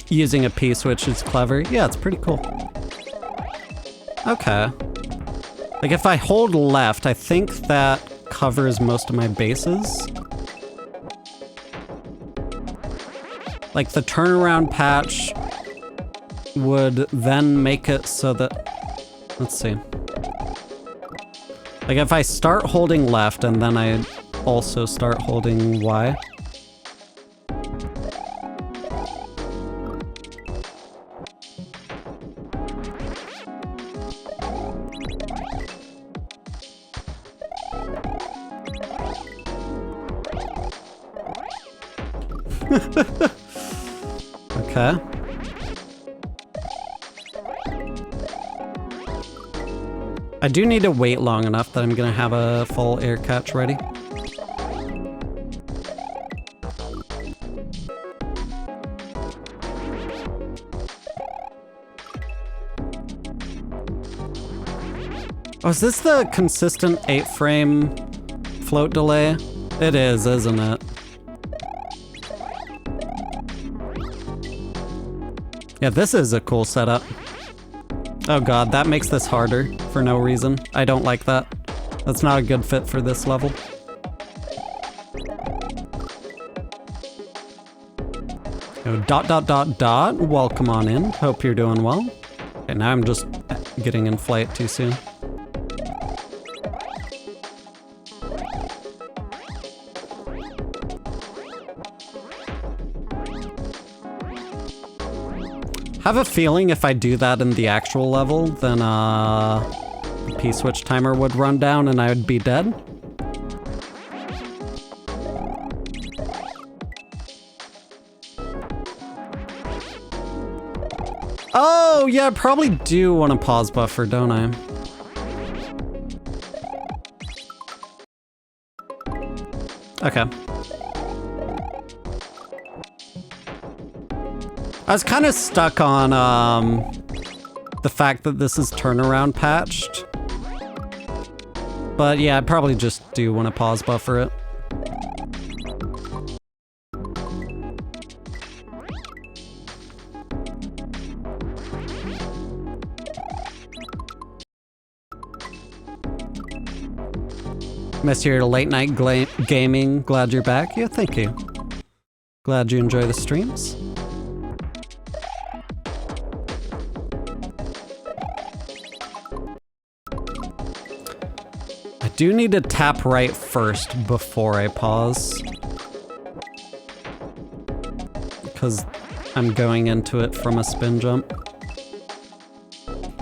S1: Using a P-switch is clever. Yeah, it's pretty cool. Okay. Like, if I hold left, I think that covers most of my bases. Like, the turnaround patch would then make it so that... Let's see. Like, if I start holding left and then I also start holding Y... Okay. I do need to wait long enough that I'm gonna have a full air catch ready. Oh, is this the consistent 8-frame float delay? It is, isn't it? Yeah, this is a cool setup. Oh god, that makes this harder for no reason. I don't like that. That's not a good fit for this level. Oh, ... Welcome on in. Hope you're doing well. Okay, now I'm just getting in flight too soon. Have a feeling if I do that in the actual level, then the P-switch timer would run down and I would be dead. Oh, yeah, I probably do want a pause buffer, don't I? Okay. I was kind of stuck on the fact that this is turnaround patched. But yeah, I probably just do want to pause buffer it. Missed your late night gaming. Glad you're back. Yeah, thank you. Glad you enjoy the streams. I do need to tap right first before I pause. Because I'm going into it from a spin jump.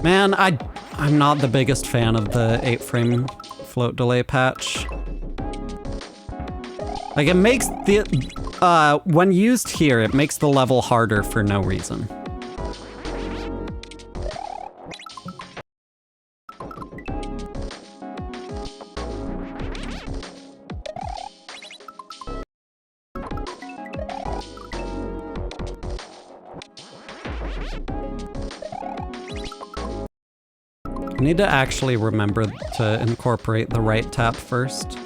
S1: Man, I'm not the biggest fan of the 8-frame float delay patch. Like, it makes the, when used here, it makes the level harder for no reason. I need to actually remember to incorporate the right tap first.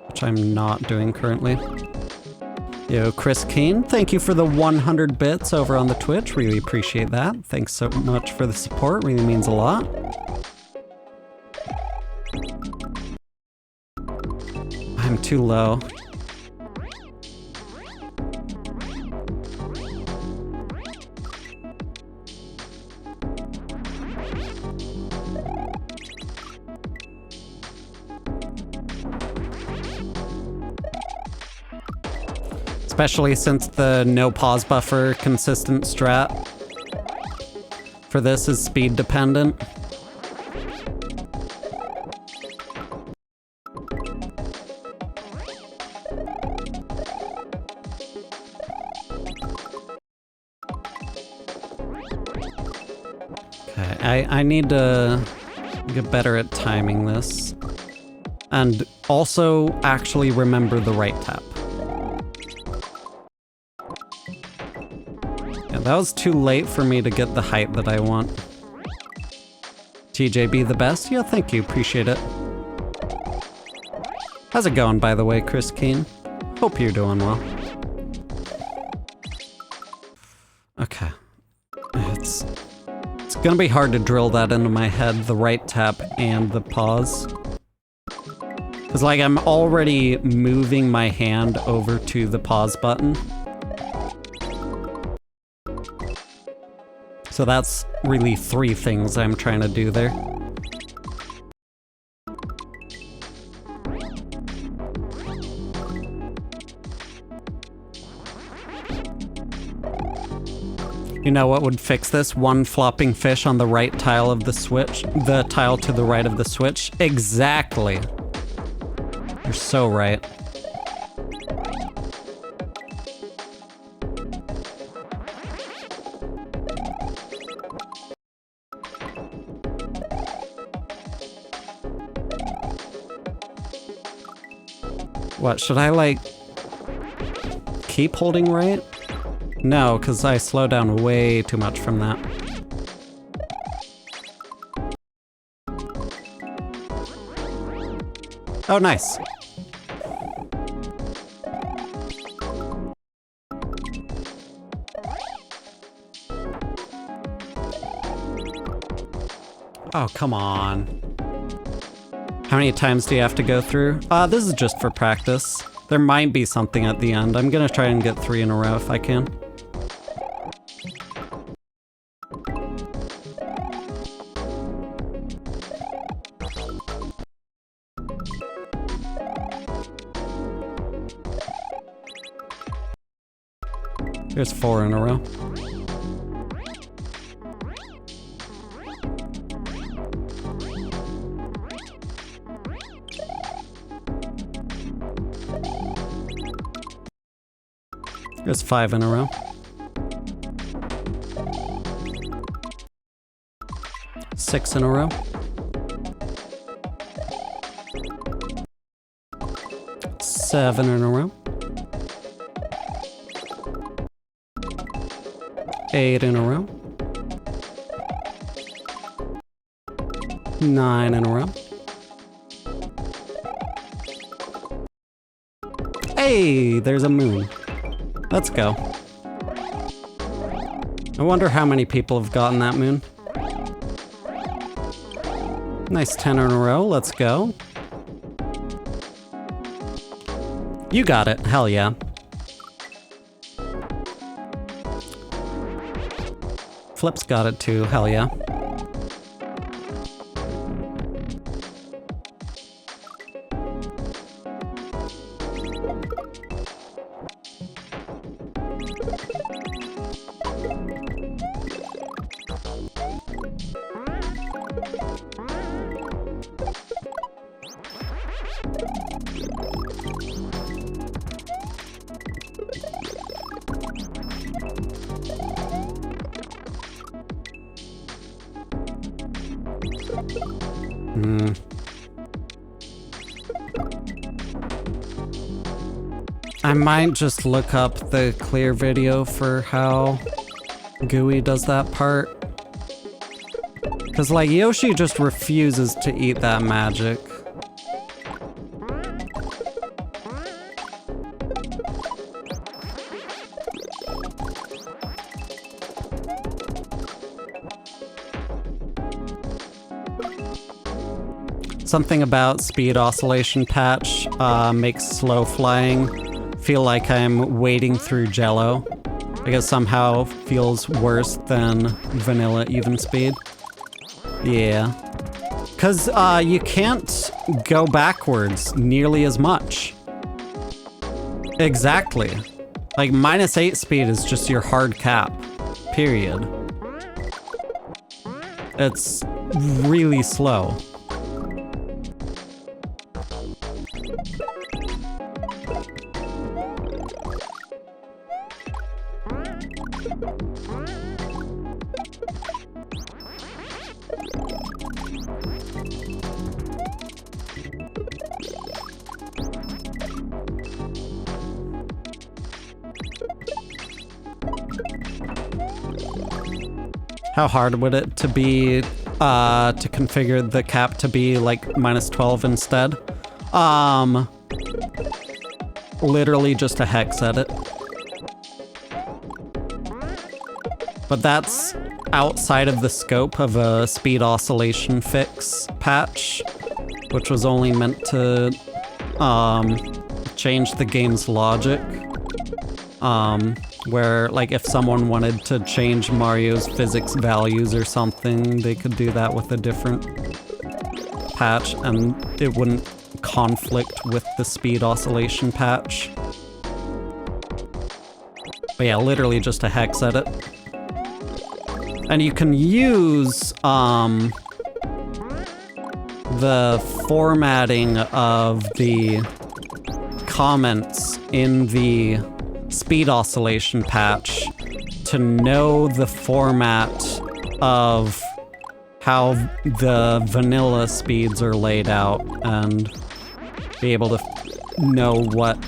S1: Which I'm not doing currently. Yo, Chris Keen, thank you for the 100 bits over on the Twitch. Really appreciate that. Thanks so much for the support. Really means a lot. I'm too low. Especially since the no pause buffer consistent strat for this is speed dependent. Okay, I need to get better at timing this and also actually remember the right tap. That was too late for me to get the height that I want. TJB the best? Yeah, thank you. Appreciate it. How's it going, by the way, Chris Keen? Hope you're doing well. Okay. It's gonna be hard to drill that into my head, the right tap and the pause. Because, like, I'm already moving my hand over to the pause button. So that's really 3 things I'm trying to do there. You know what would fix this? One flopping fish on the right tile of the switch. The tile to the right of the switch. Exactly. You're so right. What, should I, like, keep holding right? No, because I slow down way too much from that. Oh, nice. Oh, come on. How many times do you have to go through? This is just for practice. There might be something at the end. I'm gonna try and get 3 in a row if I can. There's 4 in a row. There's 5 in a row. 6 in a row. 7 in a row. 8 in a row. 9 in a row. Hey, there's a moon. Let's go. I wonder how many people have gotten that moon. Nice 10 in a row, let's go. You got it, hell yeah. Flip's got it too, hell yeah. I might just look up the clear video for how Gooey does that part. Cause like Yoshi just refuses to eat that magic. Something about speed oscillation patch makes slow flying feel like I'm wading through jello. I guess somehow feels worse than vanilla even speed. Yeah. Cause you can't go backwards nearly as much. Exactly. Like -8 speed is just your hard cap. Period. It's really slow. How hard would it to be to configure the cap to be like -12 instead? Literally just a hex edit. But that's outside of the scope of a speed oscillation fix patch, which was only meant to change the game's logic. Where, like, if someone wanted to change Mario's physics values or something, they could do that with a different patch, and it wouldn't conflict with the speed oscillation patch. But yeah, literally just a hex edit. And you can use, the formatting of the comments in the speed oscillation patch to know the format of how the vanilla speeds are laid out and be able to know what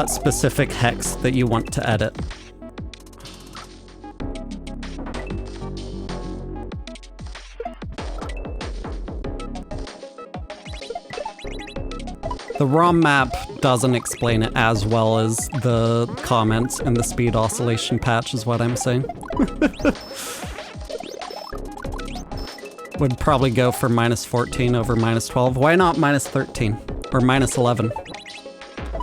S1: specific hex that you want to edit. The ROM map doesn't explain it as well as the comments in the speed oscillation patch is what I'm saying. Would probably go for -14 over -12. Why not -13 or -11?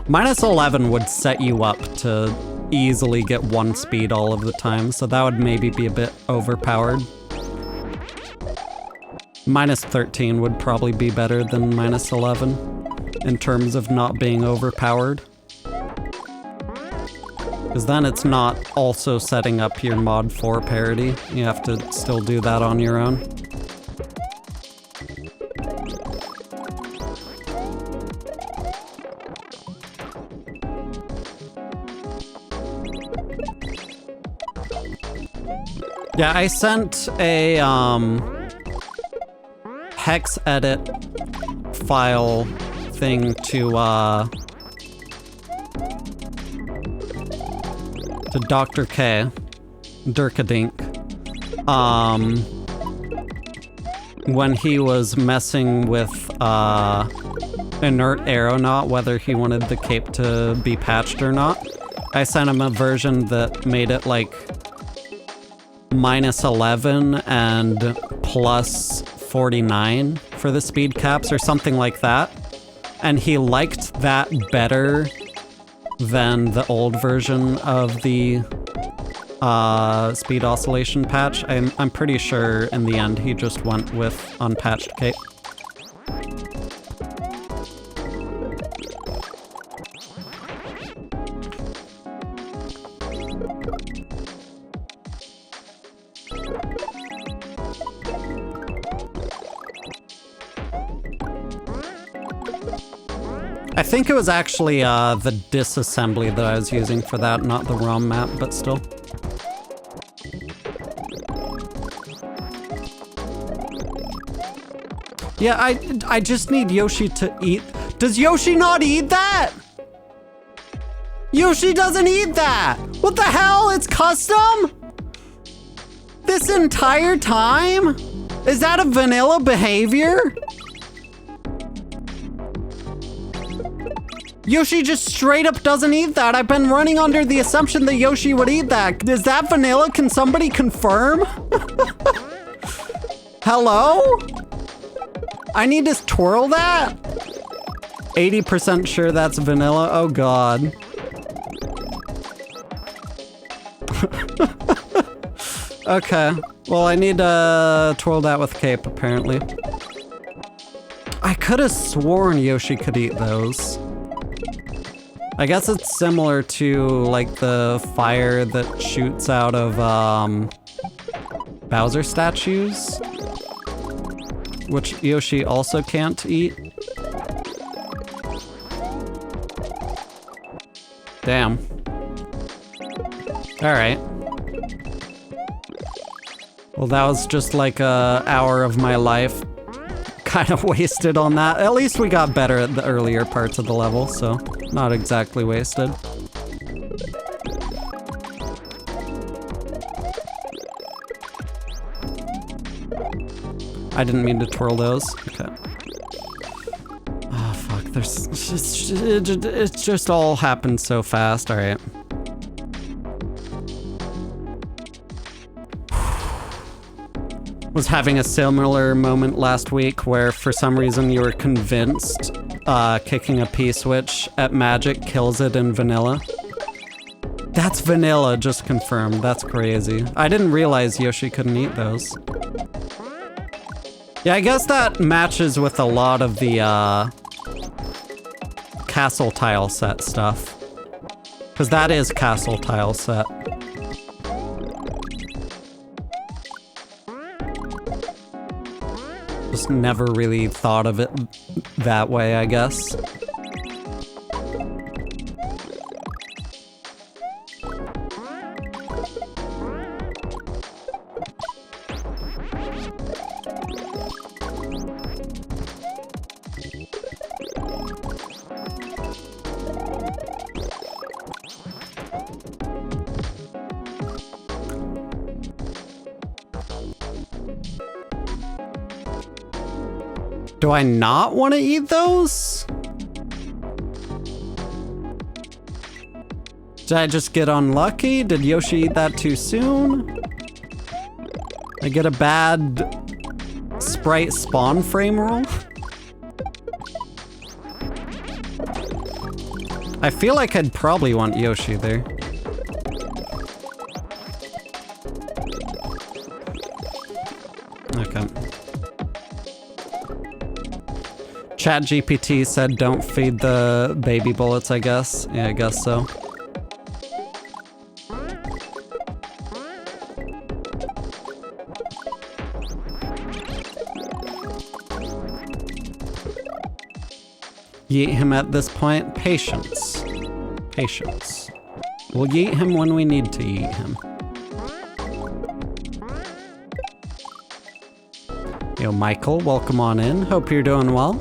S1: -11 would set you up to easily get 1 speed all of the time, so that would maybe be a bit overpowered. -13 would probably be better than -11 in terms of not being overpowered. Because then it's not also setting up your mod 4 parity. You have to still do that on your own. Yeah, I sent a hex edit file thing to Dr. K, Dirkadink, when he was messing with Inert Aeronaut, whether he wanted the cape to be patched or not. I sent him a version that made it like -11 and +49 for the speed caps or something like that. And he liked that better than the old version of the speed oscillation patch. I'm pretty sure in the end he just went with unpatched cape. I think it was actually the disassembly that I was using for that, not the ROM map, but still. Yeah, I just need Yoshi to eat. Does Yoshi not eat that? Yoshi doesn't eat that! What the hell? It's custom? This entire time? Is that a vanilla behavior? Yoshi just straight up doesn't eat that. I've been running under the assumption that Yoshi would eat that. Is that vanilla? Can somebody confirm? Hello? I need to twirl that? 80% sure that's vanilla? Oh god. Okay. Well, I need to twirl that with cape, apparently. I could have sworn Yoshi could eat those. I guess it's similar to, like, the fire that shoots out of, Bowser statues, which Yoshi also can't eat. Damn. Alright. Well, that was just like a hour of my life kind of wasted on that. At least we got better at the earlier parts of the level, so not exactly wasted. I didn't mean to twirl those. Okay. Oh, fuck. It just all happened so fast. All right. Was having a similar moment last week where for some reason you were convinced kicking a P-switch at Magic kills it in vanilla. That's vanilla, just confirmed. That's crazy. I didn't realize Yoshi couldn't eat those. Yeah, I guess that matches with a lot of the castle tile set stuff. Because that is castle tile set. Just never really thought of it that way, I guess. Do I not want to eat those? Did I just get unlucky? Did Yoshi eat that too soon? I get a bad sprite spawn frame roll? I feel like I'd probably want Yoshi there. Okay. ChatGPT said don't feed the baby bullets, I guess. Yeah, I guess so. Yeet him at this point. Patience. Patience. We'll yeet him when we need to yeet him. Yo, Michael, welcome on in. Hope you're doing well.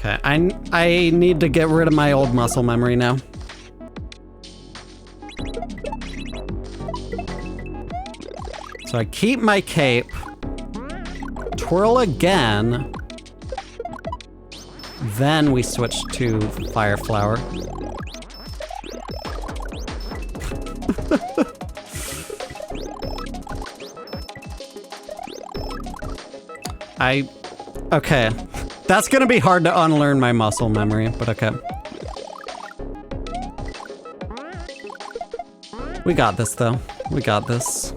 S1: Okay, I need to get rid of my old muscle memory now. So I keep my cape, twirl again, then we switch to Fire Flower. Okay. That's gonna be hard to unlearn my muscle memory, but okay. We got this though. We got this.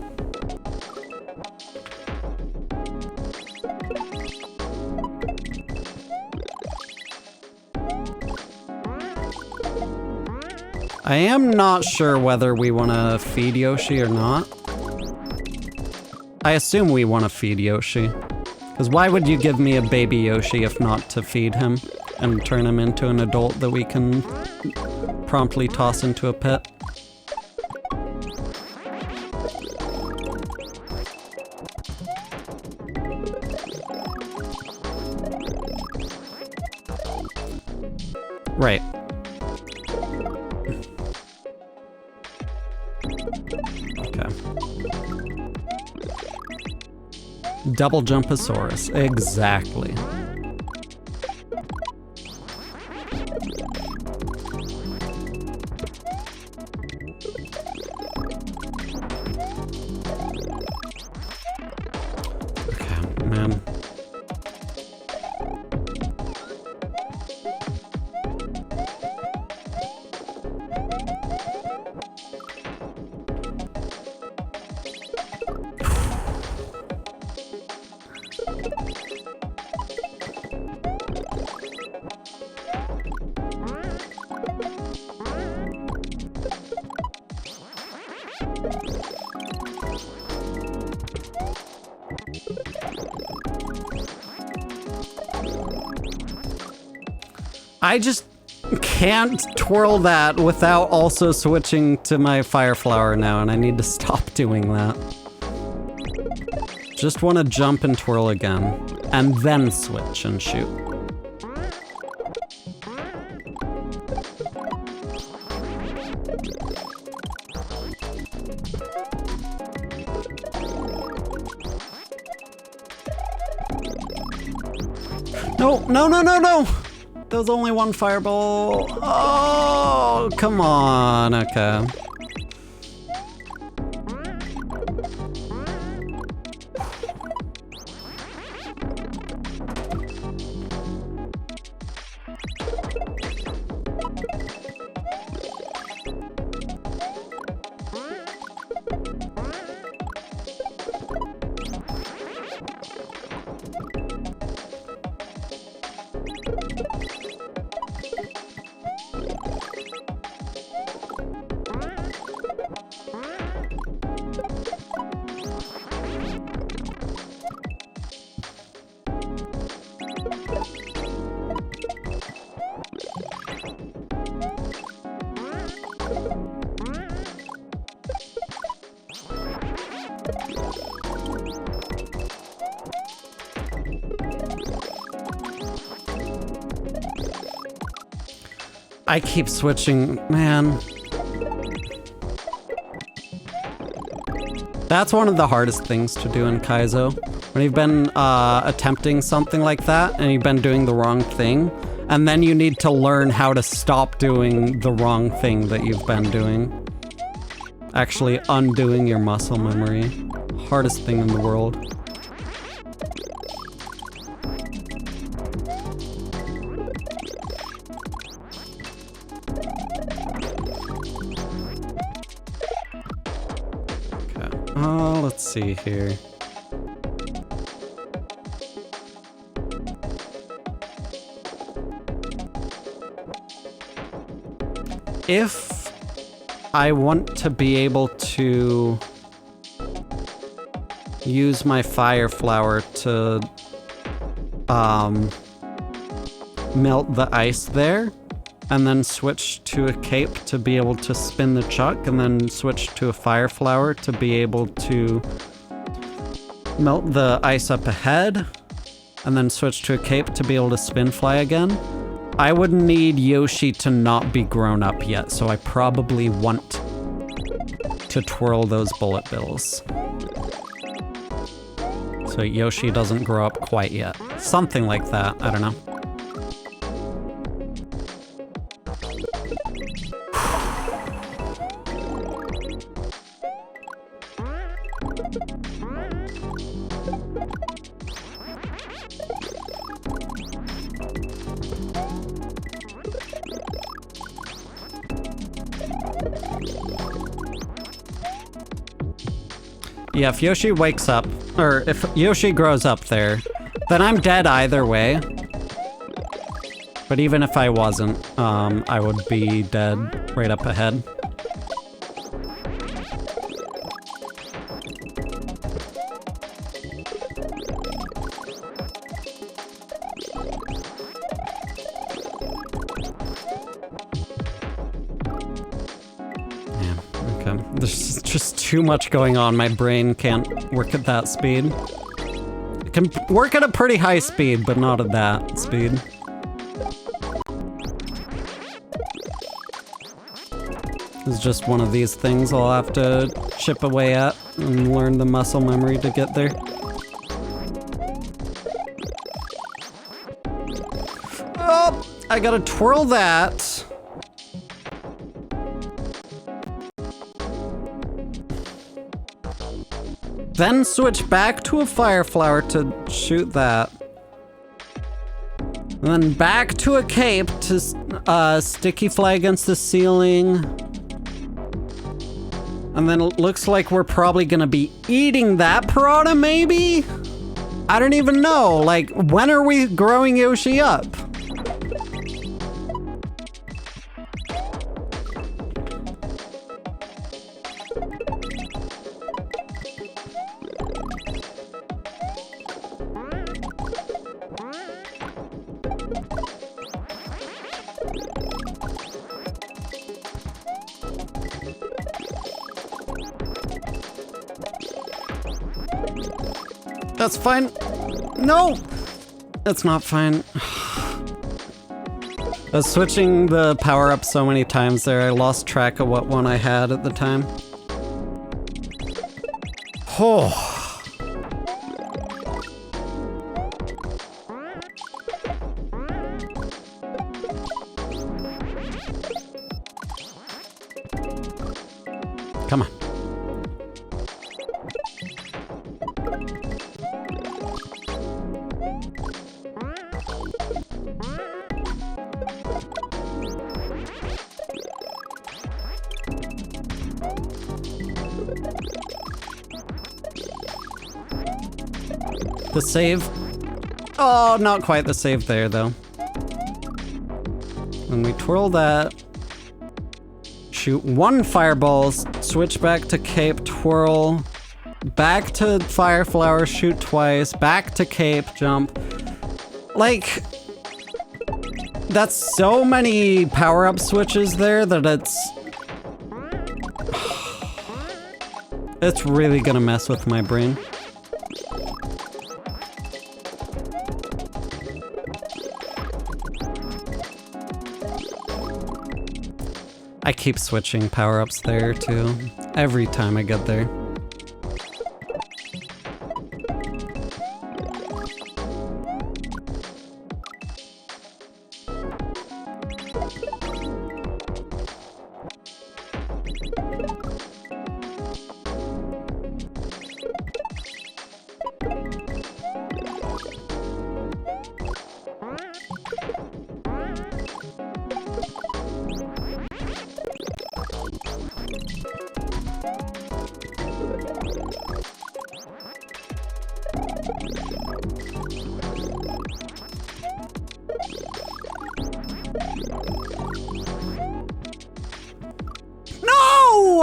S1: I am not sure whether we want to feed Yoshi or not. I assume we want to feed Yoshi. Because why would you give me a baby Yoshi if not to feed him and turn him into an adult that we can promptly toss into a pit? Right. Okay. Double Jumpasaurus. Exactly. Okay, man. I just can't twirl that without also switching to my Fire Flower now, and I need to stop doing that. Just want to jump and twirl again, and then switch and shoot. No, no, no, no, no! There's only one fireball. Oh, come on. Okay. I keep switching, man. That's one of the hardest things to do in kaizo. When you've been attempting something like that and you've been doing the wrong thing, and then you need to learn how to stop doing the wrong thing that you've been doing. Actually undoing your muscle memory. Hardest thing in the world. Okay, let's see here. If I want to be able to use my fire flower to melt the ice there, and then switch to a cape to be able to spin the chuck, and then switch to a fire flower to be able to melt the ice up ahead, and then switch to a cape to be able to spin fly again, I would need Yoshi to not be grown up yet, so I probably want to twirl those bullet bills. So Yoshi doesn't grow up quite yet. Something like that, I don't know. Yeah, if Yoshi wakes up, or if Yoshi grows up there, then I'm dead either way. But even if I wasn't, I would be dead right up ahead. There's just too much going on. My brain can't work at that speed. It can work at a pretty high speed, but not at that speed. It's just one of these things I'll have to chip away at and learn the muscle memory to get there. Oh, I gotta twirl that. Then switch back to a fire flower to shoot that. And then back to a cape to sticky fly against the ceiling. And then it looks like we're probably gonna be eating that piranha, maybe? I don't even know. Like, when are we growing Yoshi up? That's fine. No! That's not fine. I was switching the power-up so many times there, I lost track of what one I had at the time. Oh. Come on. The save? Oh, not quite the save there, though. When we twirl that, shoot one fireball, switch back to cape, twirl, back to fire flower, shoot twice, back to cape, jump. Like, that's so many power-up switches there that it's really gonna mess with my brain. I keep switching power-ups there too, every time I get there.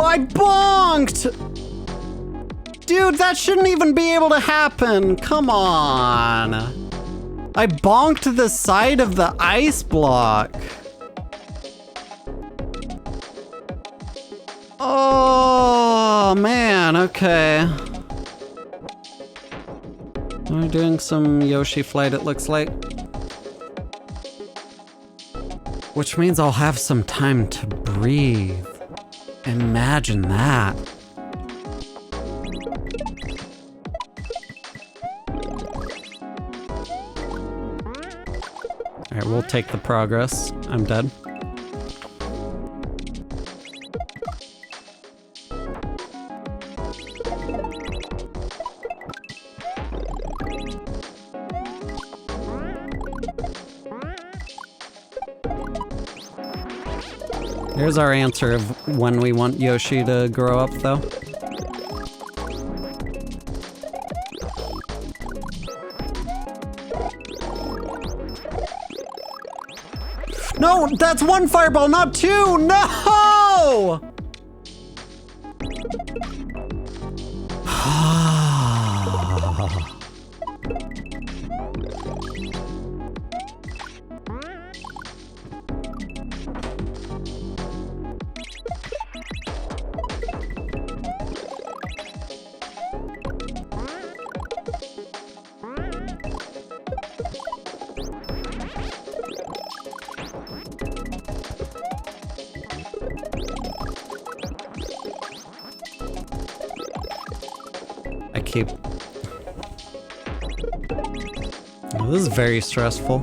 S1: I bonked! Dude, that shouldn't even be able to happen. Come on. I bonked the side of the ice block. Oh, man, okay. We're doing some Yoshi flight, it looks like. Which means I'll have some time to breathe. Imagine that. All right, we'll take the progress. I'm dead. Here's our answer of when we want Yoshi to grow up, though. No, that's one fireball, not two! No! Oh, this is very stressful.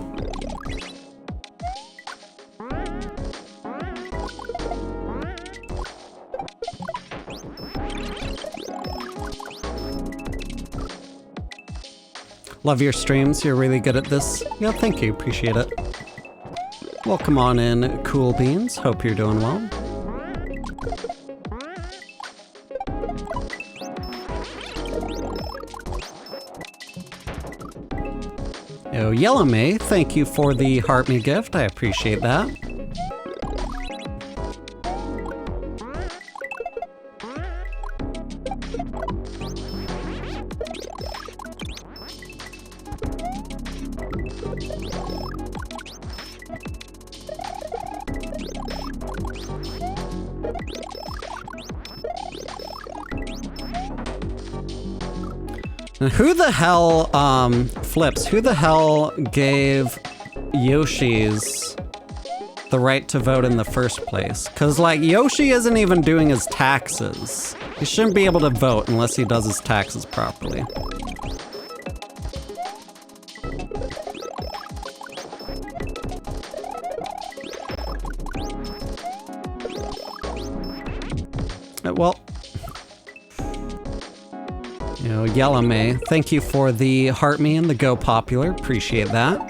S1: Love your streams, you're really good at this. Yeah, thank you, appreciate it. Welcome on in, Cool Beans, hope you're doing well. Yo, Yellow May, thank you for the Heart Me gift, I appreciate that. Who the hell, Flips, who the hell gave Yoshi's the right to vote in the first place? Cause like, Yoshi isn't even doing his taxes. He shouldn't be able to vote unless he does his taxes properly. Well, you know, Yellow May, thank you for the Heart Me and the Go Popular. Appreciate that.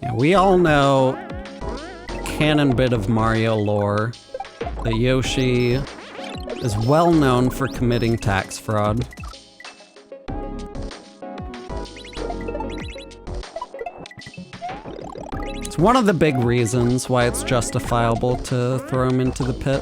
S1: Yeah, we all know canon bit of Mario lore that Yoshi is well known for committing tax fraud. It's one of the big reasons why it's justifiable to throw him into the pit.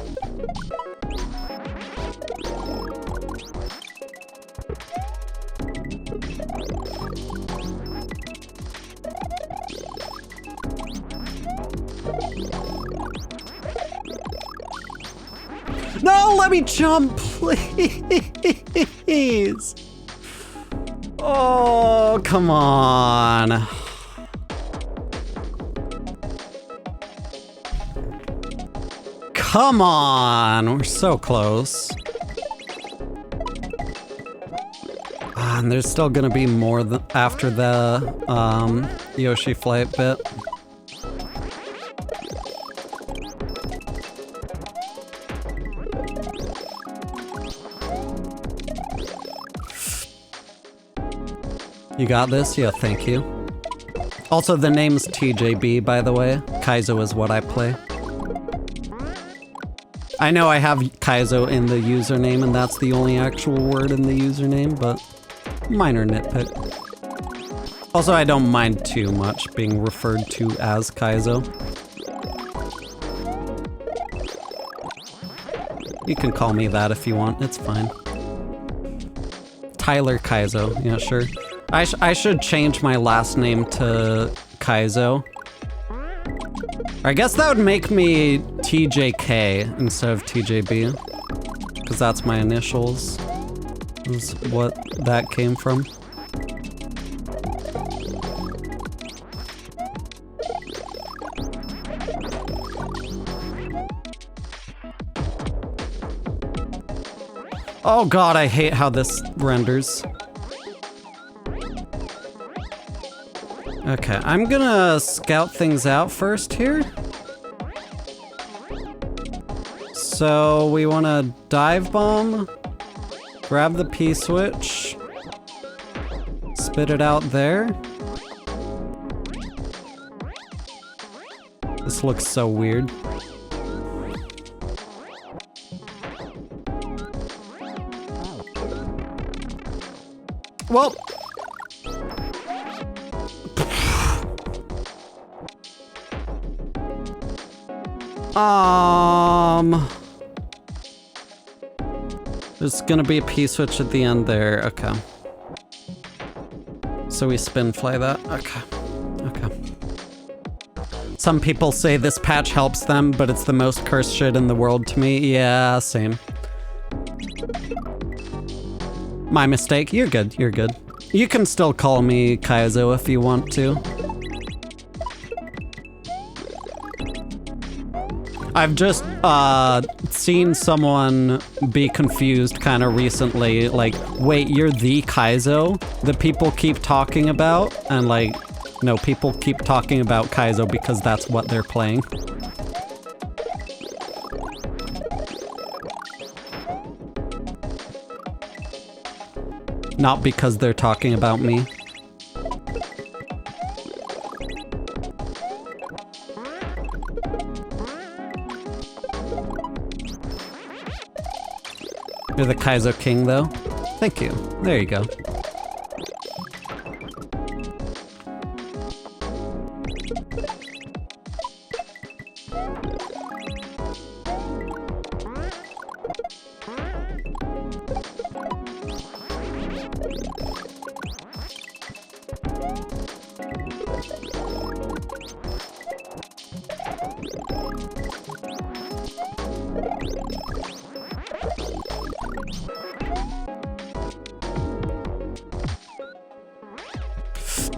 S1: No, let me jump, please. Oh, come on. Come on, we're so close. And there's still gonna be more after the Yoshi flight bit. You got this? Yeah, thank you. Also, the name's TJB, by the way. Kaizo is what I play. I know I have kaizo in the username, and that's the only actual word in the username, but minor nitpick. Also, I don't mind too much being referred to as kaizo. You can call me that if you want, it's fine. Tyler Kaizo, yeah, sure. I should change my last name to Kaizo. I guess that would make me TJK instead of TJB. Because that's my initials. Is what that came from. Oh god, I hate how this renders. Okay, I'm gonna scout things out first here. So we wanna dive bomb, grab the P-switch, spit it out there. This looks so weird. Well, there's gonna be a P-switch at the end there, okay. So we spin fly that, okay, okay. Some people say this patch helps them, but it's the most cursed shit in the world to me. Yeah, same. My mistake, you're good, you're good. You can still call me Kaizo if you want to. I've just seen someone be confused kind of recently, like, wait, you're the Kaizo that people keep talking about? And like, no, people keep talking about Kaizo because that's what they're playing. Not because they're talking about me. You're the Kaizo King, though. Thank you. There you go.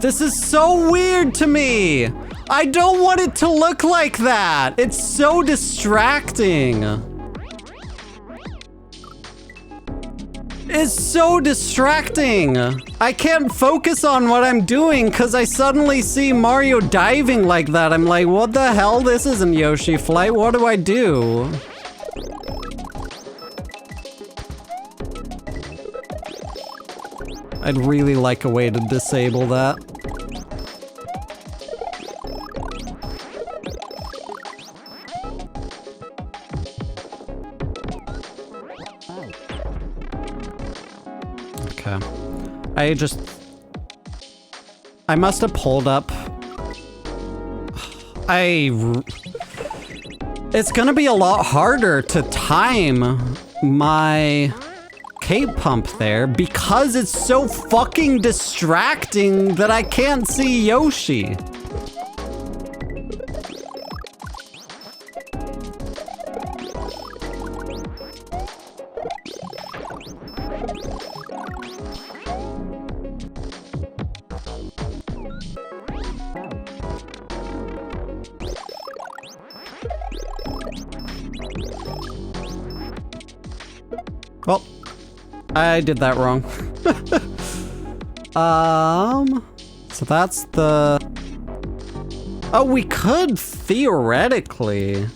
S1: This is so weird to me! I don't want it to look like that! It's so distracting! It's so distracting! I can't focus on what I'm doing because I suddenly see Mario diving like that. I'm like, what the hell? This isn't Yoshi Flight. What do I do? I'd really like a way to disable that. Okay. I must have pulled up. It's gonna be a lot harder to time my cape pump there because it's so fucking distracting that I can't see Yoshi. I did that wrong. So that's the... Oh, we could theoretically,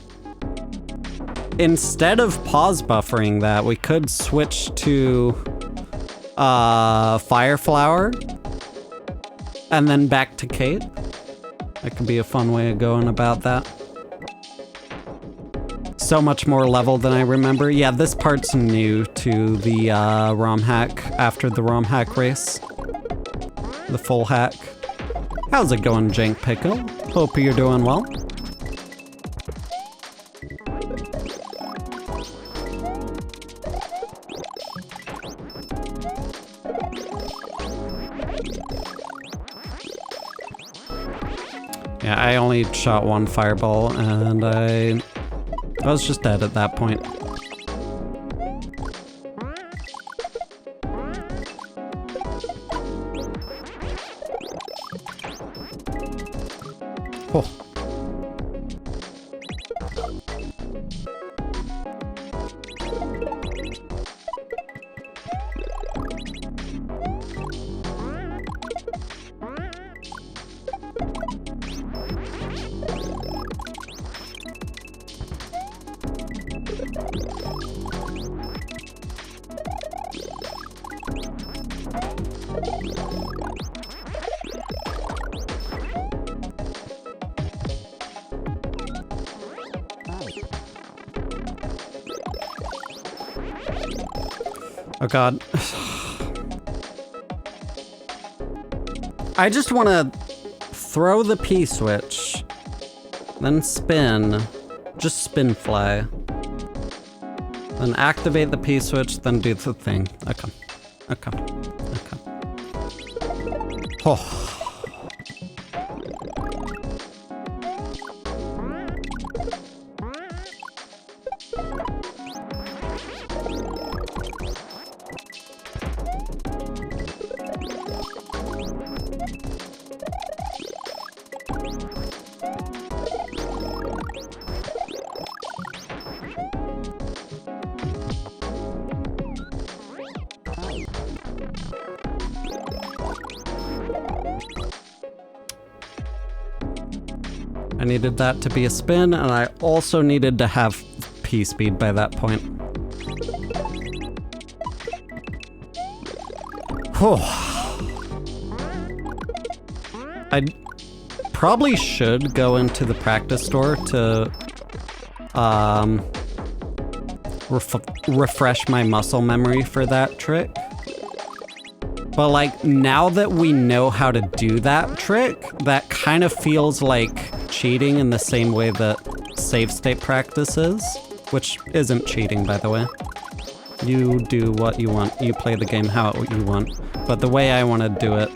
S1: instead of pause buffering that, we could switch to Fire Flower and then back to Kate. That could be a fun way of going about that. So much more level than I remember. Yeah, this part's new to the ROM hack after the ROM hack race. The full hack. How's it going, Jank Pickle? Hope you're doing well. Yeah, I only shot one fireball and I was just dead at that point. Oh. Oh god. I just want to throw the P-switch, then spin, just spin fly. Then activate the P-switch, then do the thing. Okay. Okay. Okay. Oh. I needed that to be a spin, and I also needed to have P-speed by that point. Whew. I probably should go into the practice store to refresh my muscle memory for that trick. But like, now that we know how to do that trick, that kind of feels like cheating in the same way that save state practice is, which isn't cheating, by the way. You do what you want. You play the game how you want. But the way I want to do it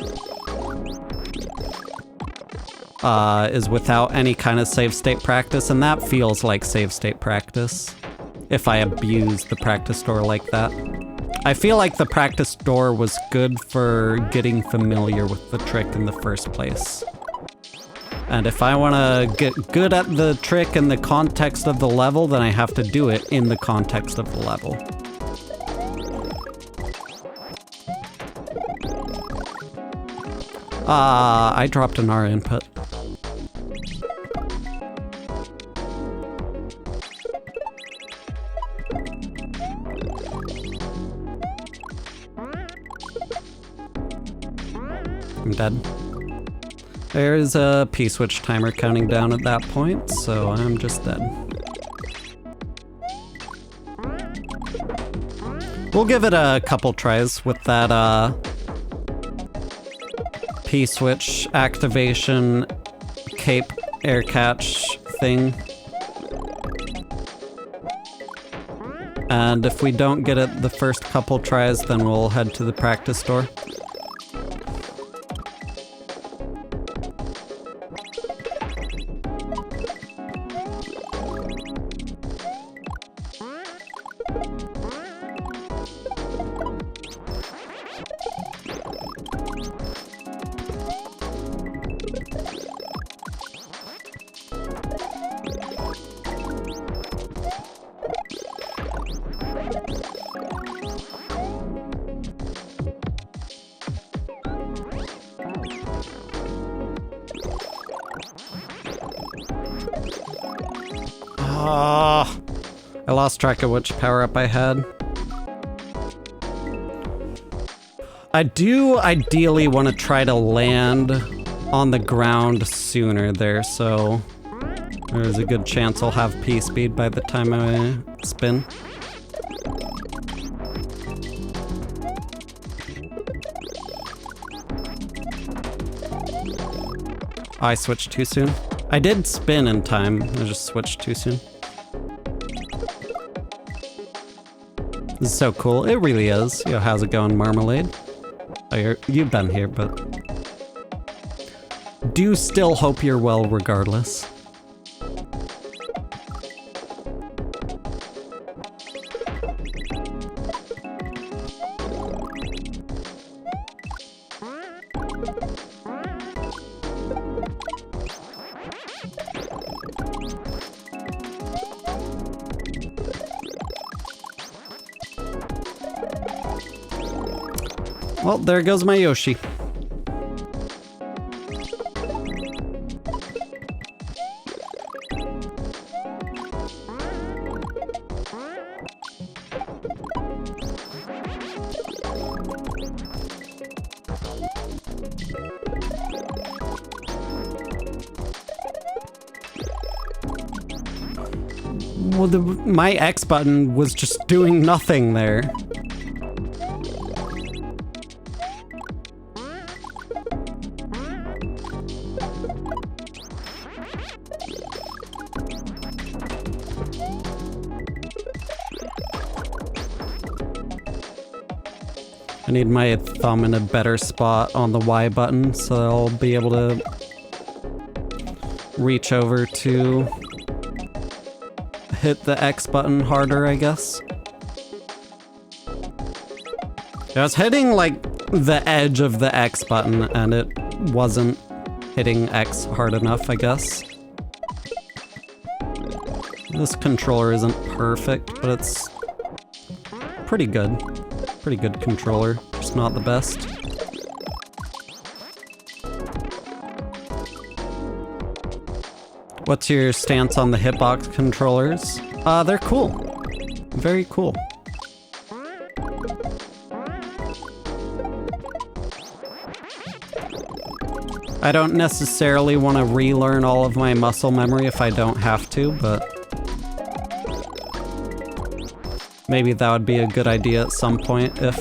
S1: is without any kind of save state practice, and that feels like save state practice if I abuse the practice store like that. I feel like the practice store was good for getting familiar with the trick in the first place. And if I want to get good at the trick in the context of the level, then I have to do it in the context of the level. I dropped an R input. I'm dead. There's a P-switch timer counting down at that point, so I'm just dead. We'll give it a couple tries with that P-switch activation cape air catch thing. And if we don't get it the first couple tries, then we'll head to the practice store. Oh, I lost track of which power-up I had. I do ideally want to try to land on the ground sooner there, so there's a good chance I'll have P-speed by the time I spin. I switched too soon. I did spin in time, I just switched too soon. This is so cool, it really is. Yo, how's it going, Marmalade? Oh, you've been here, but... do still hope you're well regardless. Well, there goes my Yoshi. Well, my X button was just doing nothing there. I need my thumb in a better spot on the Y button so I'll be able to reach over to hit the X button harder, I guess. I was hitting like the edge of the X button and it wasn't hitting X hard enough, I guess. This controller isn't perfect, but it's pretty good. Pretty good controller, just not the best. What's your stance on the hitbox controllers? They're cool. Very cool. I don't necessarily want to relearn all of my muscle memory if I don't have to, but maybe that would be a good idea at some point if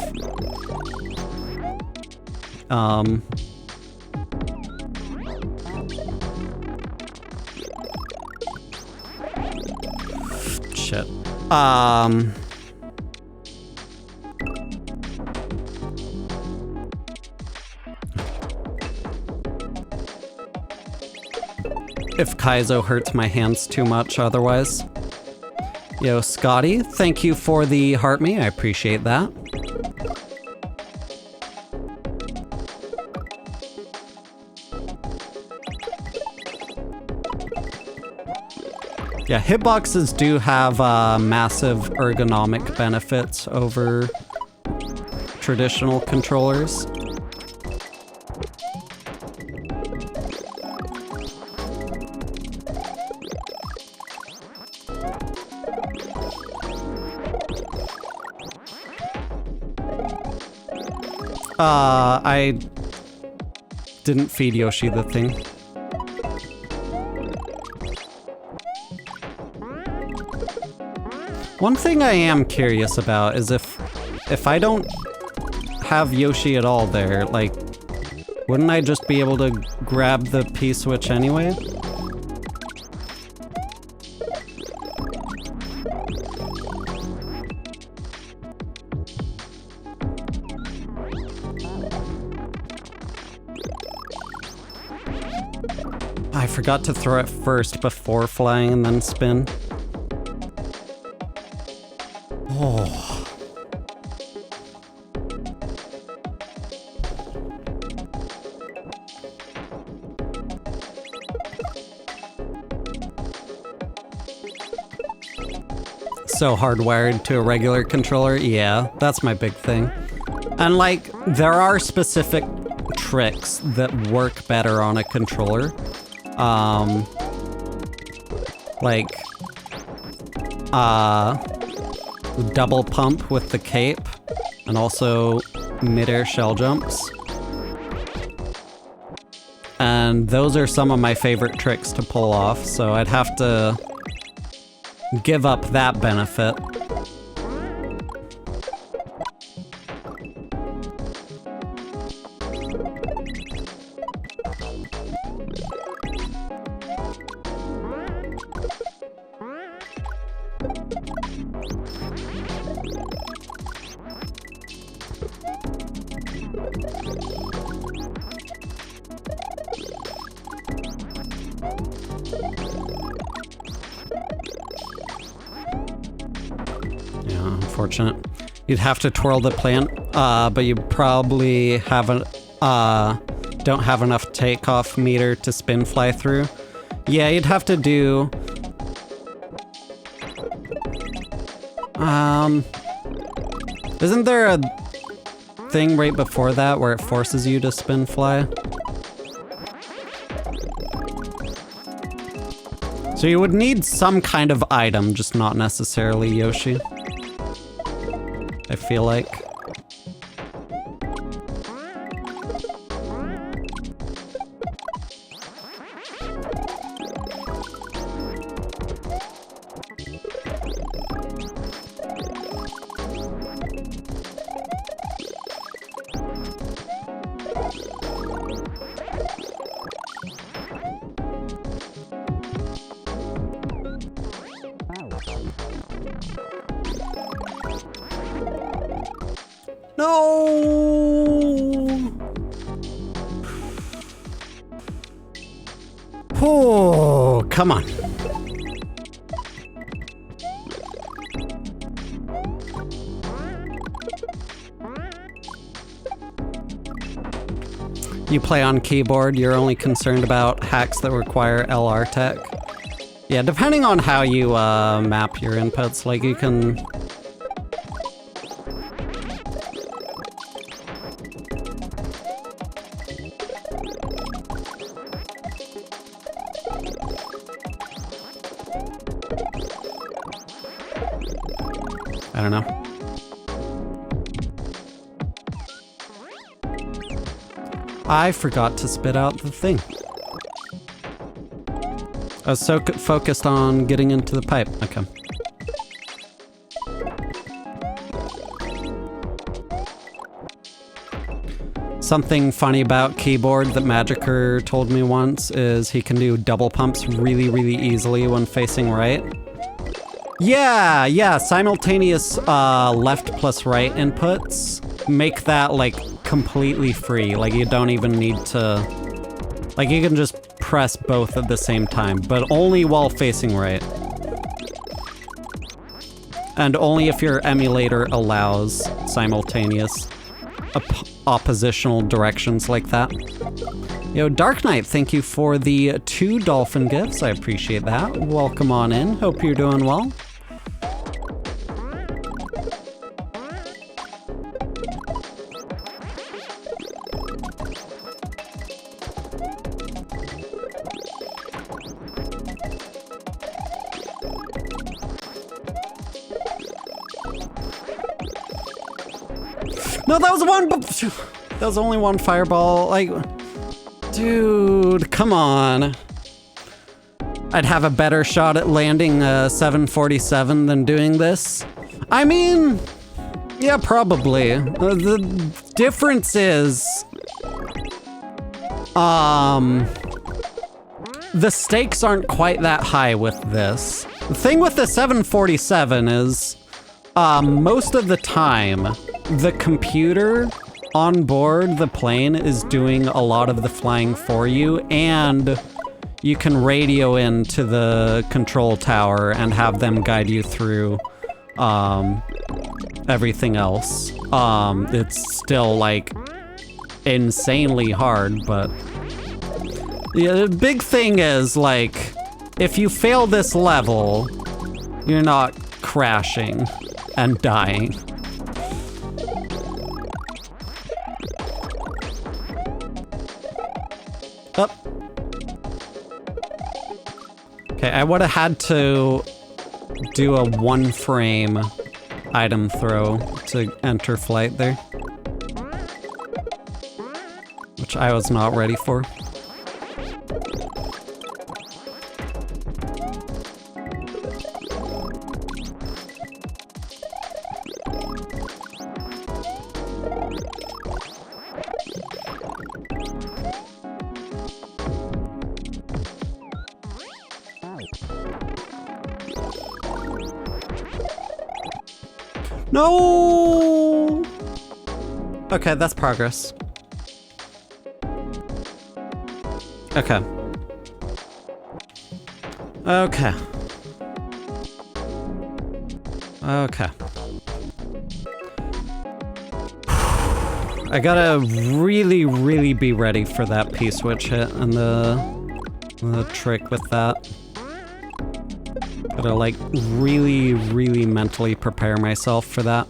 S1: shit. If kaizo hurts my hands too much otherwise. Yo, Scotty, thank you for the heart me. I appreciate that. Yeah, hitboxes do have massive ergonomic benefits over traditional controllers. I didn't feed Yoshi the thing. One thing I am curious about is if I don't have Yoshi at all there, like, wouldn't I just be able to grab the P-switch anyway? I forgot to throw it first before flying and then spin. Oh. So hardwired to a regular controller? Yeah, that's my big thing. And like, there are specific tricks that work better on a controller. Like, double pump with the cape, and also mid-air shell jumps. And those are some of my favorite tricks to pull off, so I'd have to give up that benefit. Unfortunate. You'd have to twirl the plant, but you probably haven't, don't have enough takeoff meter to spin fly through. Yeah, you'd have to do... Isn't there a thing right before that where it forces you to spin fly? So you would need some kind of item, just not necessarily Yoshi. I feel like. No! Oh, come on. You play on keyboard, you're only concerned about hacks that require LR tech. Yeah, depending on how you map your inputs, like you can... I don't know. I forgot to spit out the thing. I was so focused on getting into the pipe. Okay. Something funny about keyboard that Magicer told me once is he can do double pumps really, really easily when facing right. Yeah, simultaneous left plus right inputs make that like completely free. Like you don't even need to, like you can just press both at the same time, but only while facing right. And only if your emulator allows simultaneous oppositional directions like that. Yo, Dark Knight, thank you for the 2 dolphin gifts. I appreciate that. Welcome on in. Hope you're doing well. No, that was one. That was only one fireball. Like, dude, come on. I'd have a better shot at landing a 747 than doing this. I mean, yeah, probably. The difference is, the stakes aren't quite that high with this. The thing with the 747 is, most of the time, the computer on board the plane is doing a lot of the flying for you, and you can radio into the control tower and have them guide you through everything else. It's still like insanely hard, but yeah, the big thing is like if you fail this level, you're not crashing and dying. Okay, I would have had to do a 1-frame item throw to enter flight there. Which I was not ready for. No! Okay, that's progress. Okay. Okay. Okay. I gotta really be ready for that P-switch hit and the trick with that. Gotta like really mentally prepare myself for that.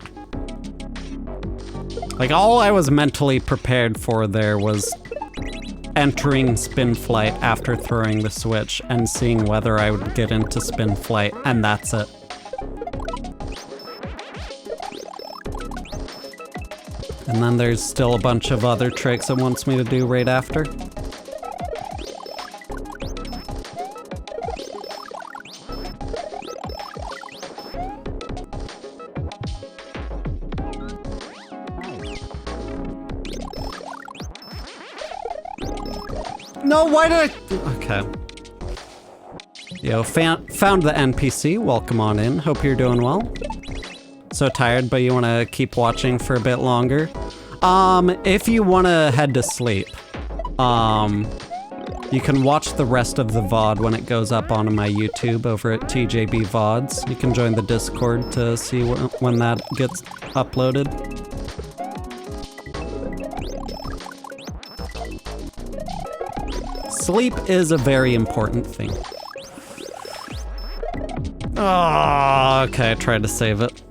S1: Like all I was mentally prepared for there was entering spin flight after throwing the switch and seeing whether I would get into spin flight, and that's it. And then there's still a bunch of other tricks it wants me to do right after. No, why did I? Okay. Yo, found the NPC. Welcome on in. Hope you're doing well. So tired, but you want to keep watching for a bit longer. If you want to head to sleep, you can watch the rest of the VOD when it goes up onto my YouTube over at TJB VODs. You can join the Discord to see when that gets uploaded. Sleep is a very important thing. Oh, okay, I tried to save it.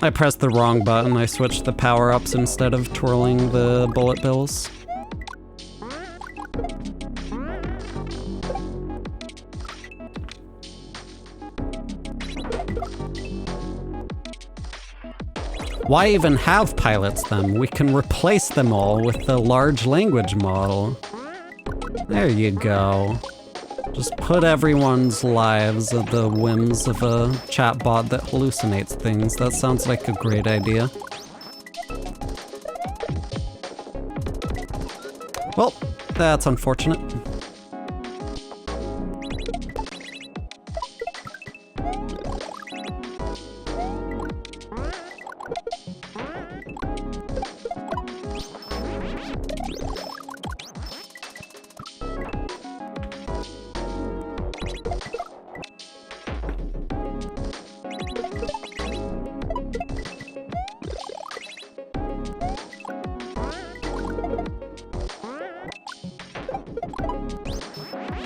S1: I pressed the wrong button. I switched the power-ups instead of twirling the bullet bills. Why even have pilots then? We can replace them all with the large language model. There you go. Just put everyone's lives at the whims of a chatbot that hallucinates things. That sounds like a great idea. Well, that's unfortunate.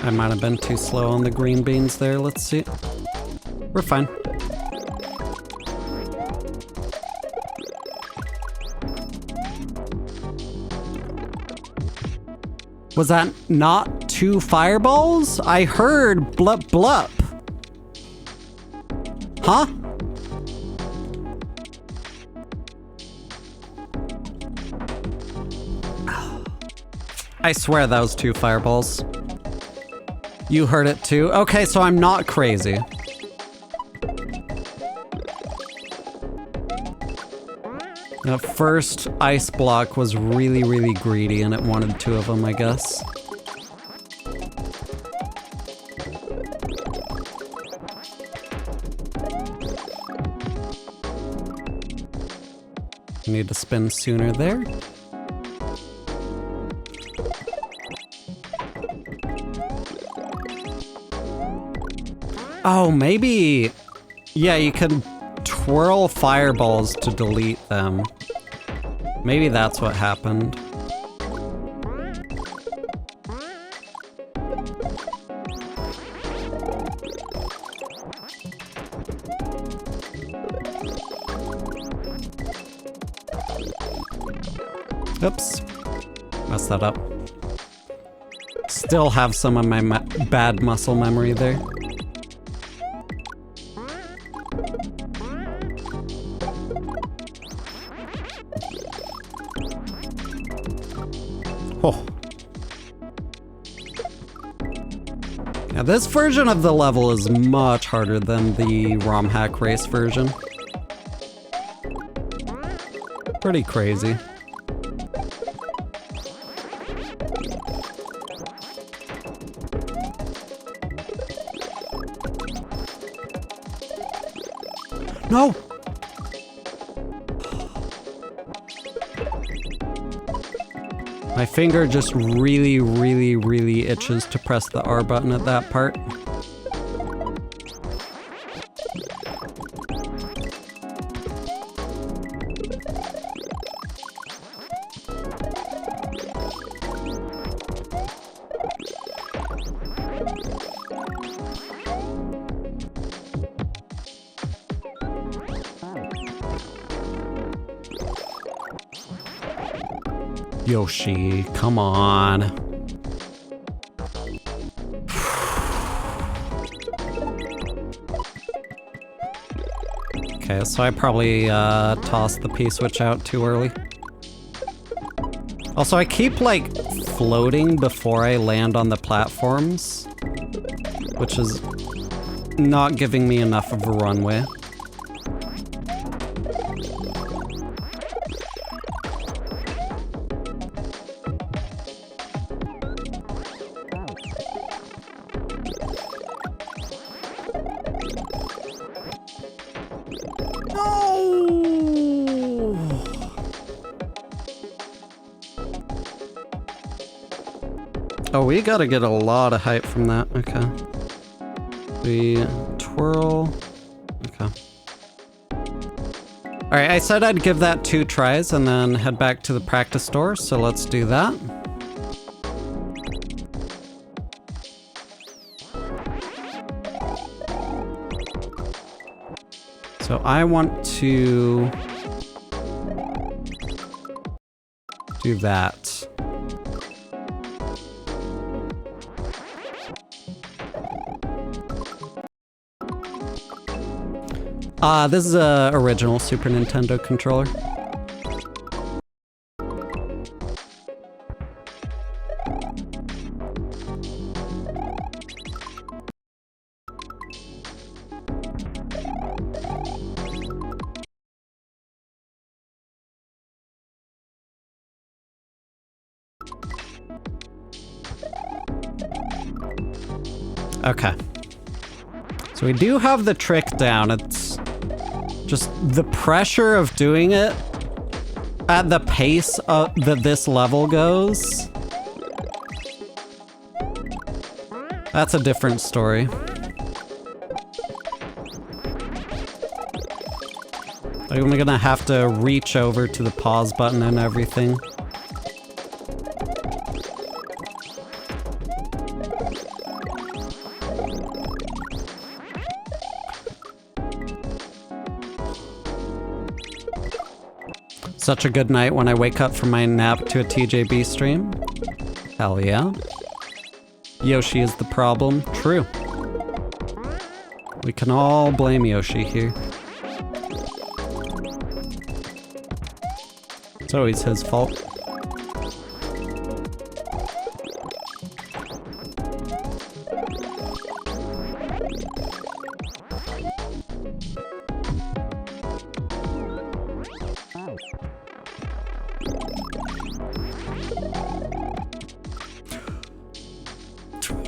S1: I might have been too slow on the green beans there. Let's see. We're fine. Was that not 2 fireballs? I heard blup blup. Huh? I swear that was 2 fireballs. You heard it too? Okay, so I'm not crazy. That first ice block was really greedy and it wanted 2 of them, I guess. Need to spin sooner there. Oh, maybe... Yeah, you can twirl fireballs to delete them. Maybe that's what happened. Oops. Messed that up. Still have some of my bad muscle memory there. Oh. Now this version of the level is much harder than the ROM hack race version. Pretty crazy. No! My finger just really itches to press the R button at that part. Yoshi, come on. Okay, so I probably tossed the P-switch out too early. Also, I keep, like, floating before I land on the platforms, which is not giving me enough of a runway. Oh, we gotta get a lot of height from that. Okay. We twirl. Okay. Alright, I said I'd give that 2 tries and then head back to the practice store, so let's do that. So I want to do that. This is a original Super Nintendo controller. Okay. So we do have the trick down. It's just the pressure of doing it at the pace that this level goes. That's a different story. I'm gonna have to reach over to the pause button and everything. Such a good night when I wake up from my nap to a TJB stream. Hell yeah. Yoshi is the problem. True. We can all blame Yoshi here. It's always his fault.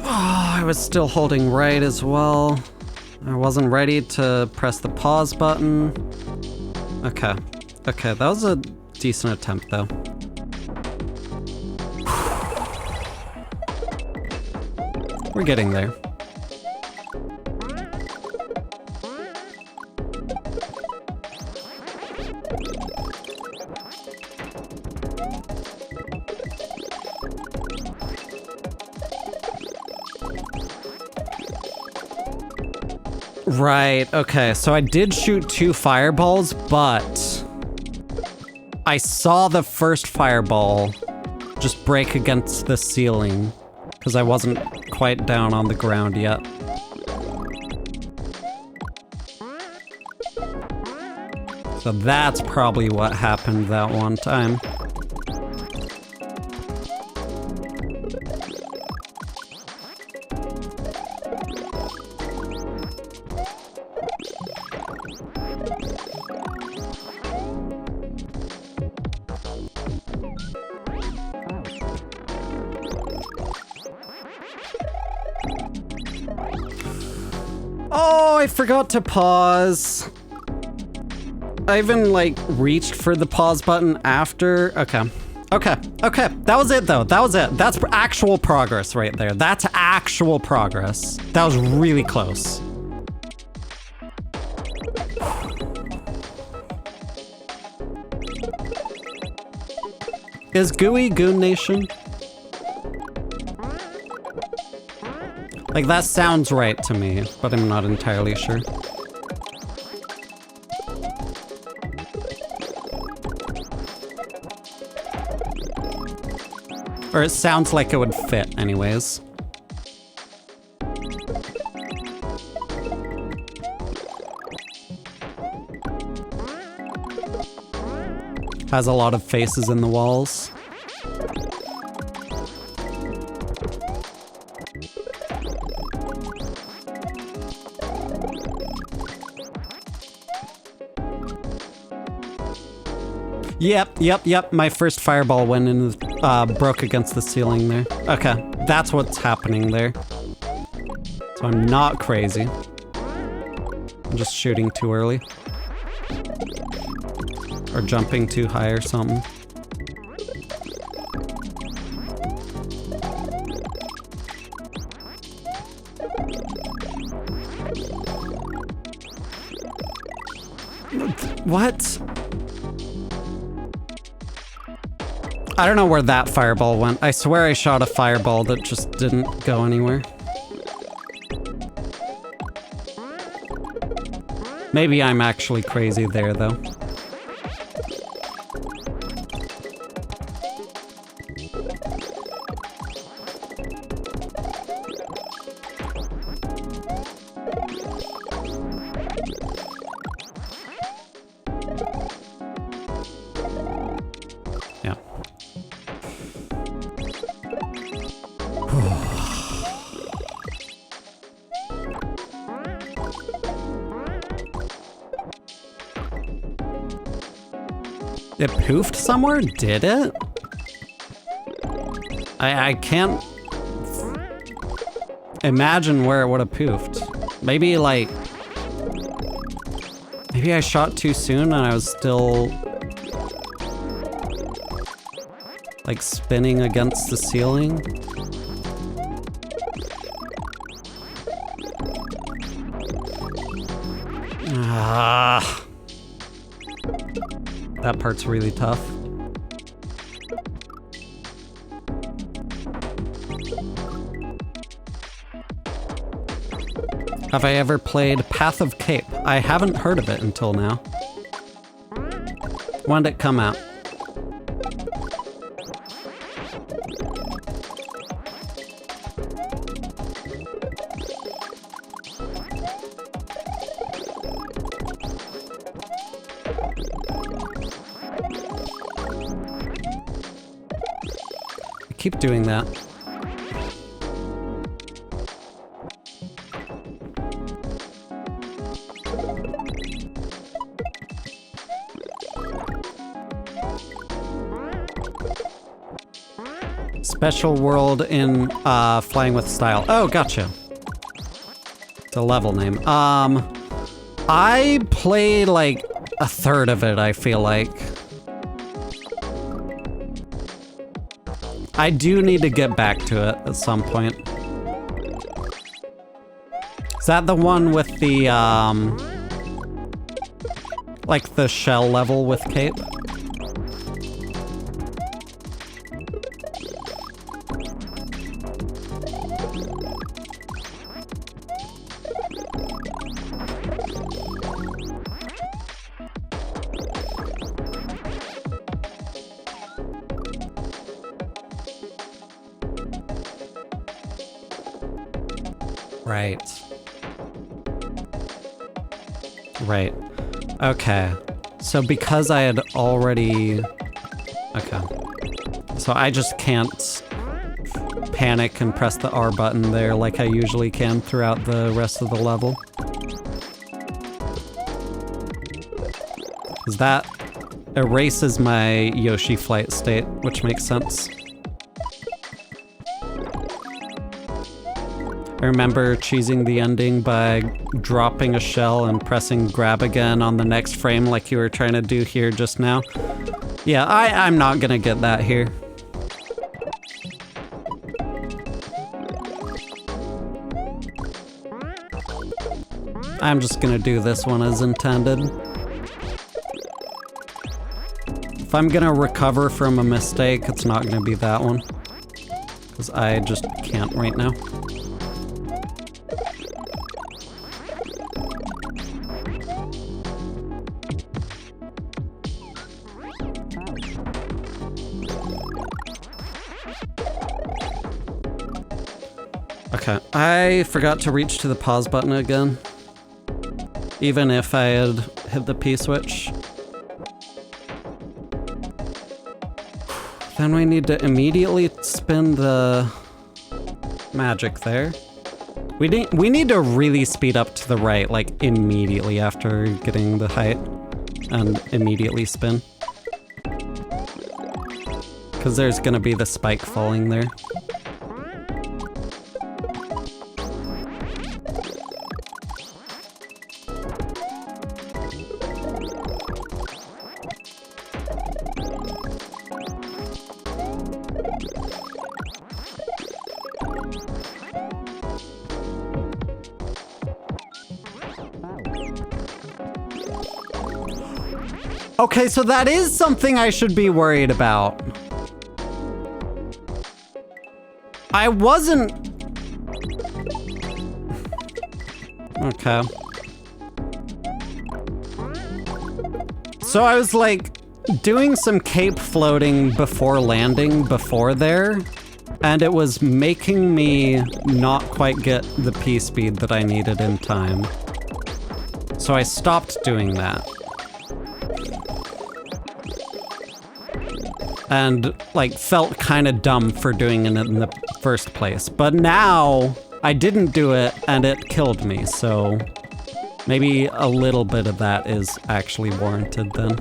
S1: I was still holding right as well. I wasn't ready to press the pause button. Okay. Okay, that was a decent attempt though. We're getting there. Right, okay, so I did shoot 2 fireballs, but I saw the first fireball just break against the ceiling because I wasn't quite down on the ground yet. So that's probably what happened that one time. Oh, I forgot to pause. I even, like, reached for the pause button after. Okay. Okay. Okay. That was it, though. That was it. That's actual progress right there. That's actual progress. That was really close. Is Gooey Goon Nation? Like, that sounds right to me, but I'm not entirely sure. Or it sounds like it would fit, anyways. Has a lot of faces in the walls. Yep. My first fireball went in, broke against the ceiling there. Okay, that's what's happening there. So I'm not crazy. I'm just shooting too early. Or jumping too high or something. What? I don't know where that fireball went. I swear I shot a fireball that just didn't go anywhere. Maybe I'm actually crazy there, though. It poofed somewhere? Did it? I can't imagine where it would have poofed. Maybe like... Maybe I shot too soon and I was still... like spinning against the ceiling? Ah. That part's really tough. Have I ever played Path of Cape? I haven't heard of it until now. When did it come out? Keep doing that. Special world in Flying with Style. Oh, gotcha. It's a level name. I played like a third of it, I feel like. I do need to get back to it at some point. Is that the one with the, like the shell level with Cape? Right. Right. Okay. So because I had already... Okay. So I just can't panic and press the R button there like I usually can throughout the rest of the level. Because that erases my Yoshi flight state, which makes sense. I remember cheesing the ending by dropping a shell and pressing grab again on the next frame like you were trying to do here just now. Yeah, I'm not gonna get that here. I'm just gonna do this one as intended. If I'm gonna recover from a mistake, it's not gonna be that one. Because I just can't right now. Okay, I forgot to reach to the pause button again. Even if I had hit the P-switch. Then we need to immediately spin the magic there. We need to really speed up to the right, like immediately after getting the height, and immediately spin. Because there's gonna be the spike falling there. Okay, so that is something I should be worried about. I wasn't... Okay. So I was like doing some cape floating before landing before there, and it was making me not quite get the P speed that I needed in time. So I stopped doing that. And like felt kind of dumb for doing it in the first place. But now I didn't do it and it killed me, so maybe a little bit of that is actually warranted then.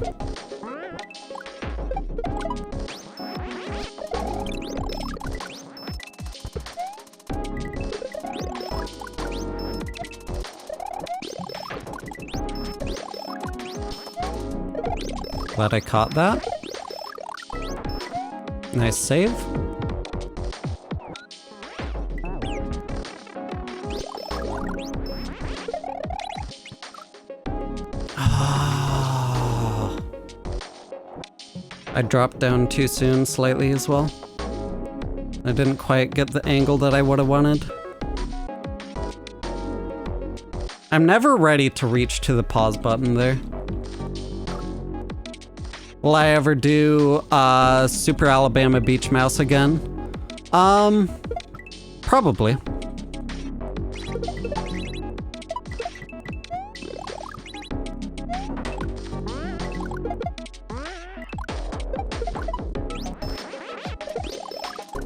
S1: Glad I caught that. Nice save. Ah. I dropped down too soon slightly as well. I didn't quite get the angle that I would have wanted. I'm never ready to reach to the pause button there. Will I ever do Super Alabama Beach Mouse again? Probably.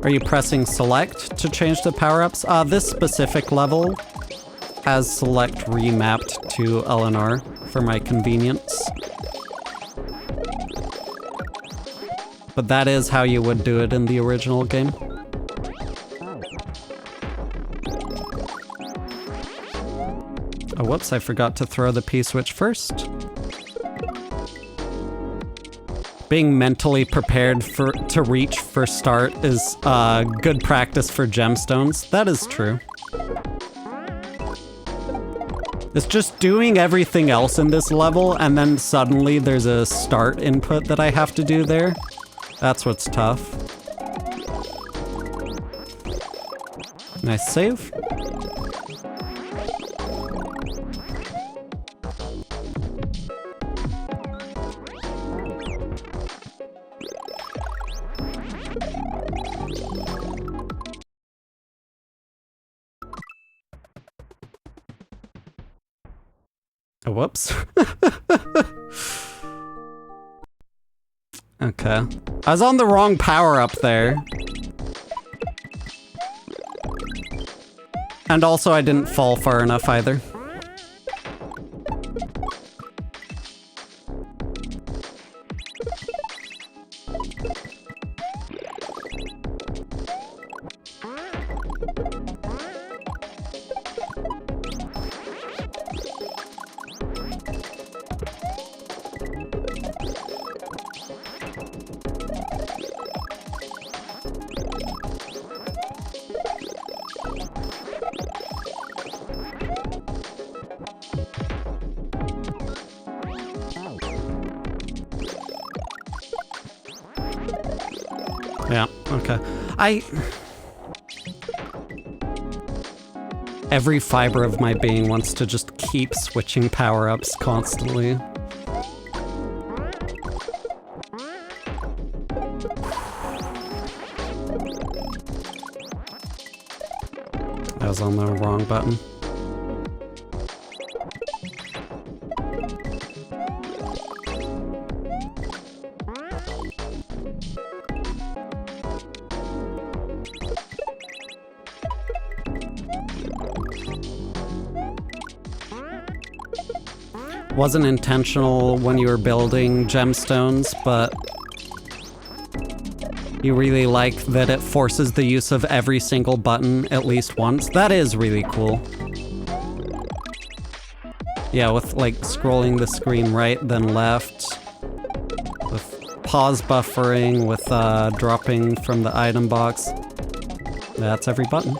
S1: Are you pressing select to change the power-ups? This specific level has select remapped to LNR for my convenience. But that is how you would do it in the original game. Oh, whoops, I forgot to throw the P-switch first. Being mentally prepared to reach for start is good practice for gemstones. That is true. It's just doing everything else in this level and then suddenly there's a start input that I have to do there. That's what's tough. Nice save. Oh, whoops. Okay. I was on the wrong power up there. And also I didn't fall far enough either. Okay. Every fiber of my being wants to just keep switching power-ups constantly. I was on the wrong button. Wasn't intentional when you were building gemstones, but you really like that it forces the use of every single button at least once. That is really cool. Yeah, with like scrolling the screen right then left, with pause buffering, with dropping from the item box. That's every button.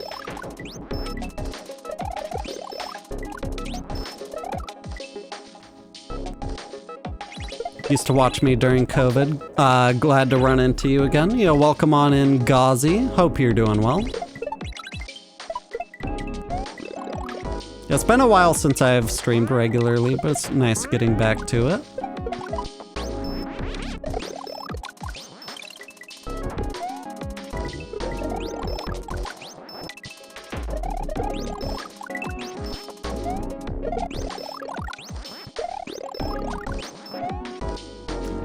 S1: Used to watch me during COVID. Glad to run into you again. You know, welcome on in, Ghazi. Hope you're doing well. It's been a while since I've streamed regularly, but it's nice getting back to it.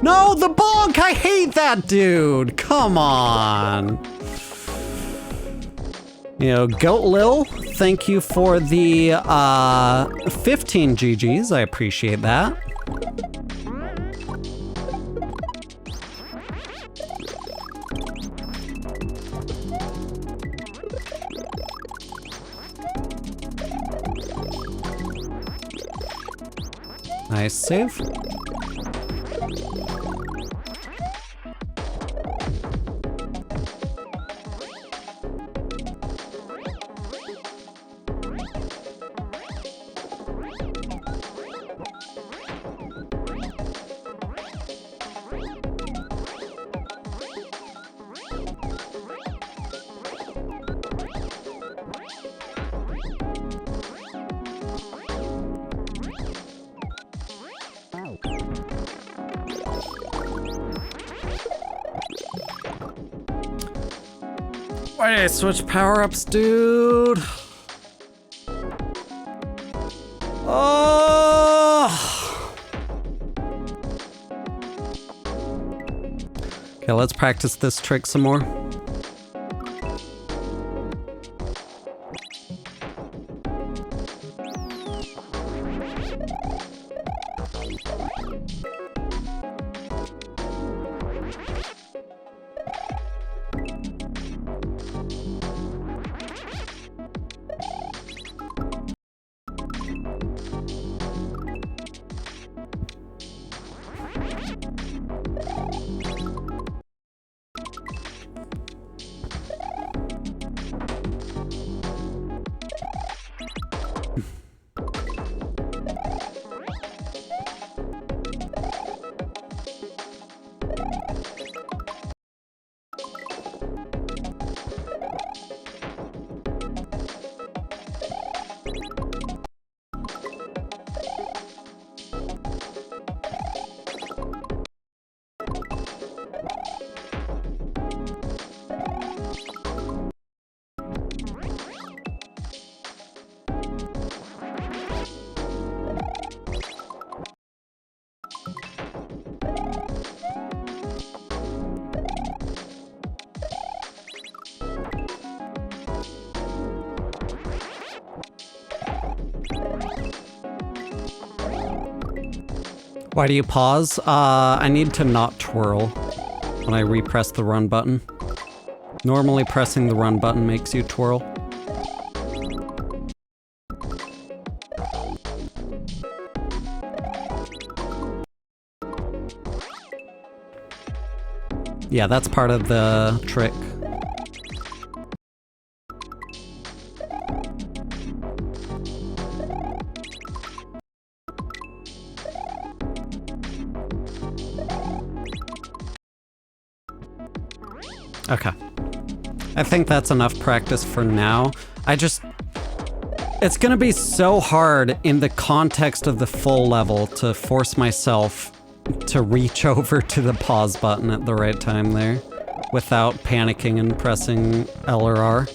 S1: No, the bonk! I hate that dude! Come on! You know, Goat Lil, thank you for the 15 GGs. I appreciate that. Nice save. Why did I switch power-ups, dude? Oh! Okay, let's practice this trick some more. Why do you pause? I need to not twirl when I repress the run button. Normally pressing the run button makes you twirl. Yeah, that's part of the trick. Okay. I think that's enough practice for now. It's gonna be so hard in the context of the full level to force myself to reach over to the pause button at the right time there without panicking and pressing L or R.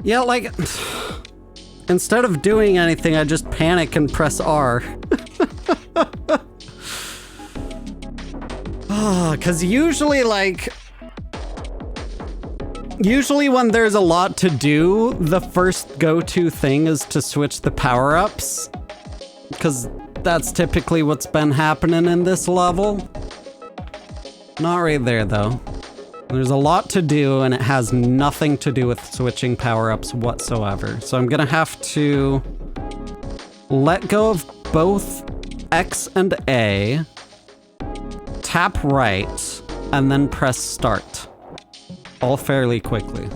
S1: Yeah, like, instead of doing anything, I just panic and press R. Because usually when there's a lot to do, the first go-to thing is to switch the power-ups. Because that's typically what's been happening in this level. Not right there, though. There's a lot to do, and it has nothing to do with switching power-ups whatsoever. So I'm gonna have to let go of both X and A, tap right, and then press start. All fairly quickly.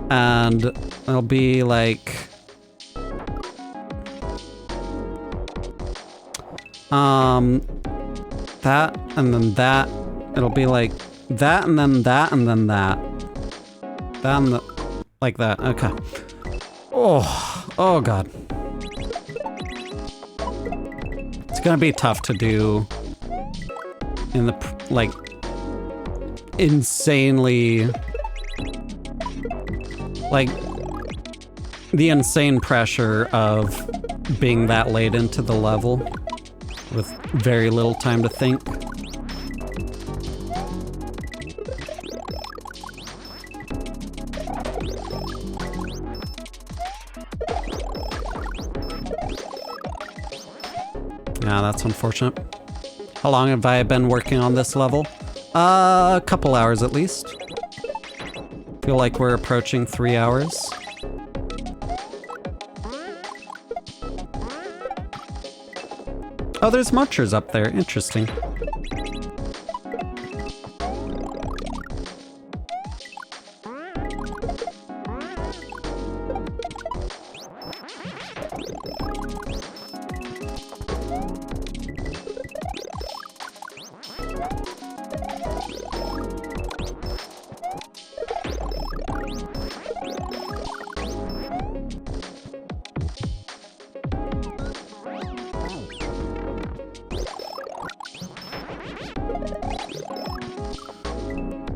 S1: And it'll be like... that, and then that. It'll be like that, and then that, and then that. That and like that, okay. Oh god. It's gonna be tough to do in the, like, insanely, like, the insane pressure of being that late into the level with very little time to think. Yeah, that's unfortunate. How long have I been working on this level? A couple hours at least. Feel like we're approaching 3 hours. Oh, there's munchers up there. Interesting.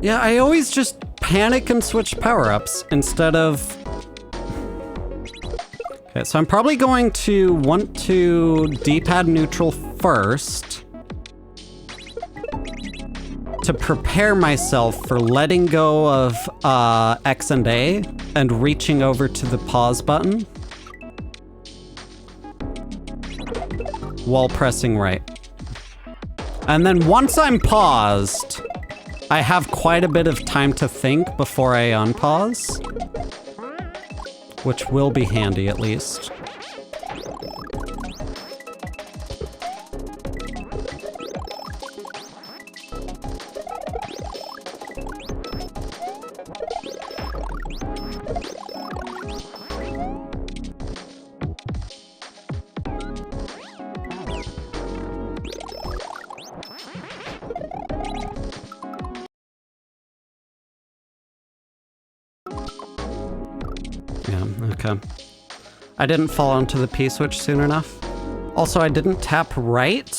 S1: Yeah, I always just panic and switch power-ups instead of... Okay, so I'm probably going to want to D-pad neutral first to prepare myself for letting go of X and A and reaching over to the pause button while pressing right. And then once I'm paused, I have quite a bit of time to think before I unpause, which will be handy at least. Okay. I didn't fall onto the P-switch soon enough. Also, I didn't tap right,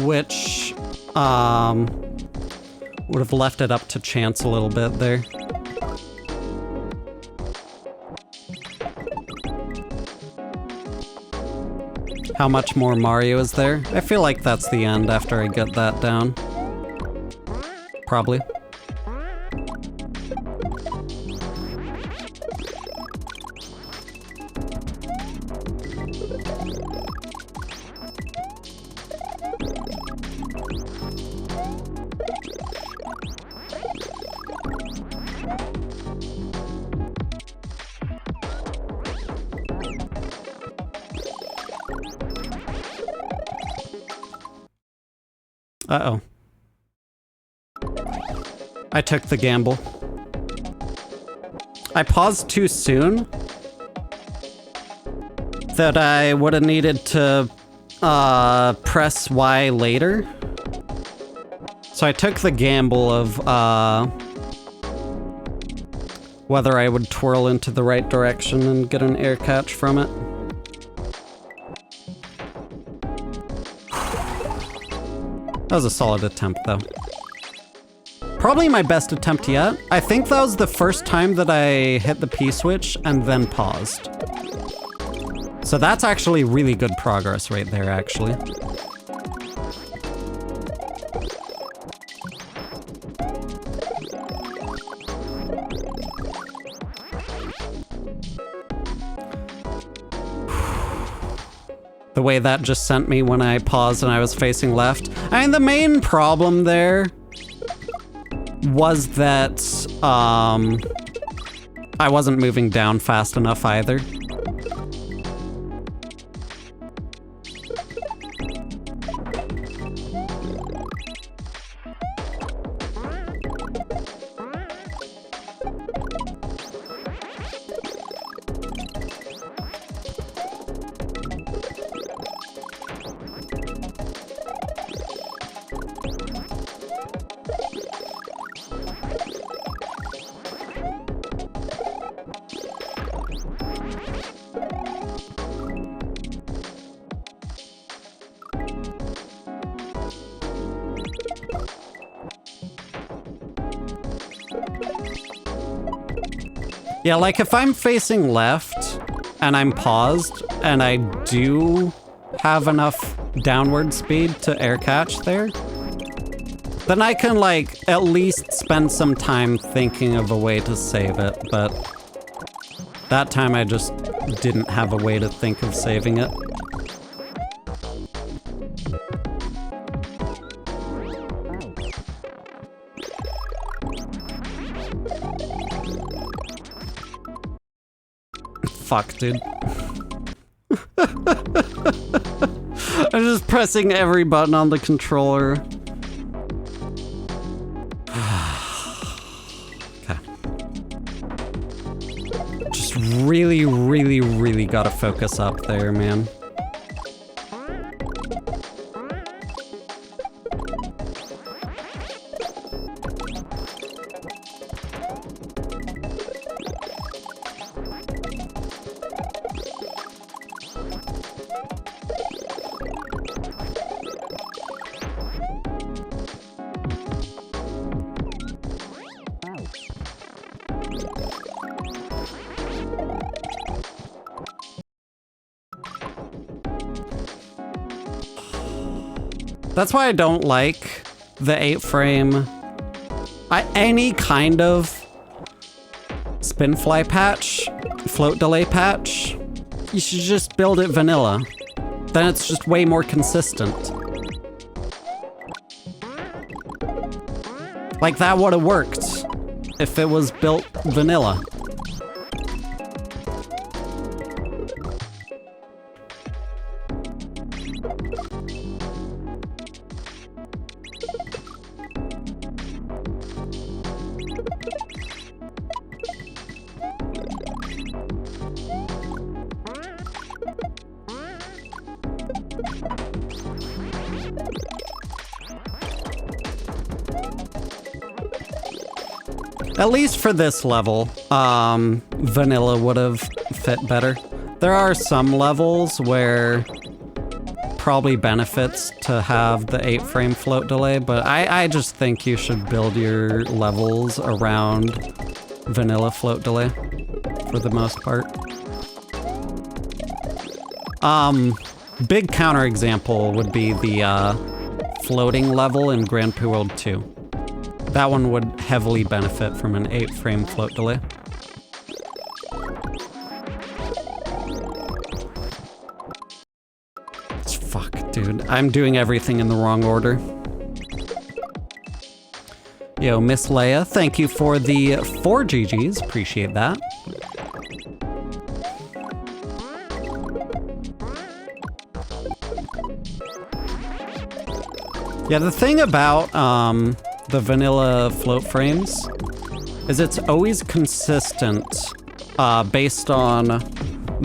S1: which would have left it up to chance a little bit there. How much more Mario is there? I feel like that's the end after I get that down. Probably. Uh-oh. I took the gamble. I paused too soon. That I would have needed to press Y later. So I took the gamble of whether I would twirl into the right direction and get an air catch from it. That was a solid attempt, though. Probably my best attempt yet. I think that was the first time that I hit the P-switch and then paused. So that's actually really good progress right there, actually. The way that just sent me when I paused and I was facing left. I mean, the main problem there was that I wasn't moving down fast enough either. Yeah, like if I'm facing left and I'm paused and I do have enough downward speed to air catch there, then I can like at least spend some time thinking of a way to save it, but that time I just didn't have a way to think of saving it. Fuck, dude. I'm just pressing every button on the controller. Okay. Just really, really, really gotta focus up there, man. That's why I don't like the 8-frame, any kind of spin fly patch, float delay patch. You should just build it vanilla. Then it's just way more consistent. Like that would have worked if it was built vanilla. At least for this level, vanilla would have fit better. There are some levels where probably benefits to have the 8-frame float delay, but I just think you should build your levels around vanilla float delay for the most part. big counterexample would be the floating level in Grand Prix World 2. That one would heavily benefit from an 8-frame float delay. Fuck, dude. I'm doing everything in the wrong order. Yo, Miss Leia, thank you for the 4 GGs. Appreciate that. Yeah, the thing about the vanilla float frames is it's always consistent based on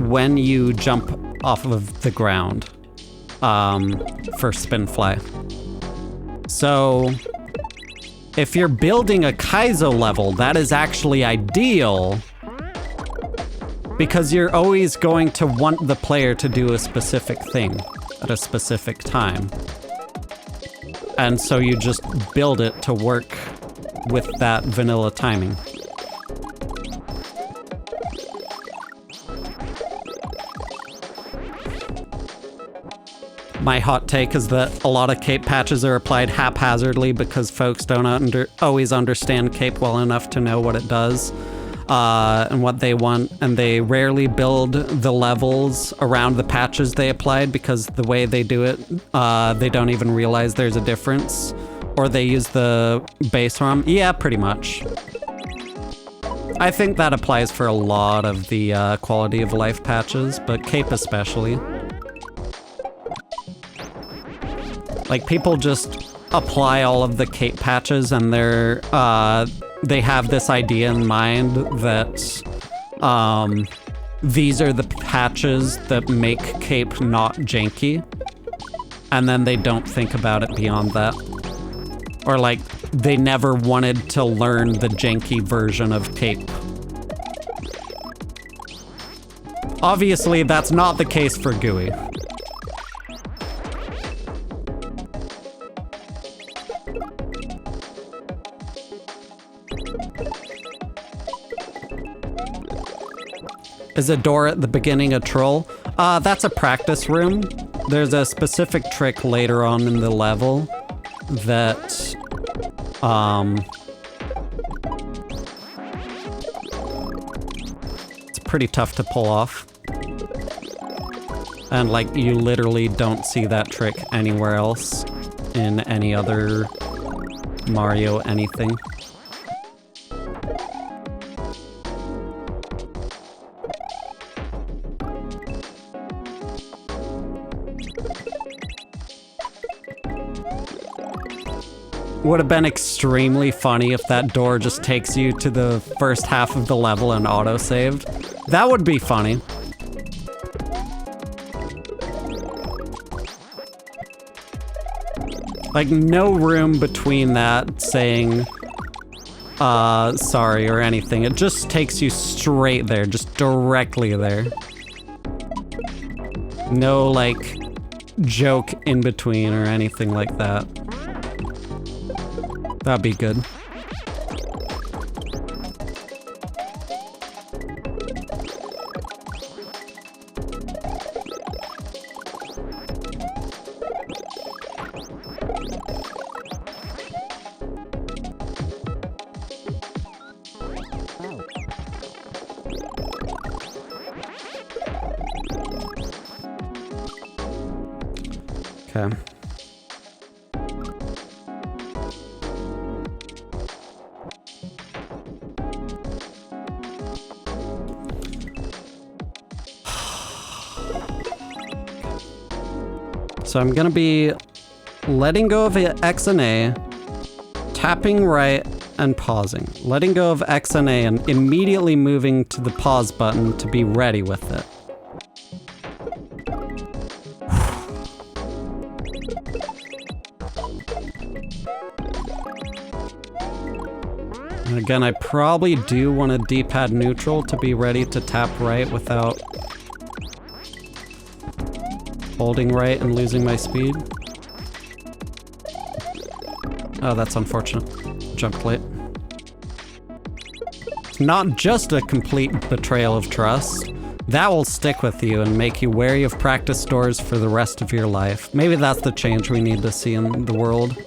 S1: when you jump off of the ground for spin fly. So if you're building a kaizo level, that is actually ideal because you're always going to want the player to do a specific thing at a specific time. And so you just build it to work with that vanilla timing. My hot take is that a lot of cape patches are applied haphazardly because folks don't always understand cape well enough to know what it does and what they want, and they rarely build the levels around the patches they applied because the way they do it, they don't even realize there's a difference, or they use the base ROM. Yeah, pretty much. I think that applies for a lot of the quality of life patches, but cape especially. Like, people just apply all of the cape patches and they have this idea in mind that these are the patches that make cape not janky, and then they don't think about it beyond that. Or like, they never wanted to learn the janky version of cape. Obviously, that's not the case for GUI. Is a door at the beginning a troll? That's a practice room. There's a specific trick later on in the level that it's pretty tough to pull off. And like, you literally don't see that trick anywhere else in any other Mario anything. Would have been extremely funny if that door just takes you to the first half of the level and auto-saved. That would be funny. Like, no room between that saying, sorry or anything. It just takes you straight there, just directly there. No, like, joke in between or anything like that. That'd be good. Okay. So I'm gonna be letting go of X and A, tapping right, and pausing. Letting go of X and A and immediately moving to the pause button to be ready with it. And again, I probably do want a D-pad neutral to be ready to tap right without holding right and losing my speed. Oh, that's unfortunate. Jumped late. It's not just a complete betrayal of trust, That will stick with you and make you wary of practice doors for the rest of your life. Maybe that's the change we need to see in the world.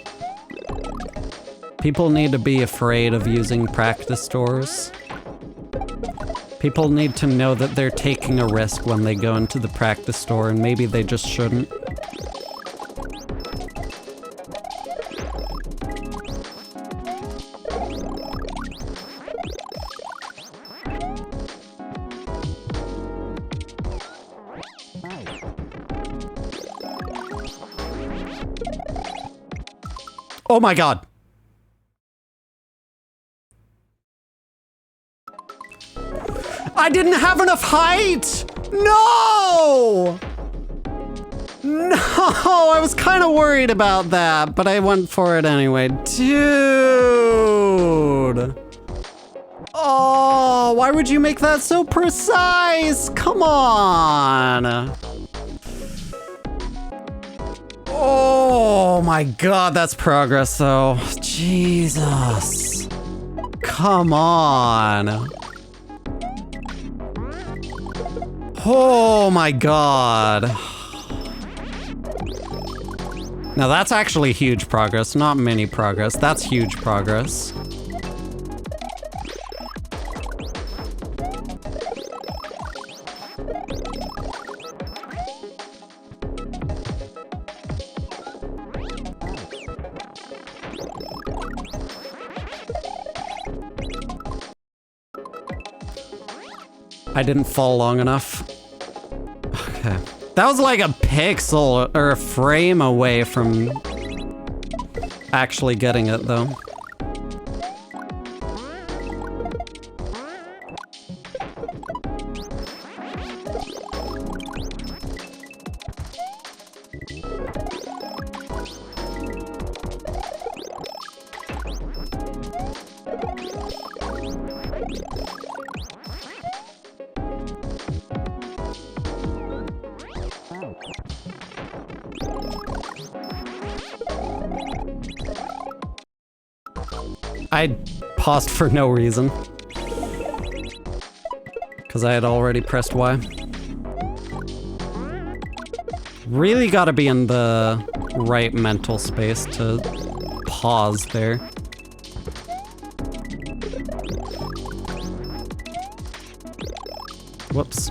S1: People need to be afraid of using practice doors. People need to know that they're taking a risk when they go into the practice door, and maybe they just shouldn't. Oh my god. I didn't have enough height! No! No, I was kind of worried about that, but I went for it anyway. Dude! Oh, why would you make that so precise? Come on! Oh my god, that's progress though. Jesus. Come on. Oh my god. Now that's actually huge progress, not mini progress. That's huge progress. I didn't fall long enough. Okay. That was like a pixel or a frame away from actually getting it though. I paused for no reason. Because I had already pressed Y. Really gotta be in the right mental space to pause there. Whoops.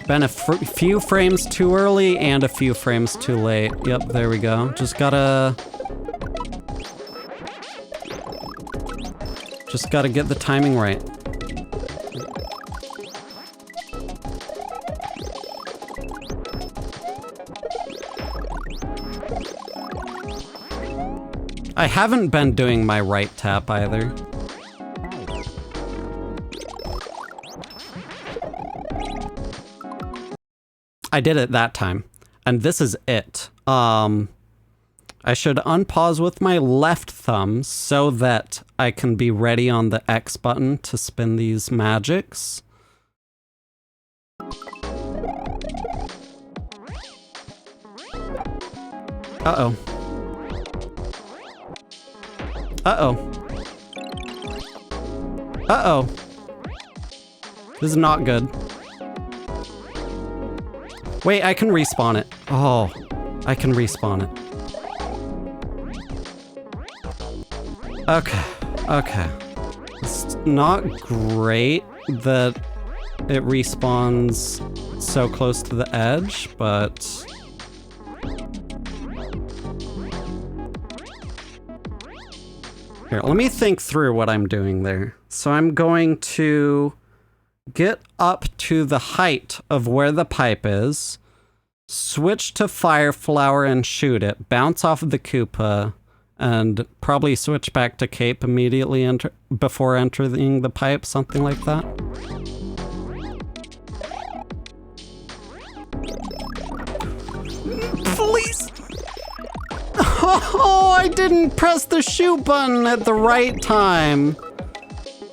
S1: Been a few frames too early and a few frames too late. Yep, there we go. Just gotta get the timing right. I haven't been doing my right tap either. I did it that time, and this is it. I should unpause with my left thumb so that I can be ready on the X button to spin these magics. Uh-oh. Uh-oh. Uh-oh. This is not good. Wait, I can respawn it. Oh, I can respawn it. Okay, okay. It's not great that it respawns so close to the edge, but... Here, let me think through what I'm doing there. So I'm going to get up to the height of where the pipe is, switch to Fire Flower and shoot it, bounce off of the Koopa, and probably switch back to Cape immediately before entering the pipe, something like that. Please! Oh, I didn't press the shoot button at the right time.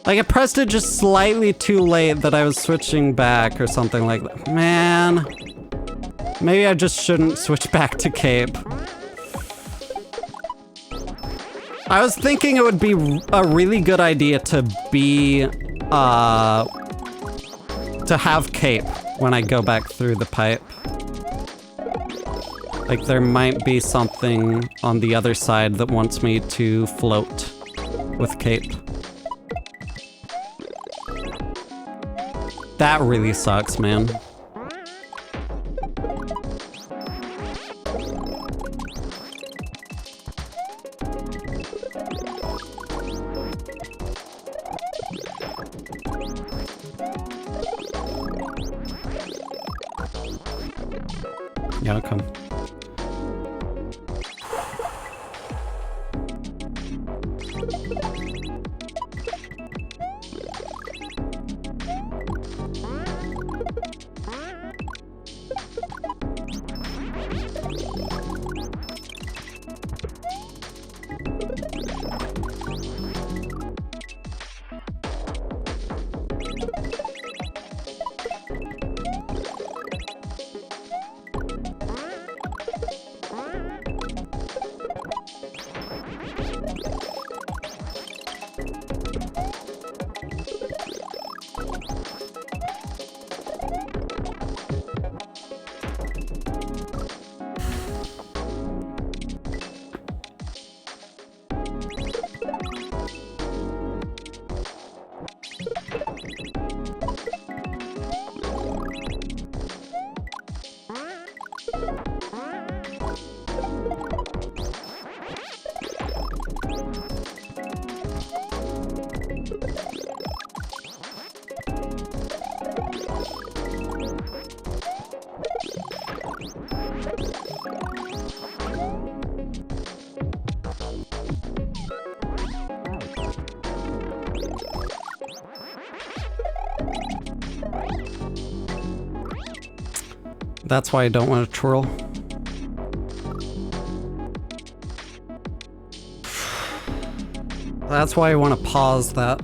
S1: Like, I pressed it just slightly too late that I was switching back or something like that. Man. Maybe I just shouldn't switch back to Cape. I was thinking it would be a really good idea to be, to have cape when I go back through the pipe. Like there might be something on the other side that wants me to float with cape. That really sucks, man. Yeah, I'll come. That's why I don't want to twirl. That's why I want to pause that.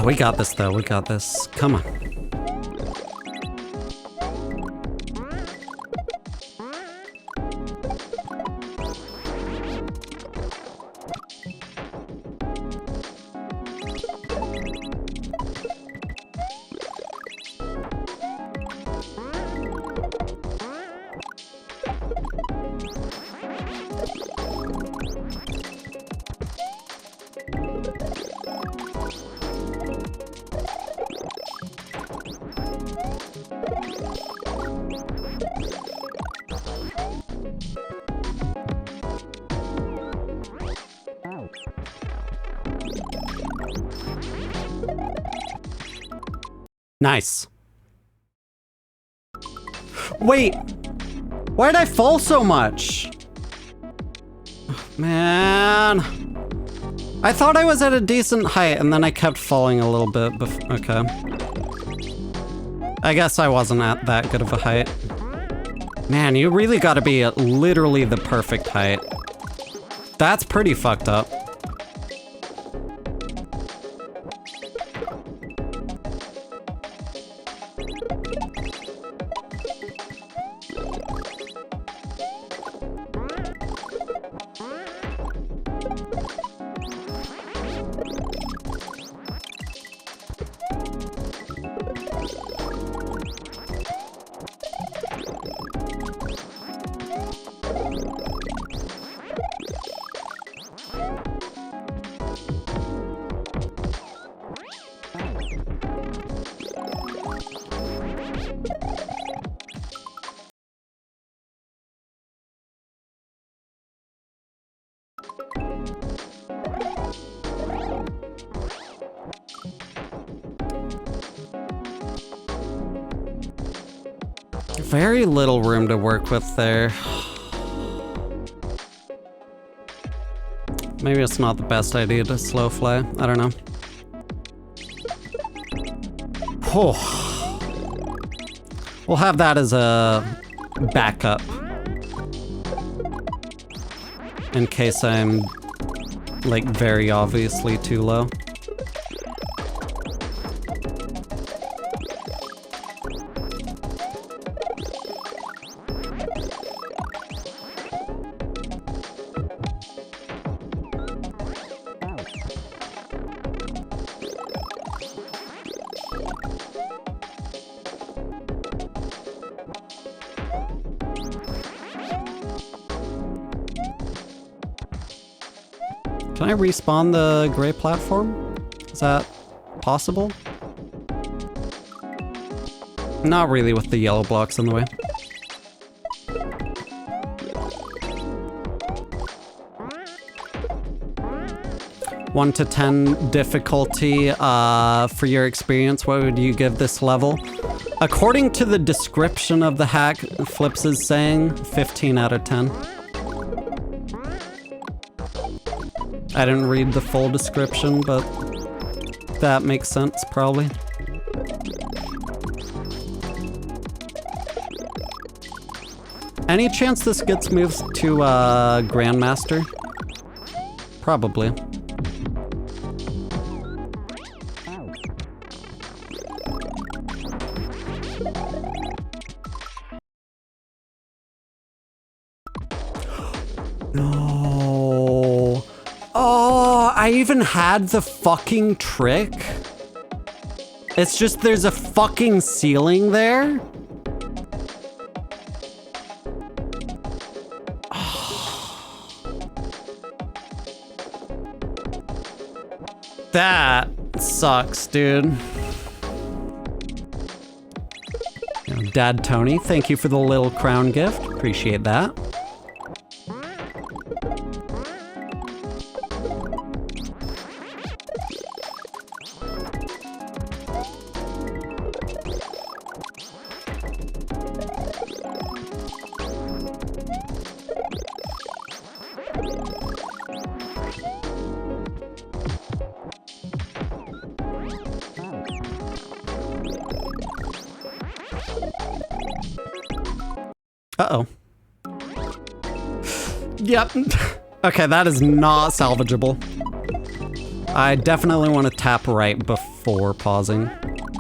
S1: We got this though, we got this. Come on. Nice. Wait, why did I fall so much? Oh, man. I thought I was at a decent height and then I kept falling a little bit. Okay. I guess I wasn't at that good of a height. Man, you really gotta be at literally the perfect height. That's pretty fucked up. Very little room to work with there. Maybe it's not the best idea to slow fly. I don't know. Oh. We'll have that as a backup. In case I'm, like, very obviously too low. Can I respawn the gray platform? Is that possible? Not really with the yellow blocks in the way. One to 10 difficulty, for your experience, what would you give this level? According to the description of the hack, Flips is saying 15 out of 10. I didn't read the full description, but that makes sense, probably. Any chance this gets moved to Grandmaster? Probably. No. Oh, I even had the fucking trick. It's just there's a fucking ceiling there. That sucks, dude. Dad Tony, thank you for the little crown gift. Appreciate that. Uh-oh. Yep. Okay, that is not salvageable. I definitely want to tap right before pausing,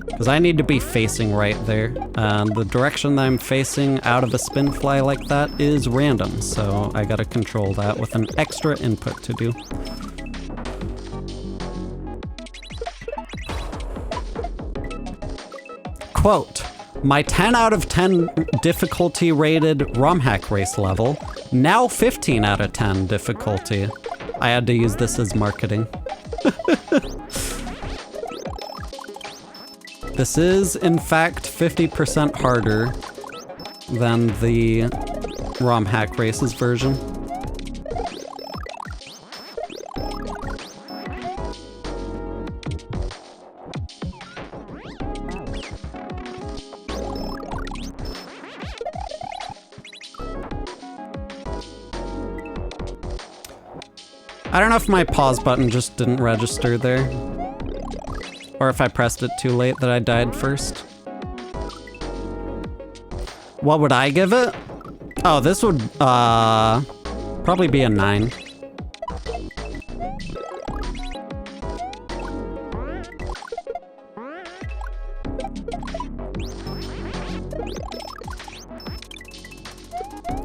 S1: because I need to be facing right there. And the direction that I'm facing out of a spin fly like that is random, so I gotta control that with an extra input to do. Quote, my 10 out of 10 difficulty rated ROM hack race level, now 15 out of 10 difficulty. I had to use this as marketing. This is, in fact, 50% harder than the ROM hack races version. I don't know if my pause button just didn't register there, or if I pressed it too late that I died first. What would I give it? Oh, this would probably be a 9.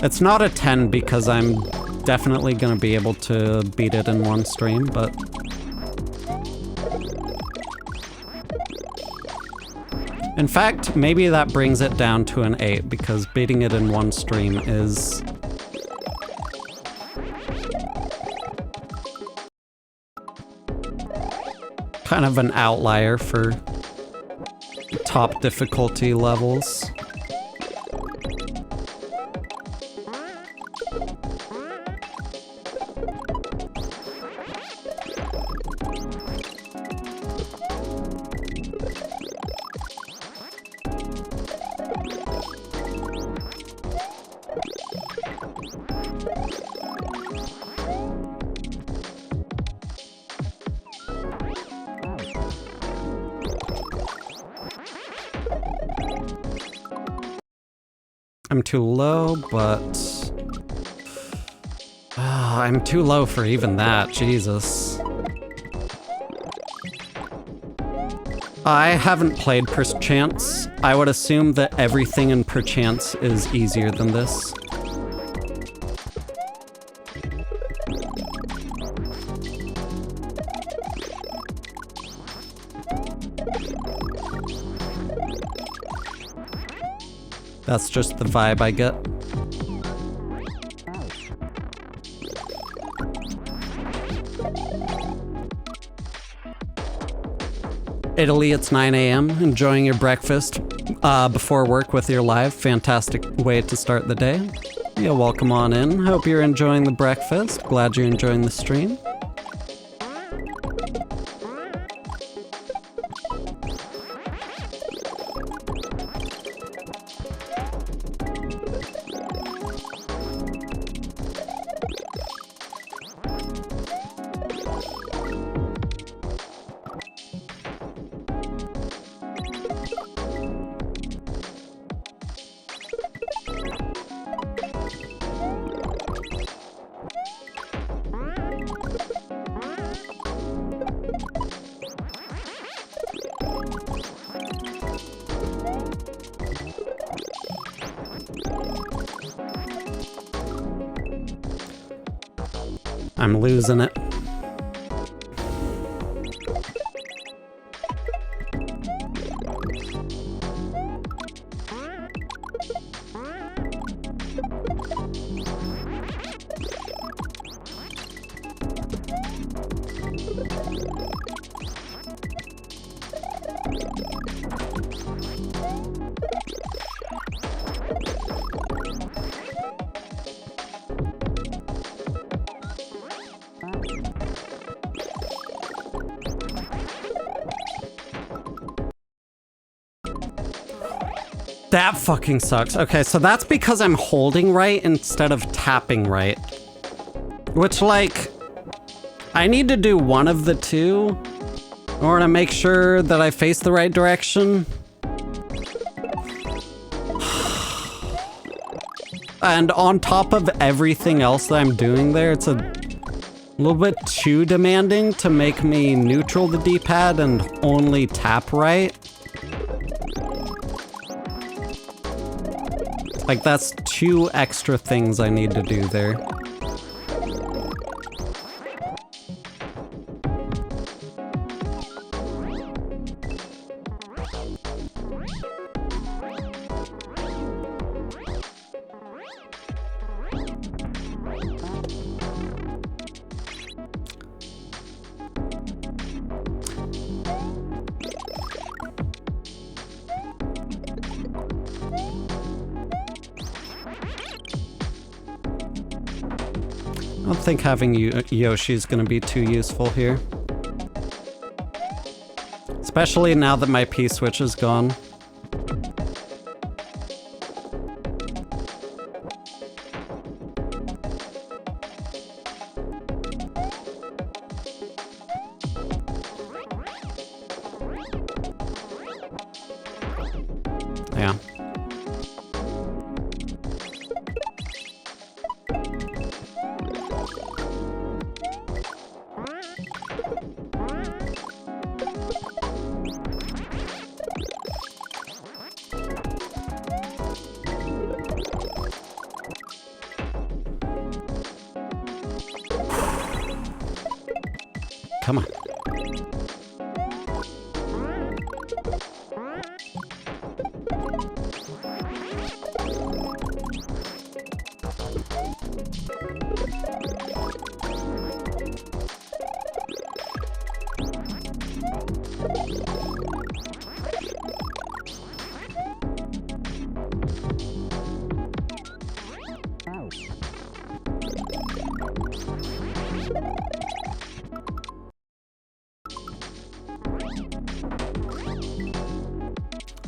S1: It's not a 10 because I'm definitely gonna be able to beat it in one stream, but in fact, maybe that brings it down to an 8 because beating it in one stream is kind of an outlier for top difficulty levels. I'm too low, but... I'm too low for even that, Jesus. I haven't played Perchance. I would assume that everything in Perchance is easier than this. That's just the vibe I get. Italy, it's 9 a.m. Enjoying your breakfast before work with your live. Fantastic way to start the day. Yeah, welcome on in. Hope you're enjoying the breakfast. Glad you're enjoying the stream. I'm losing it. That fucking sucks. Okay, so that's because I'm holding right instead of tapping right. Which, like, I need to do one of the two in order to make sure that I face the right direction. And on top of everything else that I'm doing there, it's a little bit too demanding to make me neutral the D-pad and only tap right. Like, that's 2 extra things I need to do there. I don't think having Yoshi is going to be too useful here. Especially now that my P-switch is gone. Yeah. Come on.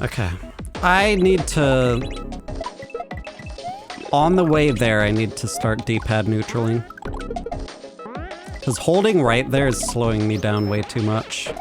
S1: Okay. I need to... On the way there, I need to start D-pad neutraling. Because holding right there is slowing me down way too much.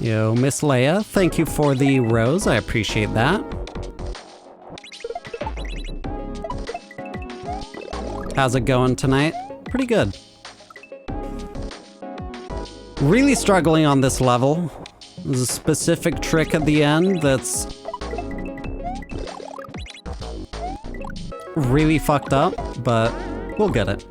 S1: Yo, Miss Leia, thank you for the rose. I appreciate that. How's it going tonight? Pretty good. Really struggling on this level. There's a specific trick at the end that's really fucked up, but we'll get it.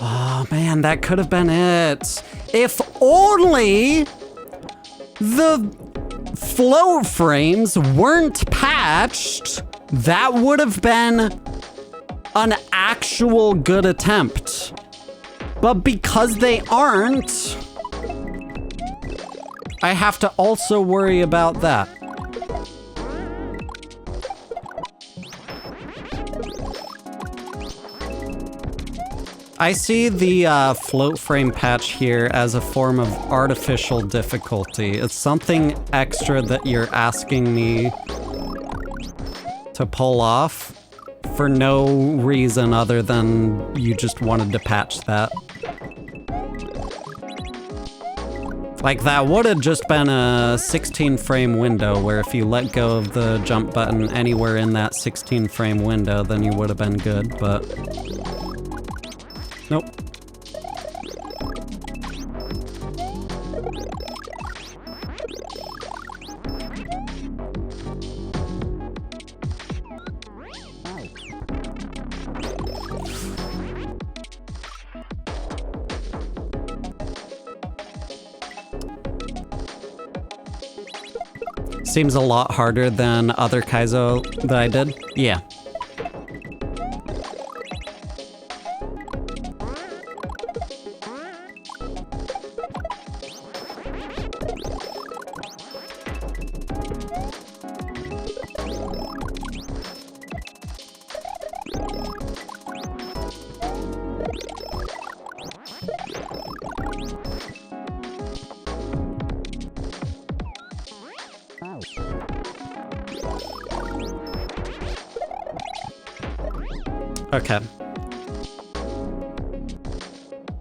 S1: Oh man, that could have been it. If only the float frames weren't patched, that would have been an actual good attempt. But because they aren't, I have to also worry about that. I see the float frame patch here as a form of artificial difficulty. It's something extra that you're asking me to pull off for no reason other than you just wanted to patch that. Like, that would have just been a 16 frame window where if you let go of the jump button anywhere in that 16 frame window, then you would have been good, but nope. Seems a lot harder than other kaizo that I did. Yeah. Okay.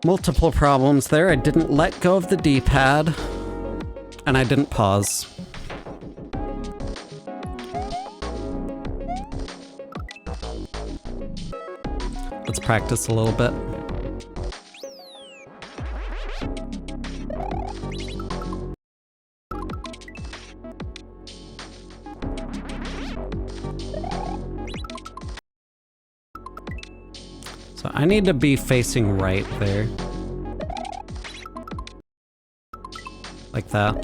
S1: Multiple problems there. I didn't let go of the D-pad, and I didn't pause. Let's practice a little bit. So I need to be facing right there. Like that.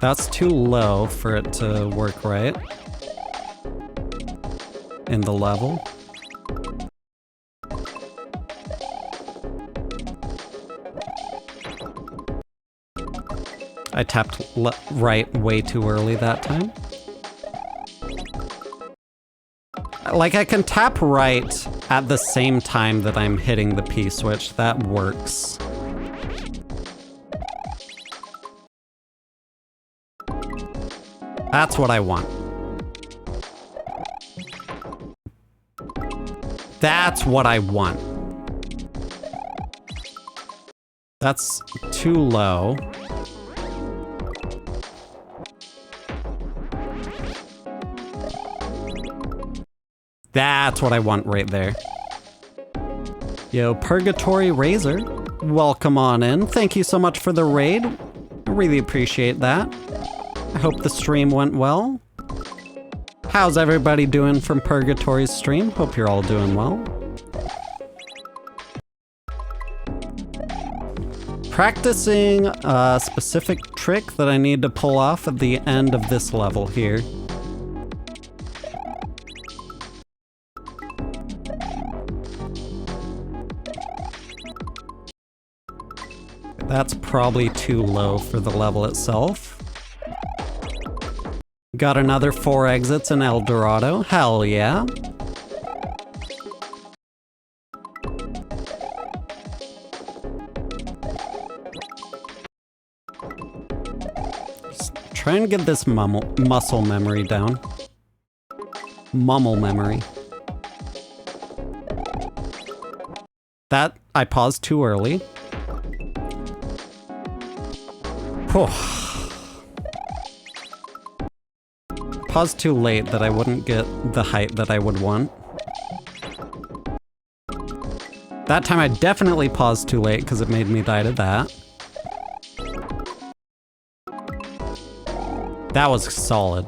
S1: That's too low for it to work right in the level. I tapped right way too early that time. Like, I can tap right at the same time that I'm hitting the P-switch. That works. That's what I want. That's what I want. That's too low. That's what I want right there. Yo, Purgatory Razor, welcome on in. Thank you so much for the raid. I really appreciate that. I hope the stream went well. How's everybody doing from Purgatory's stream? Hope you're all doing well. Practicing a specific trick that I need to pull off at the end of this level here. That's probably too low for the level itself. Got another 4 exits in El Dorado. Hell yeah. Just try and get this muscle memory down. Mummel memory. That, I paused too early. Whew. Paused too late that I wouldn't get the height that I would want. That time I definitely paused too late because it made me die to that. That was solid.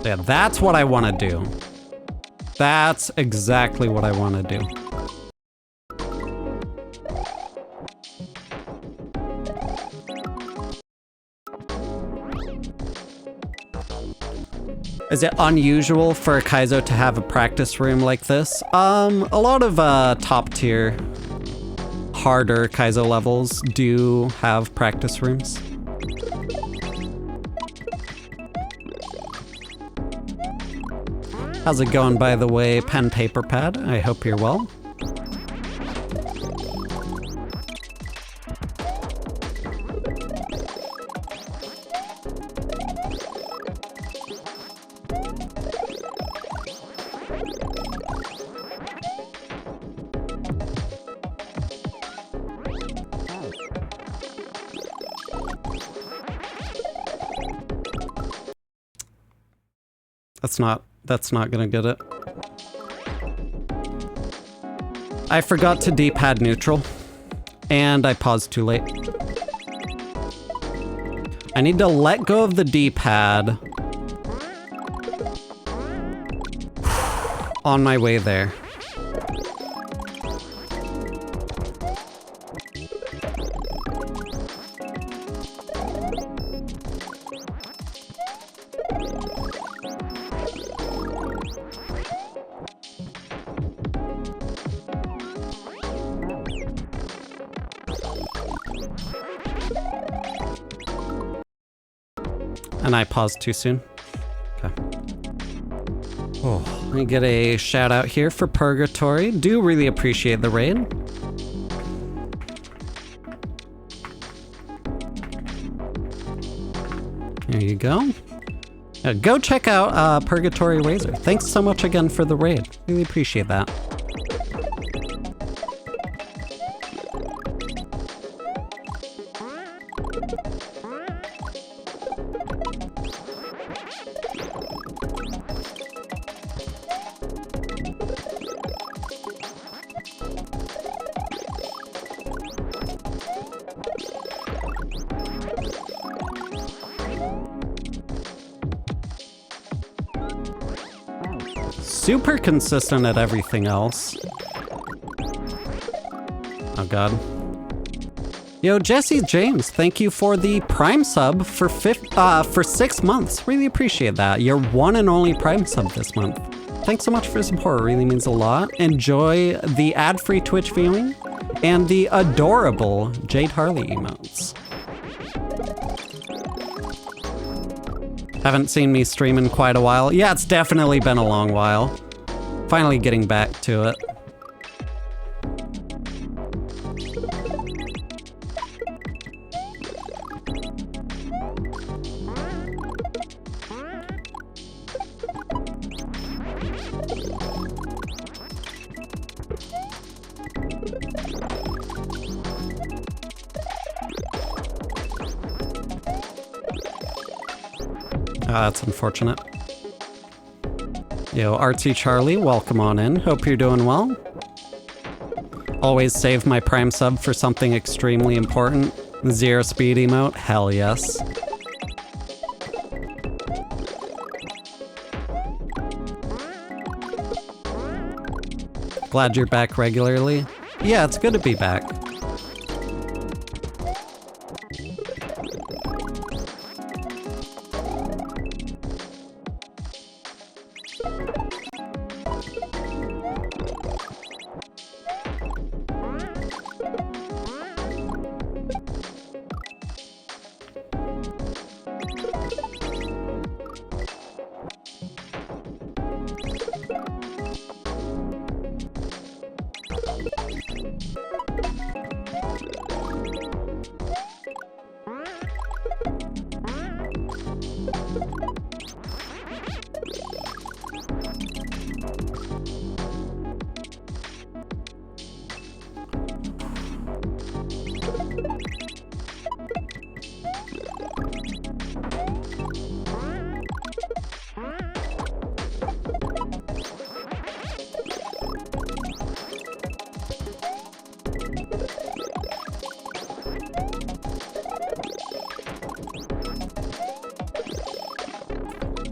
S1: Yeah, that's what I want to do. That's exactly what I want to do. Is it unusual for a kaizo to have a practice room like this? A lot of top tier, harder kaizo levels do have practice rooms. How's it going, by the way, pen paper pad? I hope you're well. That's not gonna get it. I forgot to D-pad neutral, and I paused too late. I need to let go of the D-pad on my way there. And I paused too soon. Okay. Oh, let me get a shout out here for Purgatory. Do really appreciate the raid. There you go. Go check out Purgatory Razor. Thanks so much again for the raid. Really appreciate that. Super consistent at everything else. Oh god. Yo, Jesse James, thank you for the Prime sub for 6 months. Really appreciate that. Your one and only Prime sub this month. Thanks so much for support. It really means a lot. Enjoy the ad-free Twitch viewing and the adorable Jade Harley emotes. Haven't seen me stream in quite a while. Yeah, it's definitely been a long while. Finally getting back to it. That's unfortunate. Yo, Artsy Charlie, welcome on in. Hope you're doing well. Always save my Prime sub for something extremely important. Zero speed emote, hell yes. Glad you're back regularly. Yeah, it's good to be back.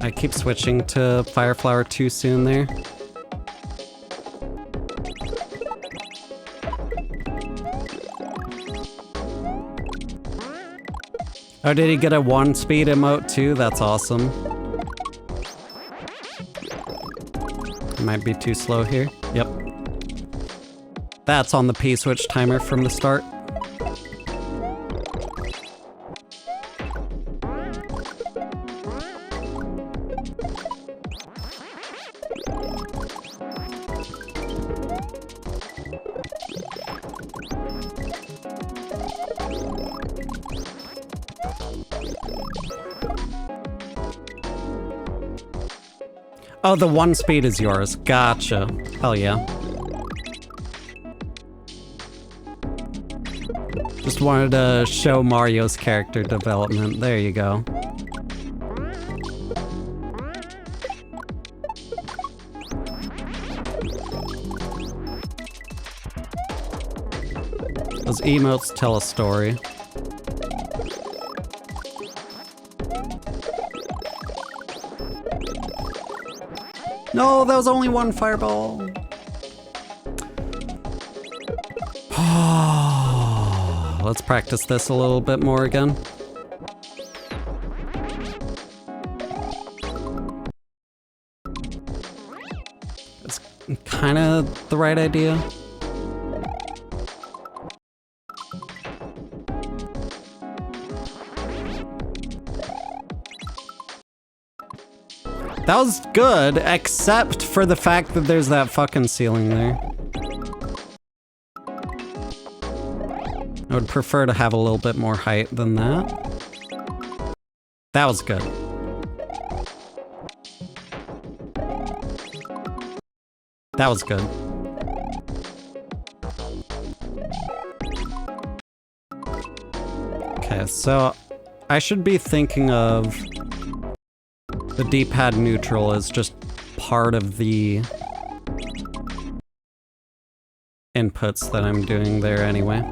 S1: I keep switching to Fire Flower too soon there. Oh, did he get a 1-speed emote too? That's awesome. Might be too slow here. Yep. That's on the P-switch timer from the start. Oh, the 1-speed is yours. Gotcha. Hell yeah. Just wanted to show Mario's character development. There you go. Those emotes tell a story. No, that was only one fireball. Let's practice this a little bit more again. It's kind of the right idea. That was good, except for the fact that there's that fucking ceiling there. I would prefer to have a little bit more height than that. That was good. That was good. Okay, so I should be thinking of the D-pad neutral as just part of the inputs that I'm doing there anyway.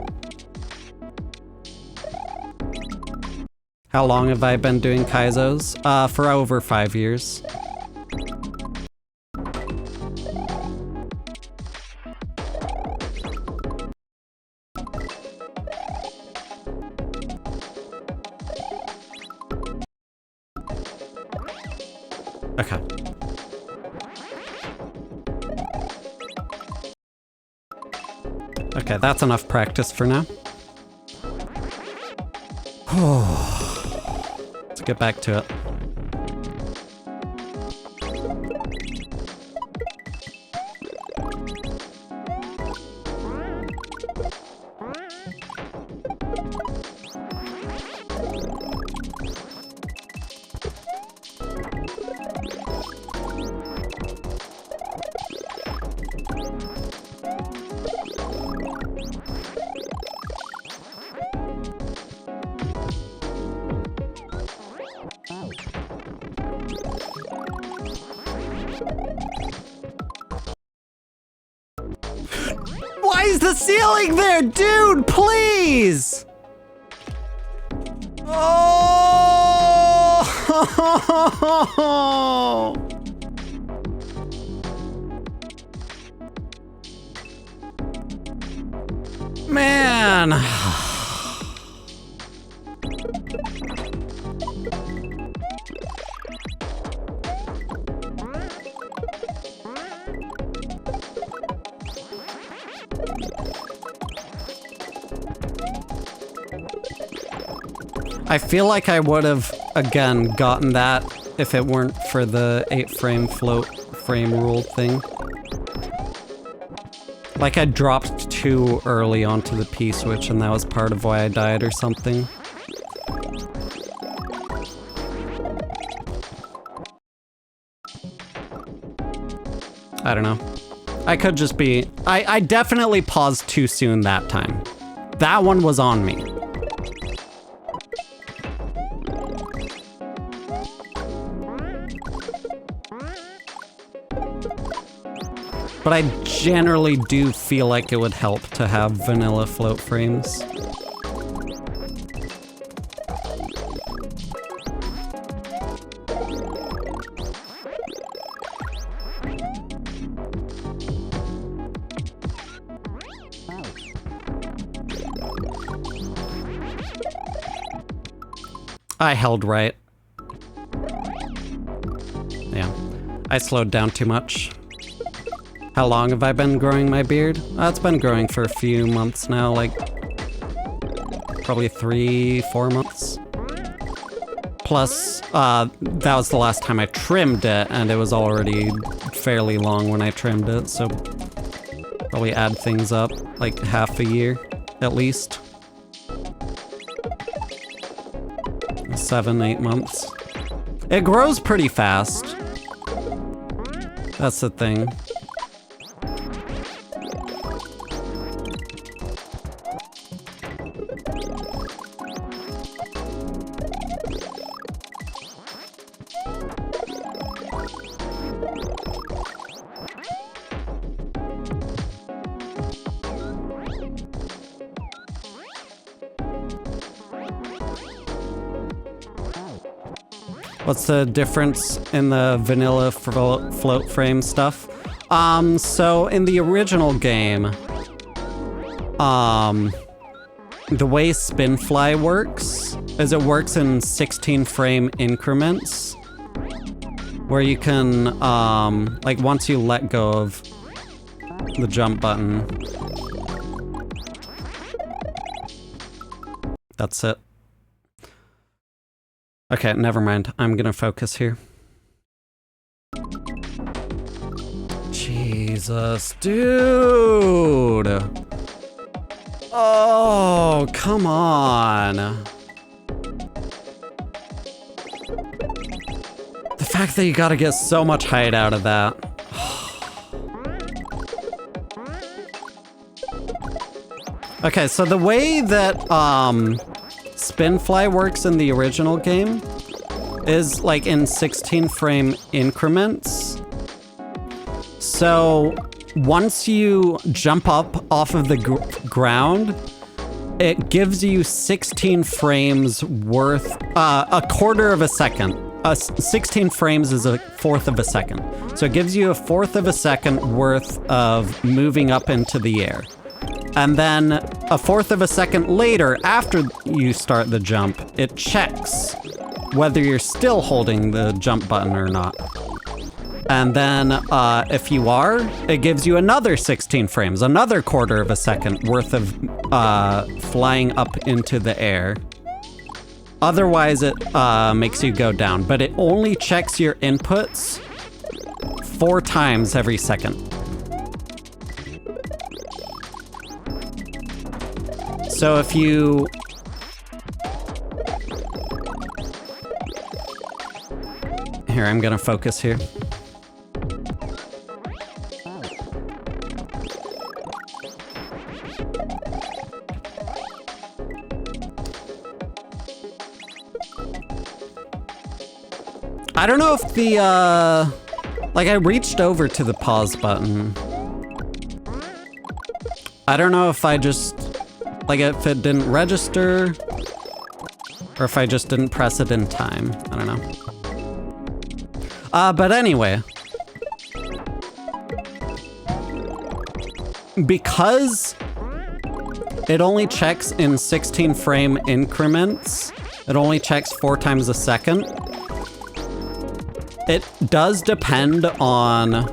S1: How long have I been doing kaizos? For over 5 years. Okay. Okay, that's enough practice for now. Let's get back to it. Why is the ceiling there, dude? Please! Oh! Man! I feel like I would have, again, gotten that if it weren't for the 8-frame float frame rule thing. Like I dropped too early onto the P switch and that was part of why I died or something. I don't know. I could just be... I definitely paused too soon that time. That one was on me. But I generally do feel like it would help to have vanilla float frames. I held right. Yeah, I slowed down too much. How long have I been growing my beard? It's been growing for a few months now, like probably 3-4 months. Plus, that was the last time I trimmed it, and it was already fairly long when I trimmed it, so probably add things up like half a year at least. 7-8 months. It grows pretty fast. That's the thing. What's the difference in the vanilla float frame stuff? So in the original game, the way Spinfly works is it works in 16 frame increments, where you can, like once you let go of the jump button, that's it. Okay, never mind. I'm gonna focus here. Jesus, dude! Oh, come on. The fact that you gotta get so much height out of that. Okay, so the way that, Spinfly works in the original game is like in 16 frame increments. So once you jump up off of the ground, it gives you 16 frames worth, a quarter of a second. 16 frames is a fourth of a second. So it gives you a fourth of a second worth of moving up into the air. And then a fourth of a second later, after you start the jump, it checks whether you're still holding the jump button or not. And then if you are, it gives you another 16 frames, another quarter of a second worth of flying up into the air. Otherwise, it makes you go down, but it only checks your inputs 4 times every second. So if you... Here, I'm gonna focus here. I don't know if the, like I reached over to the pause button. I don't know if I just... Like if it didn't register, or if I just didn't press it in time. I don't know. But anyway. Because it only checks in 16 frame increments, it only checks 4 times a second. It does depend on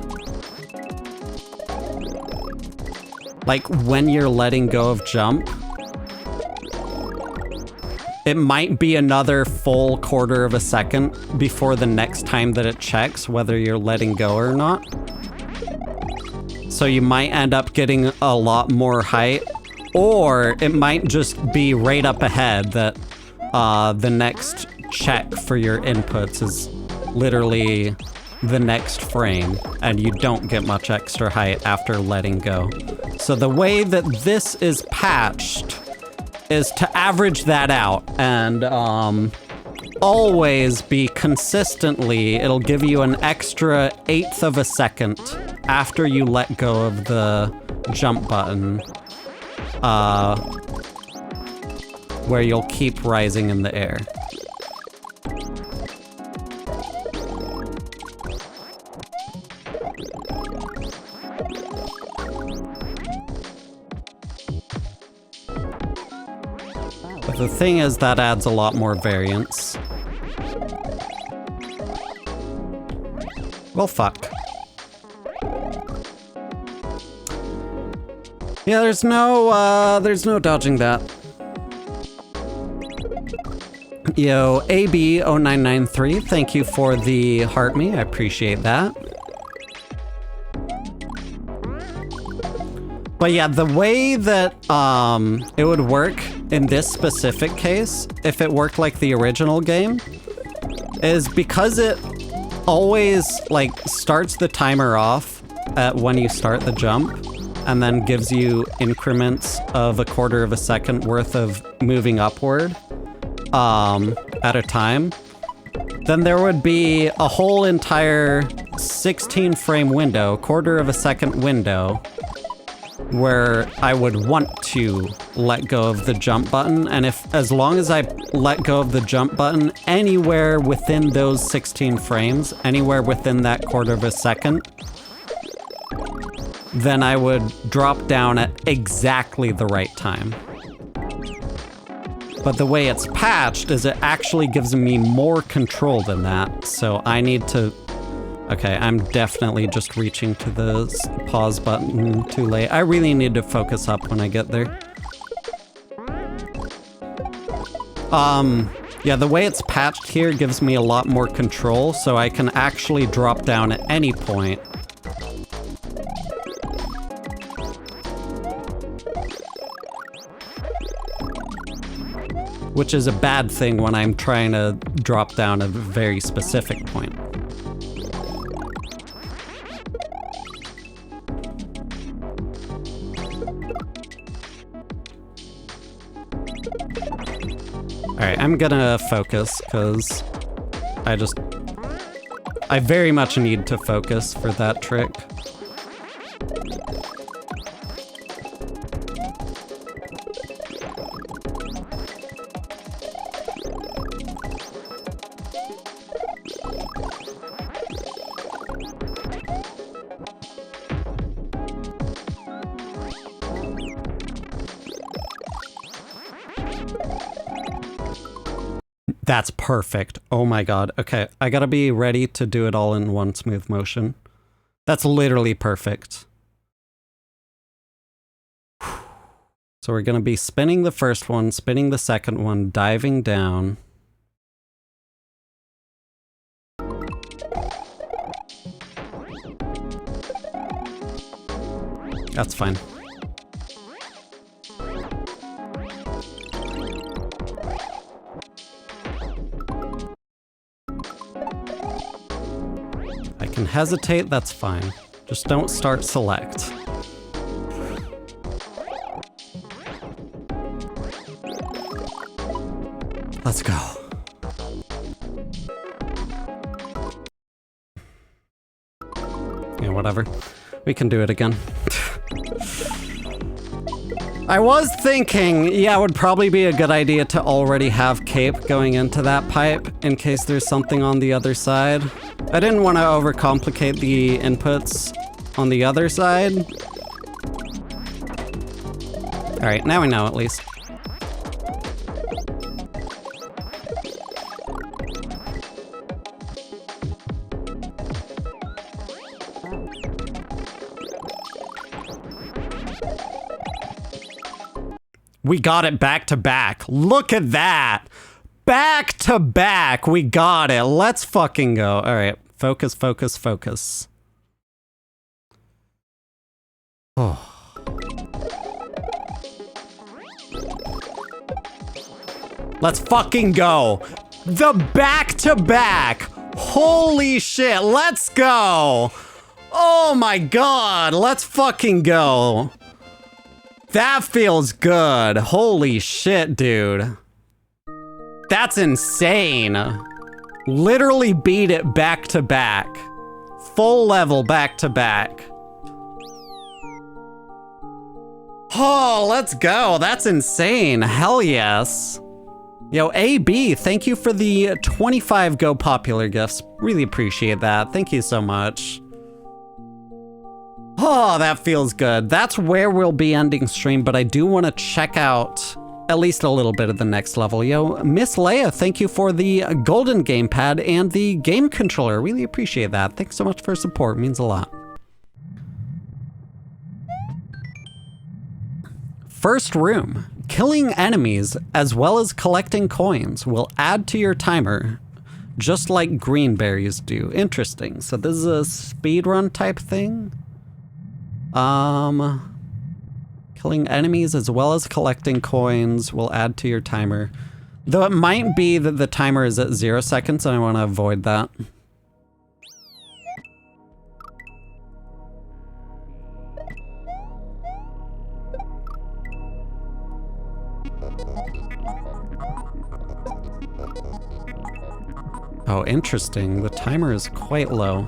S1: like when you're letting go of jump. It might be another full quarter of a second before the next time that it checks whether you're letting go or not. So you might end up getting a lot more height, or it might just be right up ahead that the next check for your inputs is literally the next frame, and you don't get much extra height after letting go. So the way that this is patched is to average that out, and always be consistently, it'll give you an extra 1/8 of a second after you let go of the jump button, where you'll keep rising in the air. But the thing is, that adds a lot more variance. Well, fuck. Yeah, there's no dodging that. Yo, AB0993, thank you for the heart me, I appreciate that. But yeah, the way that it would work in this specific case, if it worked like the original game, is because it always like starts the timer off at when you start the jump, and then gives you increments of 1/4 of a second worth of moving upward at a time, then there would be a whole entire 16 frame window, 1/4 of a second window, where I would want to let go of the jump button, and as long as I let go of the jump button anywhere within those 16 frames, anywhere within that 1/4 of a second, then I would drop down at exactly the right time. But the way it's patched is it actually gives me more control than that, so I need to... Okay, I'm definitely just reaching to the pause button too late. I really need to focus up when I get there. Yeah, the way it's patched here gives me a lot more control, so I can actually drop down at any point. Which is a bad thing when I'm trying to drop down at a very specific point. Alright, I'm gonna focus, because I very much need to focus for that trick. That's perfect. Oh my god. Okay, I gotta be ready to do it all in one smooth motion. That's literally perfect. So we're gonna be spinning the first one, spinning the second one, diving down. That's fine. I can hesitate, that's fine. Just don't start select. Let's go. Yeah, whatever. We can do it again. I was thinking, yeah, it would probably be a good idea to already have cape going into that pipe in case there's something on the other side. I didn't want to overcomplicate the inputs on the other side. Alright, now we know at least. We got it back to back. Look at that. Back to back. We got it. Let's fucking go. All right. Focus, focus, focus. Oh. Let's fucking go. The back-to-back. Holy shit, let's go. Oh my god, let's fucking go. That feels good. Holy shit, dude. That's insane. Literally beat it back-to-back. Full level back-to-back. Oh, let's go. That's insane. Hell yes. Yo, AB, thank you for the 25 Go Popular gifts. Really appreciate that. Thank you so much. Oh, that feels good. That's where we'll be ending stream, but I do want to check out at least a little bit of the next level. Yo, Miss Leia, thank you for the golden gamepad and the game controller. Really appreciate that. Thanks so much for support. It means a lot. First room. Killing enemies as well as collecting coins will add to your timer, just like green berries do. Interesting. So this is a speedrun type thing. Killing enemies as well as collecting coins will add to your timer. Though it might be that the timer is at 0 seconds and I want to avoid that. Oh, interesting. The timer is quite low.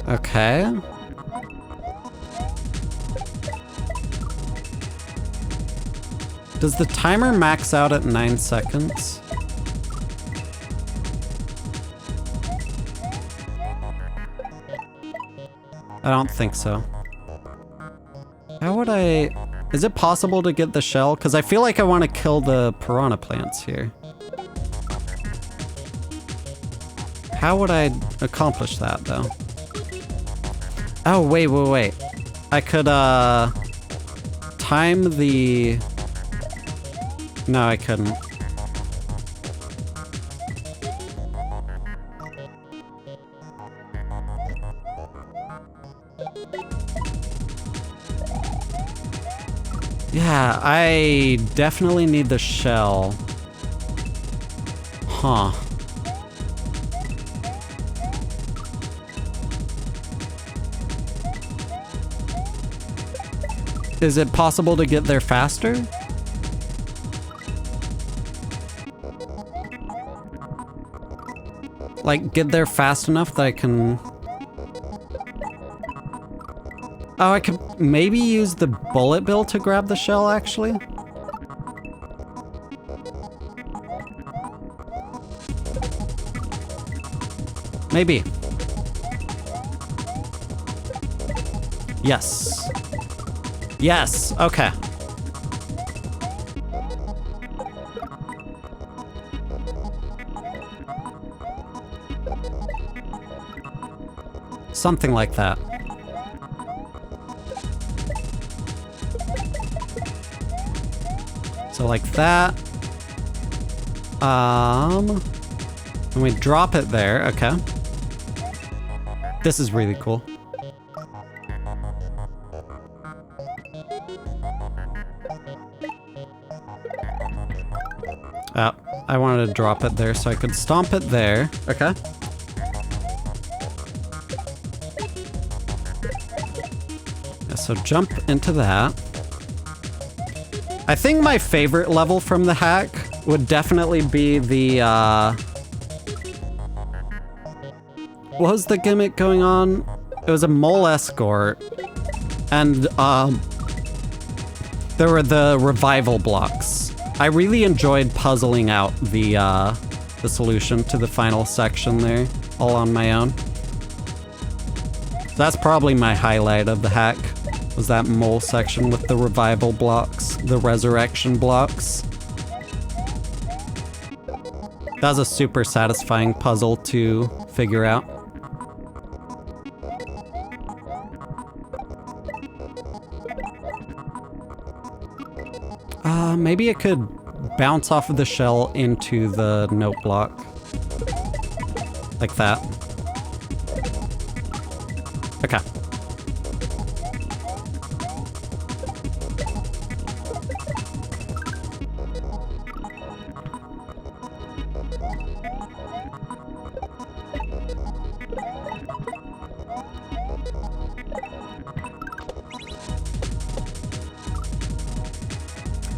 S1: Okay. Does the timer max out at 9 seconds? I don't think so. How would I... Is it possible to get the shell? Because I feel like I want to kill the piranha plants here. How would I accomplish that, though? Oh, wait. I could, time the... No, I couldn't. Yeah, I definitely need the shell. Huh. Is it possible to get there faster? Like, get there fast enough that I can... Oh, I could maybe use the bullet bill to grab the shell, actually. Maybe. Yes. Yes, okay. Something like that. So like that. And we drop it there, okay. This is really cool. Oh, I wanted to drop it there so I could stomp it there. Okay. So jump into that. I think my favorite level from the hack would definitely be the, what was the gimmick going on? It was a mole escort. And, there were the revival blocks. I really enjoyed puzzling out the solution to the final section there, all on my own. That's probably my highlight of the hack. Was that mole section with the revival blocks, the resurrection blocks. That was a super satisfying puzzle to figure out. Maybe it could bounce off of the shell into the note block. Like that. Okay.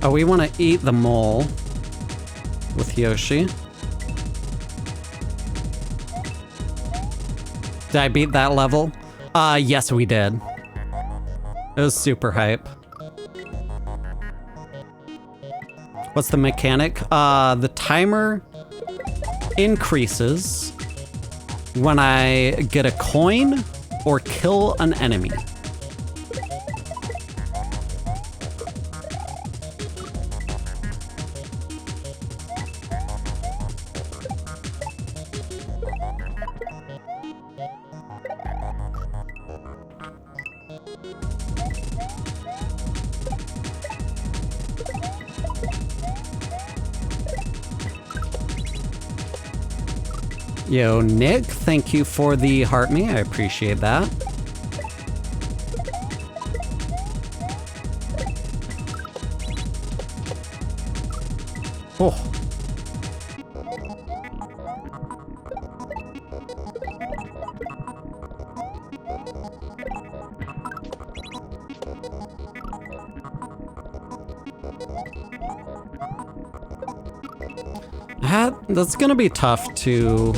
S1: Oh, we want to eat the mole with Yoshi. Did I beat that level? Yes, we did. It was super hype. What's the mechanic? The timer increases when I get a coin or kill an enemy. Yo, Nick, thank you for the heart me. I appreciate that. Oh. That's gonna be tough to...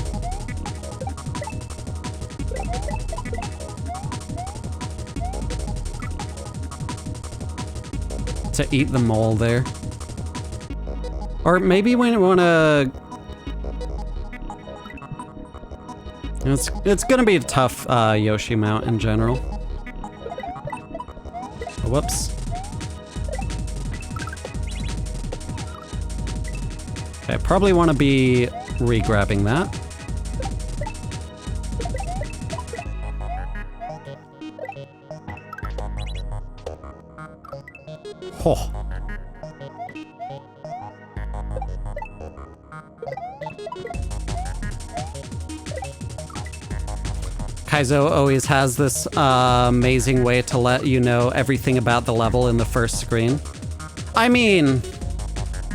S1: to eat the mole there. Or maybe we want to... It's gonna be a tough Yoshi mount in general. Oh, whoops. Okay, I probably want to be re-grabbing that. Oh. Kaizo always has this amazing way to let you know everything about the level in the first screen. I mean,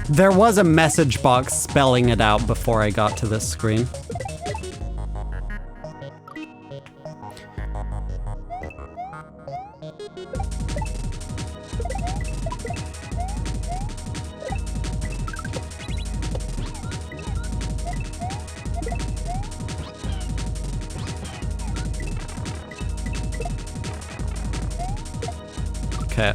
S1: there was a message box spelling it out before I got to this screen. Okay,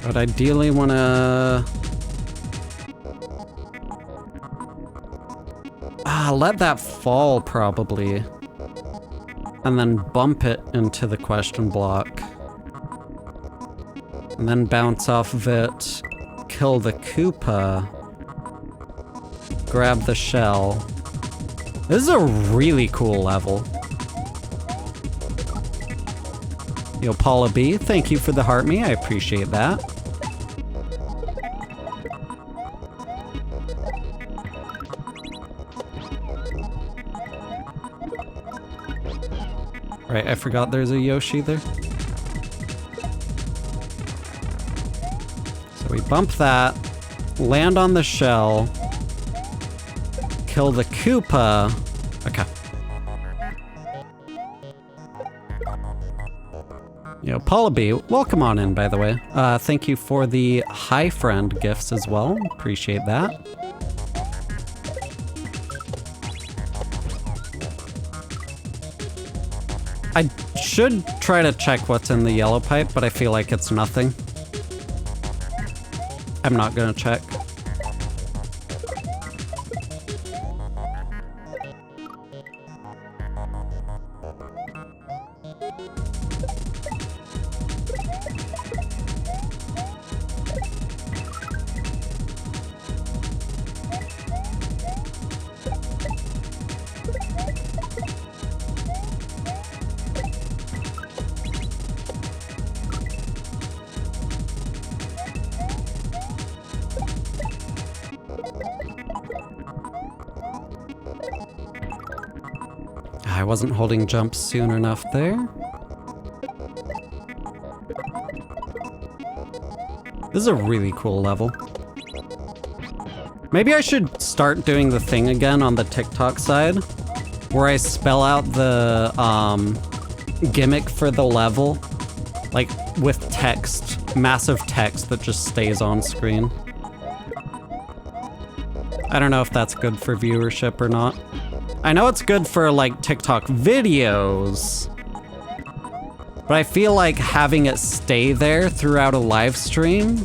S1: I'd ideally want to... let that fall, probably. And then bump it into the question block. And then bounce off of it, kill the Koopa, grab the shell. This is a really cool level. Yo, Paula B, thank you for the heart me. I appreciate that. Right, I forgot there's a Yoshi there. So we bump that, land on the shell, kill the Koopa. Okay. Yo, Paula B, welcome on in, by the way. Thank you for the hi friend gifts as well. Appreciate that. I should try to check what's in the yellow pipe, but I feel like it's nothing. I'm not gonna check. I wasn't holding jump soon enough there. This is a really cool level. Maybe I should start doing the thing again on the TikTok side, where I spell out the gimmick for the level, like with text, massive text that just stays on screen. I don't know if that's good for viewership or not. I know it's good for like TikTok videos, but I feel like having it stay there throughout a live stream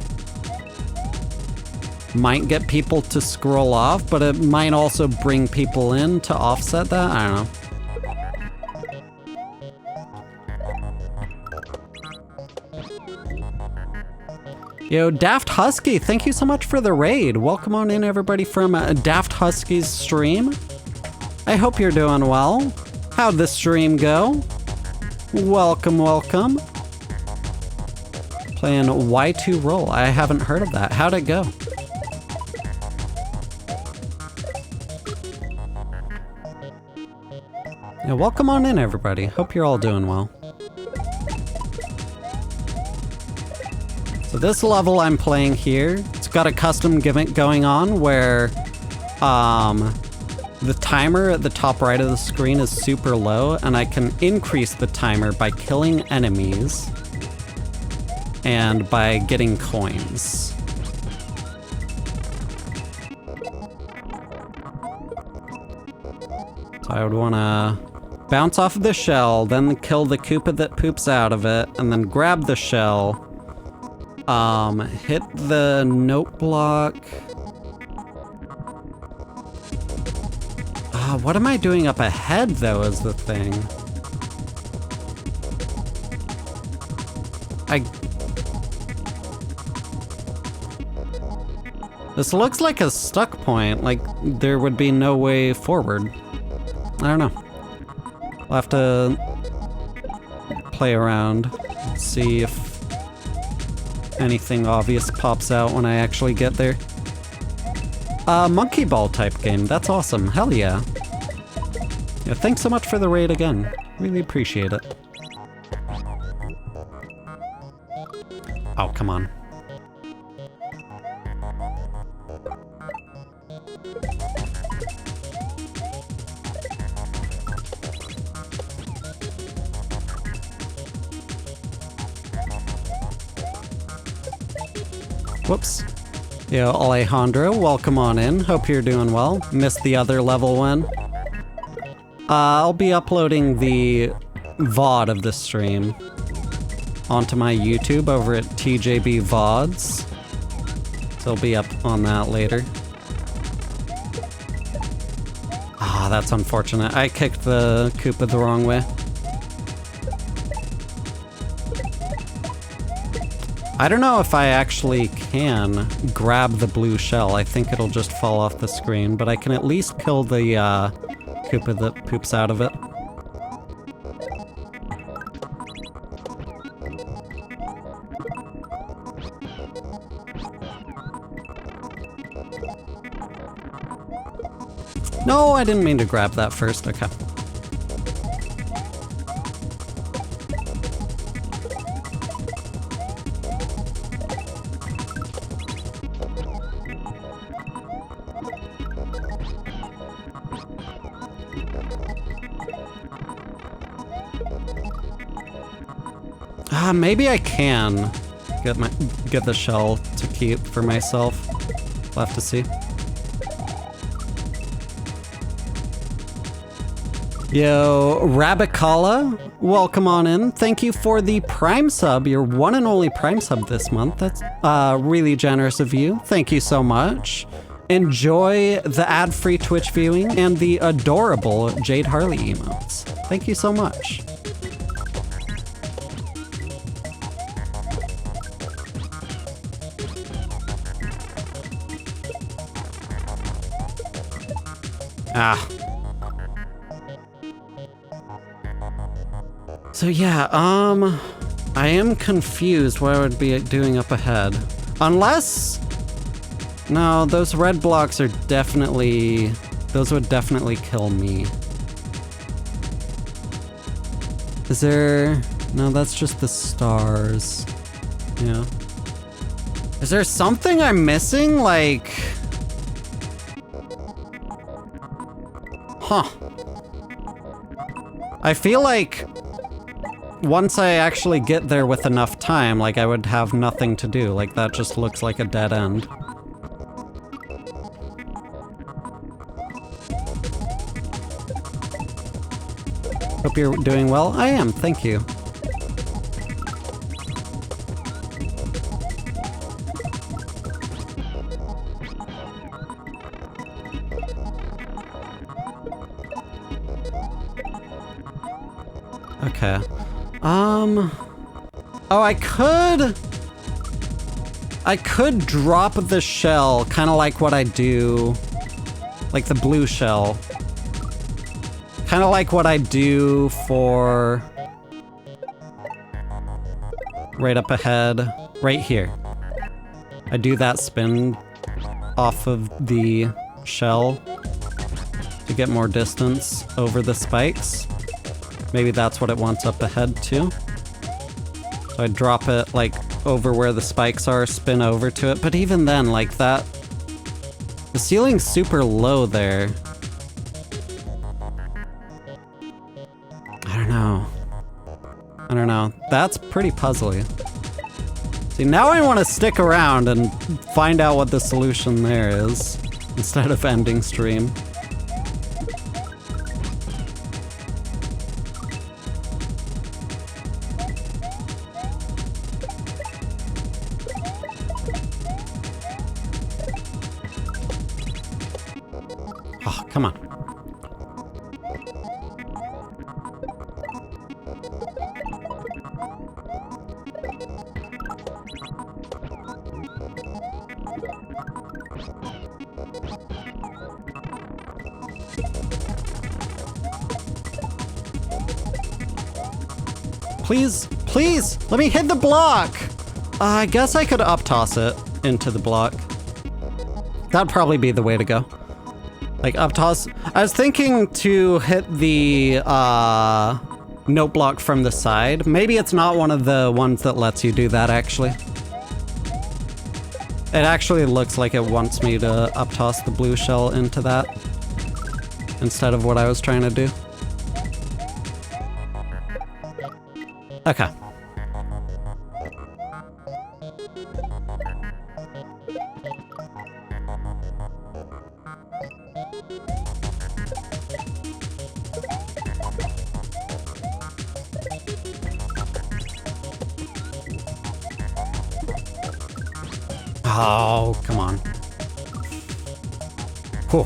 S1: might get people to scroll off, but it might also bring people in to offset that. I don't know. Yo, Daft Husky, thank you so much for the raid. Welcome on in, everybody, from Daft Husky's stream. I hope you're doing well. How'd the stream go? Welcome, welcome. Playing Y2 Roll. I haven't heard of that. How'd it go? Yeah, welcome on in, everybody. Hope you're all doing well. So this level I'm playing here, it's got a custom gimmick going on where the timer at the top right of the screen is super low, and I can increase the timer by killing enemies and by getting coins. So I would want to bounce off of the shell, then kill the Koopa that poops out of it, and then grab the shell, hit the note block. What am I doing up ahead, though, is the thing. This looks like a stuck point, like there would be no way forward. I don't know. We'll have to play around, see if anything obvious pops out when I actually get there. Monkey ball type game, that's awesome, hell yeah. Yeah, thanks so much for the raid again, really appreciate it. Oh, come on. Whoops. Yo, Alejandro, welcome on in. Hope you're doing well. Missed the other level one. I'll be uploading the VOD of the stream onto my YouTube over at TJB VODs. So it'll be up on that later. Ah, that's unfortunate. I kicked the Koopa the wrong way. I don't know if I actually can grab the blue shell. I think it'll just fall off the screen, but I can at least kill the Koopa that poops out of it. No, I didn't mean to grab that first. Okay. Maybe I can get the shell to keep for myself. We'll have to see. Yo, Rabicala, welcome on in. Thank you for the Prime sub, your one and only Prime sub this month. That's really generous of you. Thank you so much. Enjoy the ad-free Twitch viewing and the adorable Jade Harley emotes. Thank you so much. Ah. So yeah, I am confused what I would be doing up ahead. Unless... No, those red blocks are definitely... Those would definitely kill me. Is there... No, that's just the stars. Yeah. Is there something I'm missing? Like... Huh. I feel like once I actually get there with enough time, like I would have nothing to do. Like that just looks like a dead end. Hope you're doing well. I am, thank you. Okay. Oh, I could drop the shell, kind of like what I do, like the blue shell. Kind of like what I do for right up ahead, right here. I do that spin off of the shell to get more distance over the spikes. Maybe that's what it wants up ahead too. So I drop it like over where the spikes are, spin over to it. But even then, like that, the ceiling's super low there. I don't know. That's pretty puzzly. See, now I want to stick around and find out what the solution there is, instead of ending stream. Oh, come on. Please, please, let me hit the block! I guess I could up toss it into the block. That'd probably be the way to go. Like up toss. I was thinking to hit the note block from the side. Maybe it's not one of the ones that lets you do that actually. It actually looks like it wants me to up toss the blue shell into that instead of what I was trying to do. Okay. Oh, come on. Whew.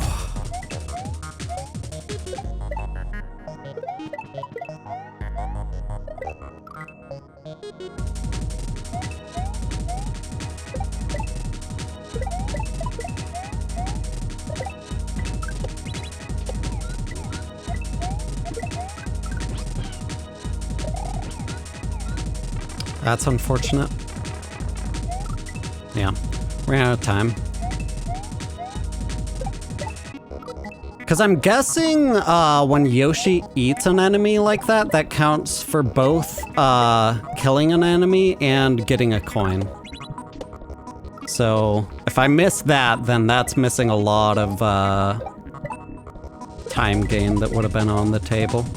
S1: That's unfortunate. Yeah, ran out of time. Because I'm guessing when Yoshi eats an enemy like that, that counts for both killing an enemy and getting a coin. So if I miss that, then that's missing a lot of time gain that would have been on the table.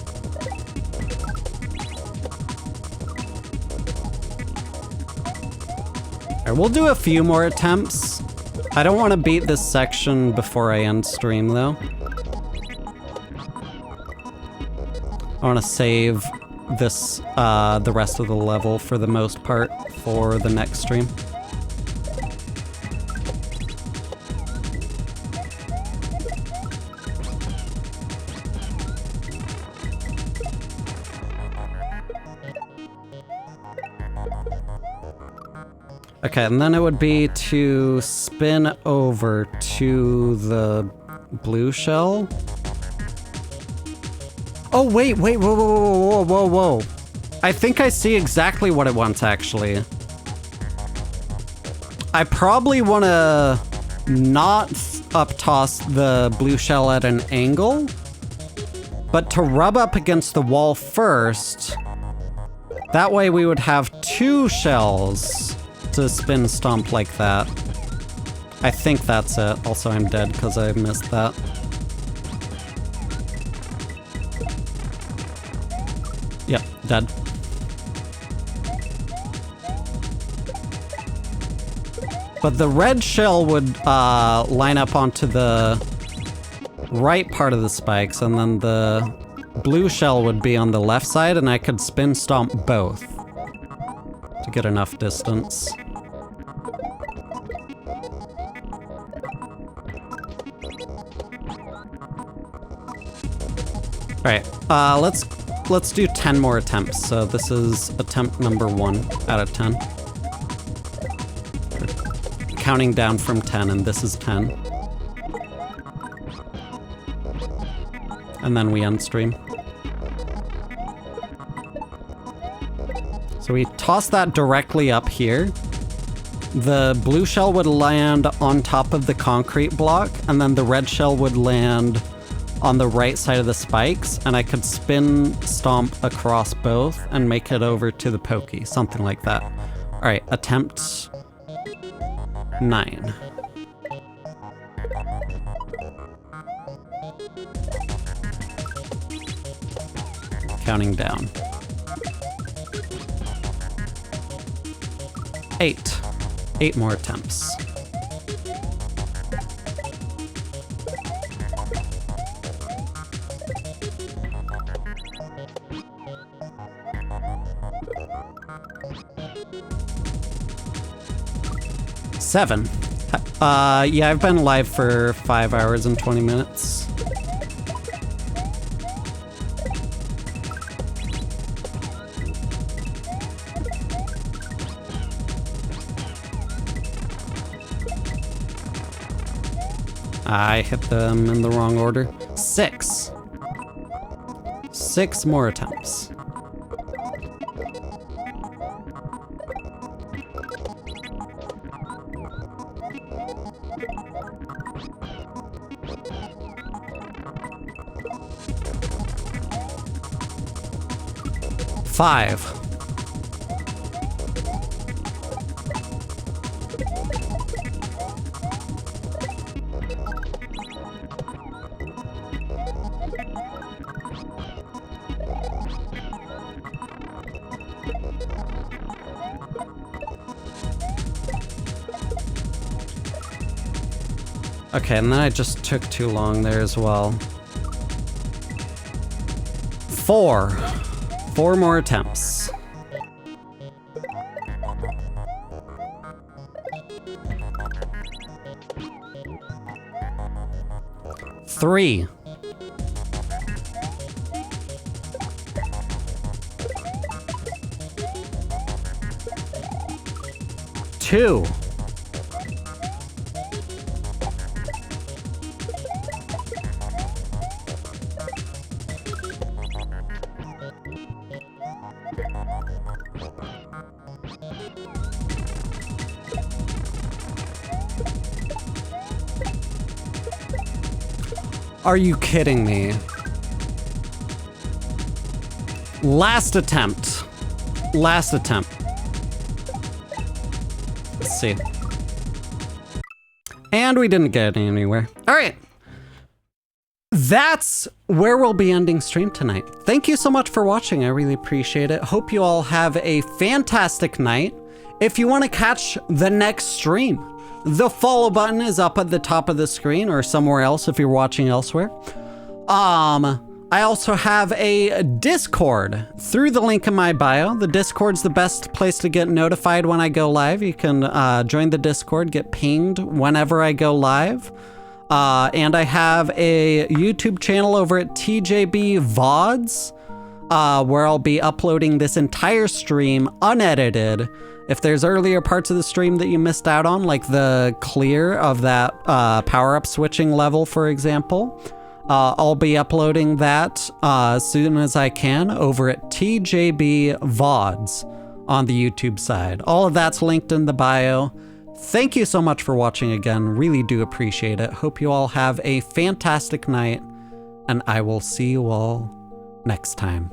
S1: We'll do a few more attempts. I don't want to beat this section before I end stream, though. I want to save this, the rest of the level for the most part for the next stream. Okay, and then it would be to spin over to the blue shell. Oh, wait, whoa, whoa, whoa, whoa, whoa, whoa. I think I see exactly what it wants, actually. I probably want to not up toss the blue shell at an angle, but to rub up against the wall first That way we would have 2 shells to spin stomp like that. I think that's it. Also, I'm dead because I missed that. Yep, dead. But the red shell would line up onto the right part of the spikes, and then the blue shell would be on the left side, and I could spin stomp both to get enough distance. Alright, let's do 10 more attempts. So this is attempt number 1 out of 10. Counting down from 10, and this is 10. And then we end stream. So we toss that directly up here. The blue shell would land on top of the concrete block, and then the red shell would land on the right side of the spikes, and I could spin stomp across both and make it over to the pokey, something like that. All right, attempt 9. Counting down. 8. 8 more attempts. Seven. Yeah, I've been live for 5 hours and 20 minutes. I hit them in the wrong order. 6. 6 more attempts. Five. Okay, and then I just took too long there as well. 4. 4 more attempts. 3. 2. 'Are you kidding me? Last attempt. Last attempt. Let's see. And we didn't get anywhere. All right. That's where we'll be ending stream tonight. Thank you so much for watching. I really appreciate it. Hope you all have a fantastic night. If you want to catch the next stream, the follow button is up at the top of the screen or somewhere else if you're watching elsewhere. I also have a Discord through the link in my bio. The Discord's the best place to get notified when I go live. You can join the Discord, get pinged whenever I go live. And I have a YouTube channel over at TJB VODs, where I'll be uploading this entire stream unedited. If there's earlier parts of the stream that you missed out on, like the clear of that power-up switching level, for example, I'll be uploading that as soon as I can over at TJB VODs on the YouTube side. All of that's linked in the bio. Thank you so much for watching again. Really do appreciate it. Hope you all have a fantastic night, and I will see you all next time.